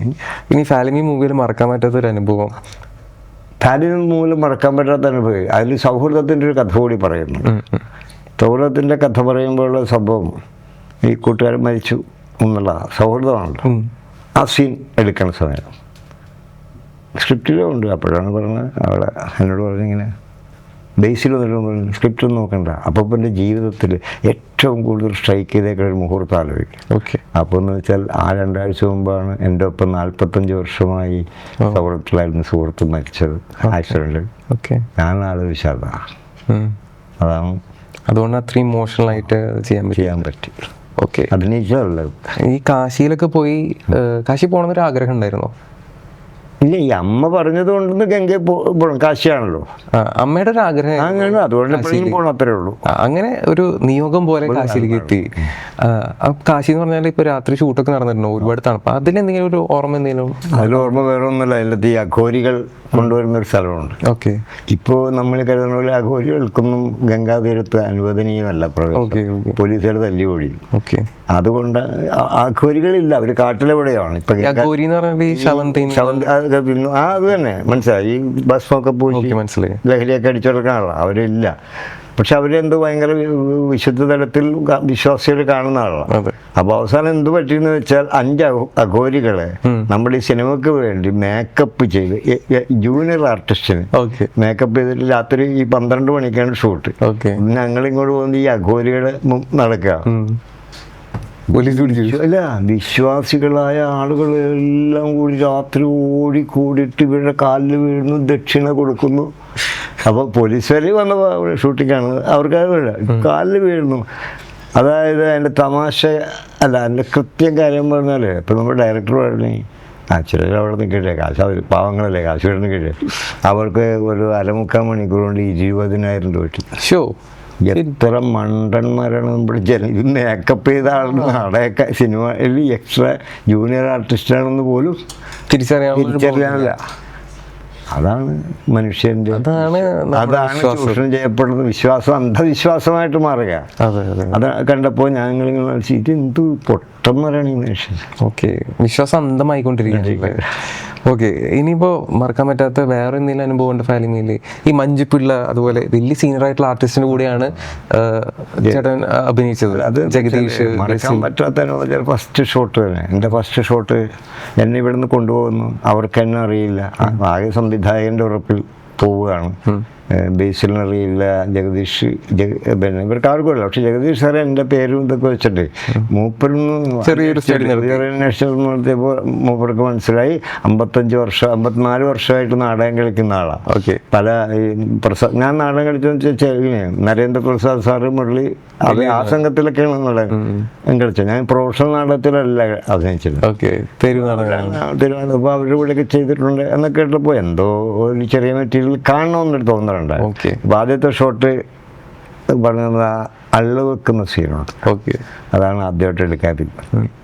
ഇനി ഫാലിമി മൂവിയിൽ മറക്കാൻ പറ്റാത്തൊരു അനുഭവം? ഫാലിമി മൂവിൽ മറക്കാൻ പറ്റാത്ത അനുഭവം, അതിൽ സൗഹൃദത്തിൻ്റെ ഒരു കഥ കൂടി പറയുന്നു. സൗഹൃദത്തിൻ്റെ കഥ പറയുമ്പോഴുള്ള സംഭവം ഈ കൂട്ടുകാരൻ മരിച്ചു എന്നുള്ള സൗഹൃദമാണല്ലോ. ആ സീൻ എടുക്കുന്ന സമയം സ്ക്രിപ്റ്റിലും ഉണ്ട്. അപ്പോഴാണ് പറഞ്ഞത്, അവളെ എന്നോട് പറഞ്ഞിങ്ങനെ ബേസിൽ വന്നിട്ട് പറഞ്ഞു സ്ക്രിപ്റ്റ് ഒന്നും നോക്കണ്ട, അപ്പൻ്റെ ജീവിതത്തിൽ ഏറ്റവും കൂടുതൽ സ്ട്രൈക്ക് ചെയ്തേക്കുന്ന ഒരു മുഹൂർത്തം ആലോചിക്കും. ഓക്കെ. അപ്പോൾ എന്ന് വെച്ചാൽ ആ 2 ആഴ്ച മുമ്പാണ് എൻ്റെ ഒപ്പം 45 വർഷമായി സൗഹൃദത്തിലായിരുന്നു സുഹൃത്ത് മരിച്ചത് ആക്സിഡൻറ്റിൽ. ഓക്കെ. ഞാൻ ആലോചിച്ചത് അതാണ്. അതുകൊണ്ട് അത്രയും ഇമോഷണലായിട്ട് ചെയ്യാൻ പറ്റി. ഓക്കെ. അതിനിച്ചല്ലോ ഈ കാശിയിലൊക്കെ പോയി, കാശി പോകണമെന്നൊരു ആഗ്രഹം ഉണ്ടായിരുന്നോ? ഇല്ല, ഈ അമ്മ പറഞ്ഞത് കൊണ്ടൊന്ന് ഗംഗയിൽ പോകണം, കാശിയാണല്ലോ അമ്മയുടെ ഒരു ആഗ്രഹം. അങ്ങനെ അതുകൊണ്ട് എപ്പോഴും പോകണം, അത്രേ ഉള്ളൂ. അങ്ങനെ ഒരു നിയോഗം പോലെ കാശിയിലേക്ക് എത്തി. കാശി എന്ന് പറഞ്ഞാൽ ഇപ്പൊ രാത്രി ഷൂട്ടൊക്കെ നടന്നിട്ടുണ്ടോ? ഒരുപാട് തണുപ്പ്. അതിലെന്തെങ്കിലും ഒരു ഓർമ്മ എന്തെങ്കിലും? അതിലോർമ്മ വേറെ ഒന്നുമില്ല. അതിലത്തെ ഈ അഘോരികൾ കൊണ്ടുവരുന്ന ഒരു സ്ഥലമുണ്ട്. ഓക്കെ. ഇപ്പോൾ നമ്മൾ കരുതുന്ന പോലെ അഘോരികൾക്കൊന്നും ഗംഗാതീരത്ത് അനുവദനീയമല്ല പ്രവേശനം. പോലീസുകാർ തല്ലി ഓടിയും. ഓക്കെ. അതുകൊണ്ട് അഘോരികളില്ല, അവർ കാട്ടിലെവിടെയാണ്. ഇപ്പൊ അത് തന്നെ മനസ്സിലായി. ഈ ഭസ്മൊക്കെ പൂശി മനസ്സിലായി ലഹരിയൊക്കെ അടിച്ചെടുക്കാനുള്ള അവരില്ല. പക്ഷെ അവരെന്തോ ഭയങ്കര വിശുദ്ധ തലത്തിൽ വിശ്വാസികൾ കാണുന്ന ആളാണ്. അപ്പൊ അവസാനം എന്ത് പറ്റിയെന്ന് വെച്ചാൽ 5 അഘോരികളെ നമ്മുടെ ഈ സിനിമക്ക് വേണ്ടി മേക്കപ്പ് ചെയ്ത്, ജൂനിയർ ആർട്ടിസ്റ്റിന് മേക്കപ്പ് ചെയ്തിട്ട് രാത്രി ഈ 12 മണിക്കാണ് ഷൂട്ട്. ഞങ്ങളിങ്ങോട്ട് പോകുന്നത് ഈ അഘോരികളെ നടക്കുക. അല്ല, വിശ്വാസികളായ ആളുകളെല്ലാം കൂടി രാത്രി ഓടിക്കൂടിയിട്ട് ഇവരുടെ കാലിൽ വീഴുന്നു, ദക്ഷിണ കൊടുക്കുന്നു. അപ്പോൾ പോലീസുകാർ വന്ന ഷൂട്ടിങ്ങാണ്, അവർക്ക് കാലിൽ വീഴുന്നു. അതായത് അതിൻ്റെ തമാശ അല്ല, അതിൻ്റെ കൃത്യം കാര്യം പറഞ്ഞാൽ ഇപ്പം നമ്മുടെ ഡയറക്ടർ പറഞ്ഞു, ചിലർ അവിടെ നിൽക്കട്ടെ, കാശ് അവർ പാവങ്ങളല്ലേ, കാശ് വീട് നിൽക്കട്ടെ, അവർക്ക് ഒരു 1/4 മണിക്കൂർ കൊണ്ട് 20,000 രൂപ കിട്ടി. ഷോ എത്ര മണ്ടന്മാരാണ് നമ്മുടെ ഇത് മേക്കപ്പ് ചെയ്ത ആളുടെ നാടക സിനിമയിൽ എക്സ്ട്രാ ജൂനിയർ ആർട്ടിസ്റ്റാണെന്ന് പോലും തിരിച്ചറിയാനില്ല. അതാണ് മനുഷ്യൻ്റെ, അതാണ് ചൂഷണം ചെയ്യപ്പെടുന്നത്. വിശ്വാസം അന്ധവിശ്വാസമായിട്ട് മാറുക. അത് കണ്ടപ്പോൾ ഞങ്ങളിങ്ങനെ ഇത് എന്ത് പൊട്ടന്മാരാണ് ഈ മനുഷ്യൻ. ഓക്കെ. വിശ്വാസം അന്ധമായിക്കൊണ്ടിരിക്കുകയാണ്. ഓക്കെ. ഇനിയിപ്പോൾ മറക്കാൻ പറ്റാത്ത വേറെ എന്തെങ്കിലും അനുഭവം ഉണ്ട് ഫാലിമിയിൽ? ഈ മഞ്ജുപിള്ള അതുപോലെ വലിയ സീനിയർ ആയിട്ടുള്ള ആർട്ടിസ്റ്റിന്റെ കൂടെയാണ് ചേട്ടൻ അഭിനയിച്ചത്. അത് ജഗദീഷ്. മറക്കാൻ പറ്റാത്ത ഫസ്റ്റ് ഷോട്ട് തന്നെ, എൻ്റെ ഫസ്റ്റ് ഷോട്ട് എന്നെ ഇവിടുന്ന് കൊണ്ടുപോകുന്നു. അവർക്ക് എന്നെ അറിയില്ല, ആകെ സംവിധായകൻ്റെ ഉറപ്പിൽ പോവുകയാണ്. ബേസിലിനറിയില്ല, ജഗദീഷ് പിന്നെ ഇവർക്ക് ആർക്കും ഇല്ല. പക്ഷെ ജഗദീഷ് സാറെ എൻ്റെ പേരും ഇതൊക്കെ വെച്ചിട്ട് മൂപ്പരൊന്ന് ചെറിയൊരു അന്വേഷണം നടത്തിയപ്പോൾ മൂപ്പർക്ക് മനസ്സിലായി 54 വർഷമായിട്ട് നാടകം കളിക്കുന്ന ആളാണ്. ഓക്കെ. പല ഈ പ്രസാദ്, ഞാൻ നാടകം കളിച്ചതെന്ന് വെച്ചാൽ നരേന്ദ്രപ്രസാദ് സാറ് മുരളി അത് ആ സംഘത്തിലൊക്കെയാണ് നാടകം കളിച്ചത്. ഞാൻ പ്രൊഫഷണൽ നാടകത്തിലല്ല അഭിനയിച്ചത്. ഓക്കെ. തിരുവനന്തപുരം അപ്പോൾ അവരുടെ കൂടെയൊക്കെ ചെയ്തിട്ടുണ്ട് എന്നൊക്കെ കേട്ടപ്പോൾ എന്തോ ഒരു ചെറിയ മെറ്റീരിയൽ കാണണമെന്നൊരു തോന്നലുണ്ടായി. അപ്പോൾ ആദ്യത്തെ ഷോട്ട് പറഞ്ഞത് അള്ളു വെക്കുന്ന സീനുണ്ട്. ഓക്കെ. അതാണ് ആദ്യമായിട്ട് എടുക്കാറ്.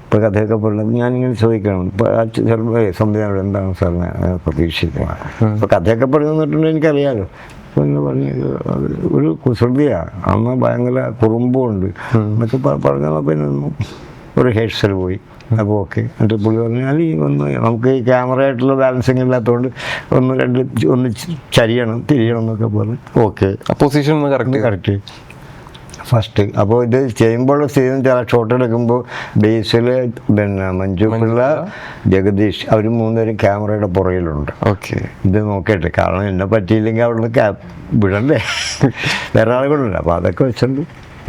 ഇപ്പോൾ കഥയൊക്കെ പറഞ്ഞത് ഞാനിങ്ങനെ ചോദിക്കണം, ഇപ്പോൾ സംവിധാനം എന്താണ് സാറിന് പ്രതീക്ഷിക്കുന്നത്? ഇപ്പോൾ കഥയൊക്കെ പറഞ്ഞു തന്നിട്ടുണ്ടെങ്കിൽ എനിക്കറിയാമല്ലോ. അപ്പോൾ ഇങ്ങനെ പറഞ്ഞു ഒരു കുസൃതിയാണ്, അന്ന് ഭയങ്കര കുറുമ്പുണ്ട് എന്നൊക്കെ പറഞ്ഞപ്പോൾ പിന്നെ ഒരു ഹെഡ്സെറ്റ് പോയി. അപ്പോൾ ഓക്കെ. എന്നിട്ട് പുള്ളി പറഞ്ഞാൽ ഒന്ന് നമുക്ക് ഈ ക്യാമറയായിട്ടുള്ള ബാലൻസിങ് ഇല്ലാത്തതുകൊണ്ട് ഒന്ന് ചരിയണം തിരിയണം എന്നൊക്കെ പറഞ്ഞു. ഓക്കെ. Position correct first. അപ്പോൾ ഇത് ചെയ്യുമ്പോൾ സ്ഥിതി ചില ഷോട്ട് എടുക്കുമ്പോൾ ബേസിൽ പിന്നെ മഞ്ജുപിള്ള, ജഗദീഷ് അവർ 3 പേരും ക്യാമറയുടെ പുറകിലുണ്ട്. ഓക്കെ. ഇത് നോക്കട്ടെ, കാരണം എന്നെ പറ്റിയില്ലെങ്കിൽ അവിടുന്ന് വിടണ്ടേ, വേറെ ആളുകളുണ്ട്. അപ്പോൾ അതൊക്കെ വെച്ചിട്ട്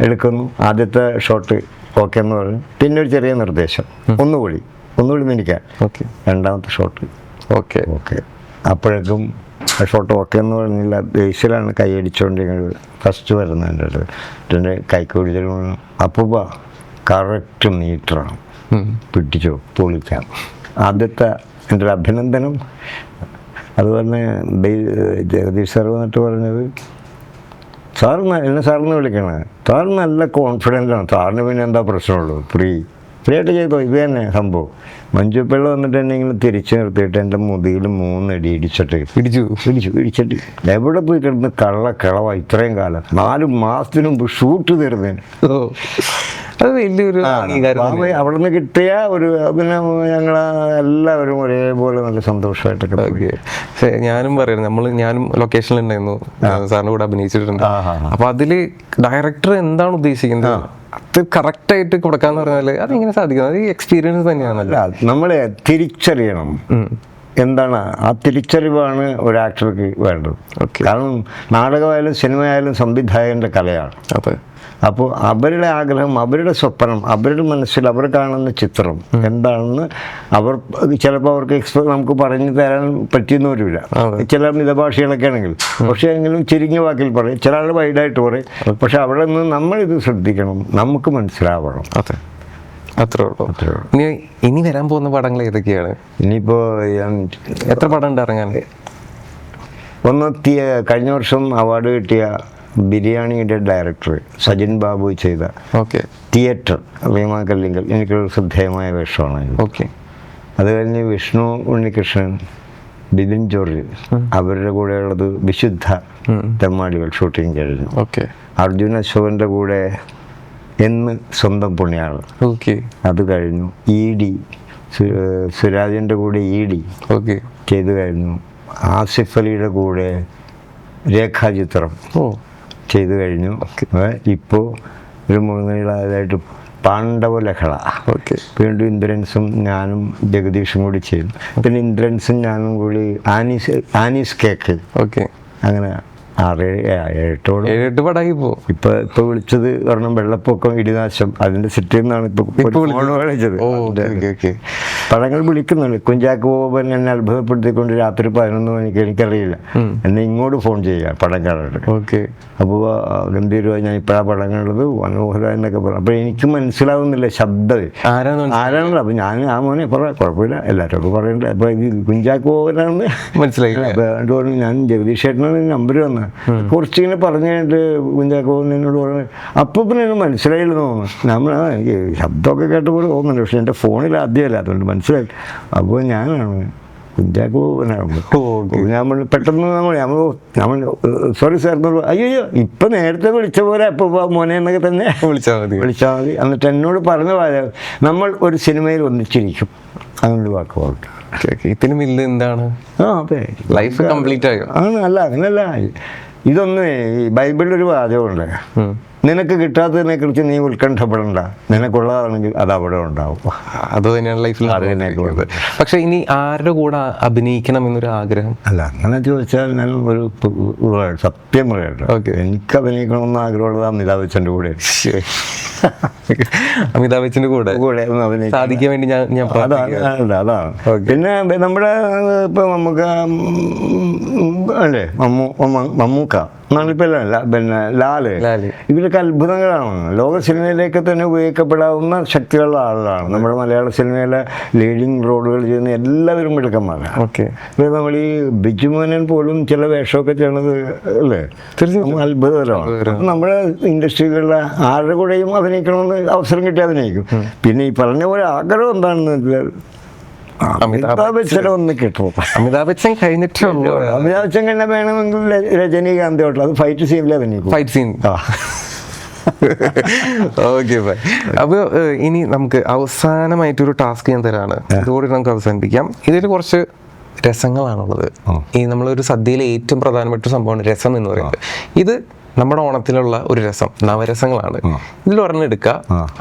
എടുക്കുന്നു. ആദ്യത്തെ ഷോട്ട് ഓക്കെ എന്ന് പറഞ്ഞു. പിന്നെ ഒരു ചെറിയ നിർദ്ദേശം, ഒന്നുകൂടി മിനിക്കാൻ. ഓക്കെ. രണ്ടാമത്തെ ഷോട്ട് ഓക്കെ. അപ്പോഴേക്കും ആ ഷോട്ട് ഓക്കെ എന്ന് പറഞ്ഞില്ല, ബേസിലാണ് കൈയടിച്ചുകൊണ്ടിരിക്കുന്നത്. ഫസ്റ്റ് വരുന്നത് എൻ്റെ അടുത്ത് എൻ്റെ കൈക്ക് പിടിച്ചിട്ട് അപ്പൂപ്പ കറക്റ്റ് മീറ്ററാണ്, പിടിച്ചോ പൊളിക്കാം. ആദ്യത്തെ എൻ്റെ ഒരു അഭിനന്ദനം. അതുപോലെ ജഗദീഷ് സാർ വന്നിട്ട് പറഞ്ഞത്, സാർ എന്നെ സാറിന് വിളിക്കണേ, സാർ നല്ല കോൺഫിഡൻ്റാണ്, സാറിന് പിന്നെ എന്താ പ്രശ്നമുള്ളൂ, ഫ്രീ ആയിട്ട് ചെയ്തോ. ഇത് തന്നെ സംഭവം. മഞ്ജുപിള്ള വന്നിട്ട് എന്നെങ്കിലും തിരിച്ചു നിർത്തിയിട്ട് എൻ്റെ മുതിയിൽ 3 അടി ഇടിച്ചിട്ട് എവിടെ പോയി കിടന്ന് കിളവാ ഇത്രയും കാലം 4 മാസത്തിന് മുമ്പ് ഷൂട്ട് തീർന്നേന്. അത് വലിയൊരു അംഗീകാരം. അവിടെ നിന്ന് കിട്ടിയ ഒരു പിന്നെ ഞങ്ങൾ എല്ലാവരും ഒരേപോലെ നല്ല സന്തോഷമായിട്ടൊക്കെ പോയി. ഞാനും പറയുന്നത് ഞാനും ലൊക്കേഷനിൽ ഉണ്ടായിരുന്നു, സാറിന്റെ കൂടെ അഭിനയിച്ചിട്ടുണ്ട്. അപ്പൊ അതില് ഡയറക്ടർ എന്താണ് ഉദ്ദേശിക്കുന്നത് അത് കറക്റ്റ് ആയിട്ട് കൊടുക്കാന്ന് പറഞ്ഞാല് അതെങ്ങനെ സാധിക്കും? അത് എക്സ്പീരിയൻസ് തന്നെയാണല്ലോ. നമ്മളെ തിരിച്ചറിയണം എന്താണ് ആ തിരിച്ചറിവാണ് ഒരു ആക്ടർക്ക് വേണ്ടത്. കാരണം നാടകമായാലും സിനിമയായാലും സംവിധായകൻ്റെ കലയാണ്. അപ്പോൾ അവരുടെ ആഗ്രഹം, അവരുടെ സ്വപ്നം, അവരുടെ മനസ്സിൽ അവർ കാണുന്ന ചിത്രം എന്താണെന്ന് അവർ ചിലപ്പോൾ അവർക്ക് നമുക്ക് പറഞ്ഞു തരാൻ പറ്റിയെന്നവരില്ല. ചില മിതഭാഷകളൊക്കെ ആണെങ്കിൽ പക്ഷേ എങ്കിലും ചുരുങ്ങിയ വാക്കിൽ പറയും, ചില ആൾ വൈഡായിട്ട് പറയും. പക്ഷെ അവിടെ നിന്ന് നമ്മളിത് ശ്രദ്ധിക്കണം, നമുക്ക് മനസ്സിലാവണം. അത്രേ ഉള്ളൂ. ഇനി വരാൻ പോകുന്ന പടങ്ങൾ ഏതൊക്കെയാണ്? ഇനിയിപ്പോൾ എത്ര പടം ഉണ്ട് ഇറങ്ങാൻ? ഒന്ന് കഴിഞ്ഞ വർഷം അവാർഡ് കിട്ടിയ ബിരിയാണിയുടെ ഡയറക്ടർ സജിൻ ബാബു ചെയ്ത തിയേറ്റർ റീമാക്കല്ലെങ്കിൽ എനിക്കൊരു ശ്രദ്ധേയമായ വേഷമാണ്. അത് കഴിഞ്ഞ് വിഷ്ണു ഉണ്ണികൃഷ്ണൻ, ബിബിൻ ജോർജ് അവരുടെ കൂടെയുള്ളത് വിശുദ്ധ തെമ്മാടികൾ ഷൂട്ടിങ് കഴിഞ്ഞു. അർജുൻ അശോകൻ്റെ കൂടെ എന്ന് സ്വന്തം പുണ്യാണ് അത് കഴിഞ്ഞു. ED സുരാജിൻ്റെ കൂടെ ED ചെയ്തു കഴിഞ്ഞു. ആസിഫ് അലിയുടെ കൂടെ രേഖാചിത്രം ചെയ്തു കഴിഞ്ഞു. ഇപ്പോൾ ഒരു മുഴുനീളായതായിട്ട് പാണ്ഡവലഹള വീണ്ടും ഇന്ദ്രൻസും ഞാനും ജഗദീഷും കൂടി ചെയ്തു. പിന്നെ ഇന്ദ്രൻസും ഞാനും കൂടി ആനീസ് കേക്ക് അങ്ങനെ 6-8 പടമായി ഇപ്പൊ വിളിച്ചത് കാരണം വെള്ളപ്പൊക്കം ഇടിനാശം അതിന്റെ സിറ്റിയിൽ നിന്നാണ് വിളിച്ചത്. പടങ്ങൾ വിളിക്കുന്നുണ്ട്. കുഞ്ചാക്കോ ബോബൻ എന്നെ അത്ഭുതപ്പെടുത്തിക്കൊണ്ട് രാത്രി 11 മണിക്ക് എനിക്കറിയില്ല എന്നെ ഇങ്ങോട്ട് ഫോൺ ചെയ്യുക പടക്കാരോട്. അപ്പോൾ ഗംഭീരമായി ഞാൻ ഇപ്പോഴാ പടങ്ങളുള്ളത് മനോഹര എന്നൊക്കെ പറഞ്ഞു. അപ്പോൾ എനിക്ക് മനസ്സിലാവുന്നില്ല ശബ്ദം ആരാണല്ലോ. അപ്പോൾ ഞാൻ ആ മോനെ കുഴപ്പമില്ല എല്ലാവരും പറയണ്ടേ. അപ്പോൾ ഇത് കുഞ്ചാക്കോ ബോബനാണെന്ന് മനസ്സിലായില്ല. അപ്പോൾ അതുകൊണ്ട് പറഞ്ഞു ഞാൻ ജഗദീഷ് ചേട്ടനാണ് നമ്പർ വന്നത്. കുറച്ചിങ്ങനെ പറഞ്ഞു കഴിഞ്ഞിട്ട് കുഞ്ചാക്കോ എന്നോട് പറഞ്ഞു. അപ്പോൾ പിന്നെ എനിക്ക് മനസ്സിലായില്ലെന്ന് തോന്നുന്നു. എനിക്ക് ശബ്ദമൊക്കെ കേട്ടപ്പോൾ തോന്നുന്നുണ്ട്, പക്ഷെ എൻ്റെ ഫോണിൽ ആദ്യമല്ല, അതുകൊണ്ട് മനസ്സിലായി. അപ്പോൾ ഞാനാണ് കുഞ്ചാക്കോ ഞാൻ പെട്ടെന്ന് നമ്മൾ സോറി സാർ അയ്യോ ഇപ്പം നേരത്തെ വിളിച്ച പോലെ അപ്പോൾ മോനെ എന്നൊക്കെ തന്നെ വിളിച്ചാൽ മതി. എന്നിട്ട് എന്നോട് പറഞ്ഞു പോയാൽ നമ്മൾ ഒരു സിനിമയിൽ ഒന്നിച്ചിരിക്കും അങ്ങനെ വാക്ക് പോകട്ടെ. ഇതിനും ഇല്ല എന്താണ് അതെ ലൈഫ് കംപ്ലീറ്റ് ആയോ? അല്ല അങ്ങനെയല്ല. ഇതൊന്ന് ഈ ബൈബിളിലൊരു വാചകമുണ്ട്, നിനക്ക് കിട്ടാത്തതിനെ കുറിച്ച് നീ ഉത്കണ്ഠപ്പെടണ്ട, നിനക്കുള്ളതാണെങ്കിൽ അത് അവിടെ ഉണ്ടാവും. അത് തന്നെയാണ് ലൈഫിൽ അറിയാനായിട്ട്. പക്ഷെ ഇനി ആരുടെ കൂടെ അഭിനയിക്കണം എന്നൊരു ആഗ്രഹം? അല്ല അങ്ങനെ ചോദിച്ചാൽ ഞാൻ ഒരു സത്യം പറയട്ടെ, എനിക്ക് അഭിനയിക്കണമെന്ന് ആഗ്രഹമുള്ളത് അമിതാഭ് ബച്ചൻ്റെ കൂടെ. അമിതാഭ് ബച്ചൻ്റെ കൂടെ സാധിക്കാൻ വേണ്ടി ഞാൻ അതാണ്. പിന്നെ നമ്മുടെ ഇപ്പൊ നമുക്ക് അല്ലേ മമ്മൂക്ക എന്നാണിപ്പല്ല പിന്നെ ലാല്, ഇവരൊക്കെ അത്ഭുതങ്ങളാണ്. ലോക സിനിമയിലേക്ക് തന്നെ ഉപയോഗിക്കപ്പെടാവുന്ന ശക്തികളുള്ള ആളുകളാണ്. നമ്മുടെ മലയാള സിനിമയിലെ ലീഡിങ് റോളുകൾ ചെയ്യുന്ന എല്ലാവരും മിടുക്കന്മാരാണ്. നമ്മൾ ഈ ബിജുമോനൻ പോലും ചില വേഷമൊക്കെ ചെയ്യണത് അല്ലേ തീർച്ചയായും അത്ഭുതകരമാണ്. നമ്മുടെ ഇൻഡസ്ട്രിയിലുള്ള ആരുടെ കൂടെയും അഭിനയിക്കണമെന്ന് അവസരം കിട്ടി അഭിനയിക്കും. പിന്നെ ഈ പറഞ്ഞ പോലെ ആഗ്രഹം എന്താണെന്ന് വെച്ചാൽ അമിതാഭ് ബച്ചനെ ഒന്ന് കിട്ടും. അമിതാഭ് ബച്ചൻ കഴിഞ്ഞിട്ടേ ഉള്ളൂ. അമിതാഭ് ബച്ചൻ കഴിഞ്ഞാൽ വേണമെങ്കിൽ രജനീകാന്ത് തൊട്ടുള്ള അത് ഫൈറ്റ് സീനിൽ അഭിനയിക്കും. Fight scene. Okay bye. അപ്പോൾ ഇനി നമുക്ക് അവസാനമായിട്ടൊരു ടാസ്ക് ഞാൻ തരാണ്, ഇതോടെ നമുക്ക് അവസാനിപ്പിക്കാം. ഇതിൽ കുറച്ച് രസങ്ങളാണുള്ളത്. ഈ നമ്മളൊരു സദ്യയിലെ ഏറ്റവും പ്രധാനപ്പെട്ട സംഭവമാണ് രസം എന്ന് പറയുന്നത്. ഇത് നമ്മുടെ ഓണത്തിലുള്ള ഒരു രസം, നവരസങ്ങളാണ്. ഇതിൽ ഒരെണ്ണം എടുക്കുക,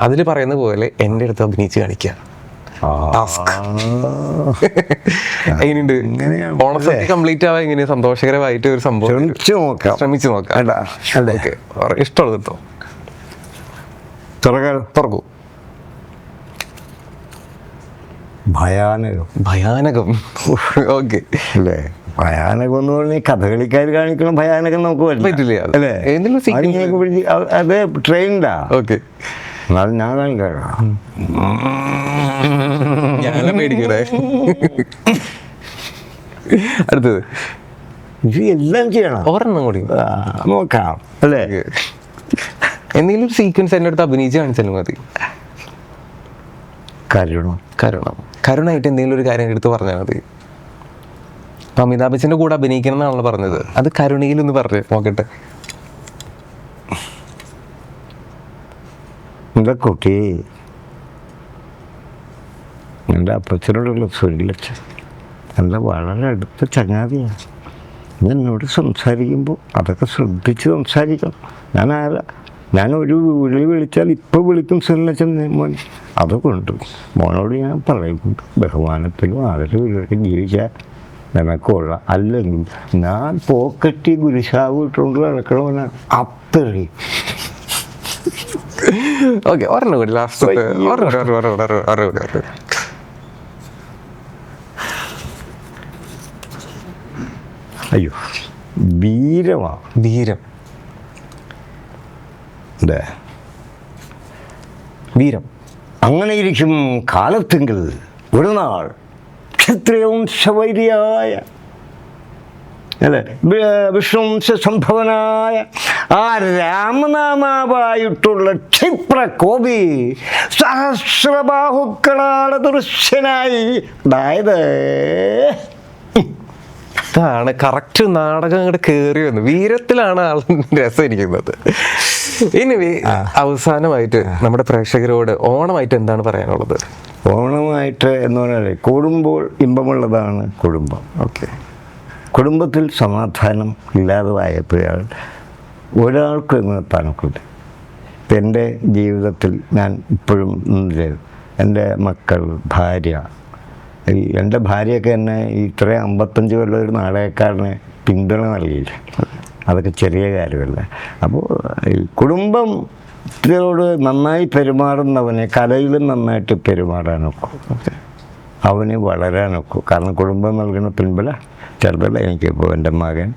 അതിൽ പറയുന്ന പോലെ എൻ്റെ അടുത്ത് അഭിനയിച്ച് കാണിക്കുക. എങ്ങനെയുണ്ട് ഓണസദ്യ കംപ്ലീറ്റ് ആവാൻ? എങ്ങനെയാ സന്തോഷകരമായിട്ട് ഒരു സംഭവം ശ്രമിച്ചു നോക്കാം. ഇഷ്ടമുള്ളത് കേട്ടോ. തുറക്കൂ. ഭയാനകം. ഓക്കെ അല്ലേ? ഭയാനകം എന്ന് പറഞ്ഞാൽ കഥകളിക്കാർ കാണിക്കണം ഭയാനകം നമുക്ക് പറ്റില്ല അല്ലേ? അത് ട്രെയിൻഡാ. ഓക്കെ എന്നാലും ഞാൻ കാണിക്കാം. പേടിക്കണേ. അടുത്തത് ഇത് എല്ലാം ചെയ്യണം. ഒരെണ്ണം കൂടി നോക്കാം അല്ലേ? എന്തെങ്കിലും ഒരു സീക്വൻസ് എൻ്റെ അടുത്ത് അഭിനയിച്ച് കാണിച്ചാലും മതി. കരുണായിട്ട് എന്തെങ്കിലും ഒരു കാര്യം എടുത്ത് പറഞ്ഞാൽ മതി. ഇപ്പം അമിതാഭ് ബച്ചൻ്റെ കൂടെ അഭിനയിക്കണം എന്നാണല്ലോ പറഞ്ഞത്, അത് കരുണയിലൊന്ന് പറഞ്ഞു നോക്കട്ടെ. എന്താ കുട്ടി, എൻ്റെ അപ്പച്ചനോടുള്ള സുനിലച്ഛൻ എൻ്റെ വളരെ അടുത്ത ചങ്ങാതിയാണ്. എന്നോട് സംസാരിക്കുമ്പോൾ അതൊക്കെ ശ്രദ്ധിച്ച് സംസാരിക്കണം. ഞാൻ ഒരു വിളി വിളിച്ചാൽ ഇപ്പോൾ വിളിക്കും സുനിലച്ഛൻ മോൻ. അതുകൊണ്ട് മോനോട് ഞാൻ പറയുന്നുണ്ട്, ബഹുമാനത്തിലും ആദരവിലൊക്കെ ജീവിക്കാൻ നിനക്കുള്ള. അല്ലെങ്കിൽ ഞാൻ പോക്കറ്റി ഗുരുശാവ് ഇട്ടുകൊണ്ട് നടക്കണമെന്നാണ് അത്രയും. ഓക്കെ, ഒരെണ്ണം കൂടി ലാസ്റ്റ്. അയ്യോ, വീരമാ വീരം. അതെ, വീരം. അങ്ങനെ ഇരിക്കും കാലത്തെങ്കിൽ ഒരു നാൾ ക്ഷത്രിയവംശവൈരിയായ അല്ലെ വിഷ്ണുവംശ സംഭവനായ ആ രാമനാമാവായിട്ടുള്ള ക്ഷിപ്രകോപി സഹസ്രബാഹുക്കളാണ് ദൃശ്യനായി. അതായത് ഇതാണ് കറക്റ്റ് നാടകം അങ്ങോട്ട് കയറി വന്നു. വീരത്തിലാണ് ആൾ രസം ഇരിക്കുന്നത്. ഇനി അവസാനമായിട്ട് നമ്മുടെ പ്രേക്ഷകരോട് ഓണമായിട്ട് എന്താണ് പറയാനുള്ളത്? ഓണമായിട്ട് എന്ന് പറഞ്ഞാൽ കൂടുമ്പോൾ ഇമ്പമുള്ളതാണ് കുടുംബം. ഓക്കെ, കുടുംബത്തിൽ സമാധാനം ഇല്ലാതായപ്പോഴാണ് ഒരാൾക്ക് നിർത്താനൊക്കില്ല. ഇപ്പം എൻ്റെ ജീവിതത്തിൽ ഞാൻ ഇപ്പോഴും എൻ്റെ മക്കൾ, ഭാര്യ, എൻ്റെ ഭാര്യയൊക്കെ എന്നെ ഇത്രയും 55 കൊല്ലം ഒരു നാടകക്കാരനെ പിന്തുണ നൽകിയില്ല. അതൊക്കെ ചെറിയ കാര്യമല്ല. അപ്പോൾ ഈ കുടുംബത്തിനോട് നന്നായി പെരുമാറുന്നവനെ കലയിലും നന്നായിട്ട് പെരുമാറാനൊക്കും, അവന് വളരാനൊക്കും. കാരണം കുടുംബം നൽകുന്ന പിൻബല ചെറുതല്ല. എനിക്കിപ്പോൾ എൻ്റെ മകൻ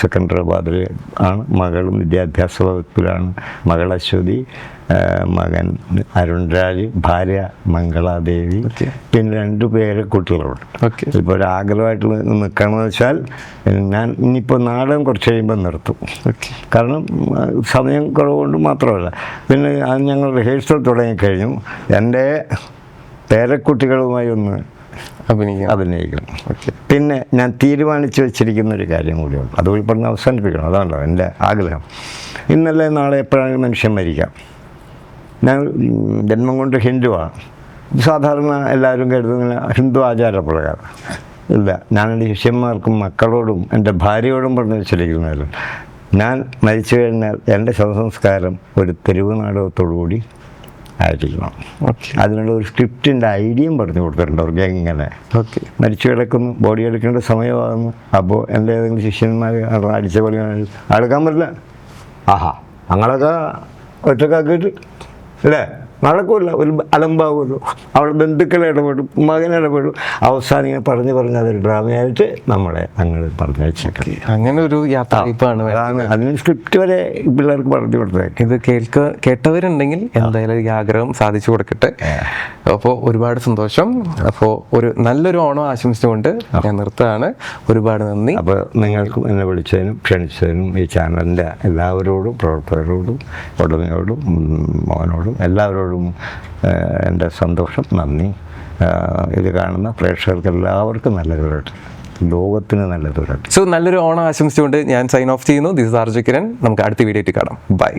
സെക്കൻഡറാബാദിൽ ആണ്, മകളും വിദ്യാഭ്യാസ വകുപ്പിലാണ്, മകൾ അശ്വതി, മകൻ അരുൺരാജ്, ഭാര്യ മംഗളാദേവി, പിന്നെ 2 പേര് കുട്ടികളുണ്ട്. ഇപ്പോൾ ഒരു ആഗ്രഹമായിട്ട് നിൽക്കണമെന്ന് വെച്ചാൽ ഞാൻ ഇനിയിപ്പോൾ നാടകം കുറച്ച് കഴിയുമ്പോൾ നിർത്തും. കാരണം സമയം കുറവുകൊണ്ട് മാത്രമല്ല, പിന്നെ ഞങ്ങൾ റിഹേഴ്സൽ തുടങ്ങിക്കഴിഞ്ഞു. എൻ്റെ പേരക്കുട്ടികളുമായി ഒന്ന് അഭിനയിക്കണം. പിന്നെ ഞാൻ തീരുമാനിച്ചു വെച്ചിരിക്കുന്ന ഒരു കാര്യം കൂടിയുണ്ട്, അതുകൂടി പറഞ്ഞ് അവസാനിപ്പിക്കണം. അതാണല്ലോ എൻ്റെ ആഗ്രഹം. ഇന്നലെ നാളെ എപ്പോഴാണെങ്കിലും മനുഷ്യൻ മരിക്കാം. ഞാൻ ജന്മം കൊണ്ട് ഹിന്ദുവാണ്. സാധാരണ എല്ലാവരും കരുതുന്ന ഹിന്ദു ആചാരപ്രകാരം ഇല്ല. ഞാൻ എൻ്റെ ശിഷ്യന്മാർക്കും മക്കളോടും എൻ്റെ ഭാര്യയോടും പറഞ്ഞു വെച്ചിരിക്കുന്നത്, ഞാൻ മരിച്ചു കഴിഞ്ഞാൽ എൻ്റെ ശവസംസ്കാരം ഒരു തെരുവ് നാടകത്തോടുകൂടി ആയിരിക്കണം. അതിനുള്ള ഒരു സ്ക്രിപ്റ്റിൻ്റെ ഐഡിയയും പറഞ്ഞു കൊടുത്തിട്ടുണ്ട് അവർക്ക്. എങ്ങനെ മരിച്ചു കിടക്കുന്നു, ബോഡി എടുക്കേണ്ട സമയമാകുന്നു, അപ്പോൾ എൻ്റെ ഏതെങ്കിലും ശിഷ്യന്മാർ അടിച്ച പോലെ അടുക്കാൻ പറ്റില്ല. ആഹാ, ഞങ്ങളൊക്കെ ഒറ്റക്കാക്കിയിട്ട് അല്ലേ നടക്കില്ല, ഒരു അലമ്പാകുമല്ലോ. അവിടെ ബന്ധുക്കൾ ഇടപെടും, മകൻ ഇടപെടും. അവസാനം പറഞ്ഞ് അതൊരു ഡ്രാമയായിട്ട് നമ്മളെ അങ്ങനെ പറഞ്ഞേക്കാം. അങ്ങനെ ഒരു യാത്രയാണ്. അതിന് സ്ക്രിപ്റ്റ് വരെ പിള്ളേർക്ക് പറഞ്ഞു കൊടുത്തേ. ഇത് കേട്ടവരുണ്ടെങ്കിൽ എന്തായാലും ഈ ആഗ്രഹം സാധിച്ചു കൊടുക്കട്ടെ. അപ്പോൾ ഒരുപാട് സന്തോഷം. അപ്പോൾ ഒരു നല്ലൊരു ഓണം ആശംസിച്ചുകൊണ്ട് ഞാൻ നിർത്തുകയാണ്. ഒരുപാട് നന്ദി. അപ്പോൾ നിങ്ങൾക്കും എന്നെ വിളിച്ചതിനും ക്ഷണിച്ചതിനും ഈ ചാനലിൻ്റെ എല്ലാവരോടും, പ്രവർത്തകരോടും, ഉടമയോടും, മോനോടും എല്ലാവരോടും എൻ്റെ സന്തോഷം, നന്ദി. ഇത് കാണുന്ന പ്രേക്ഷകർക്ക് എല്ലാവർക്കും നല്ലത് വരട്ടെ, ലോകത്തിന് നല്ലത് വരട്ടെ. സോ നല്ലൊരു ഓണം ആശംസിച്ചുകൊണ്ട് ഞാൻ സൈൻ ഓഫ് ചെയ്യുന്നു. This is RJ Kiran. നമുക്ക് അടുത്ത വീഡിയോയിൽ കാണാം. ബൈ.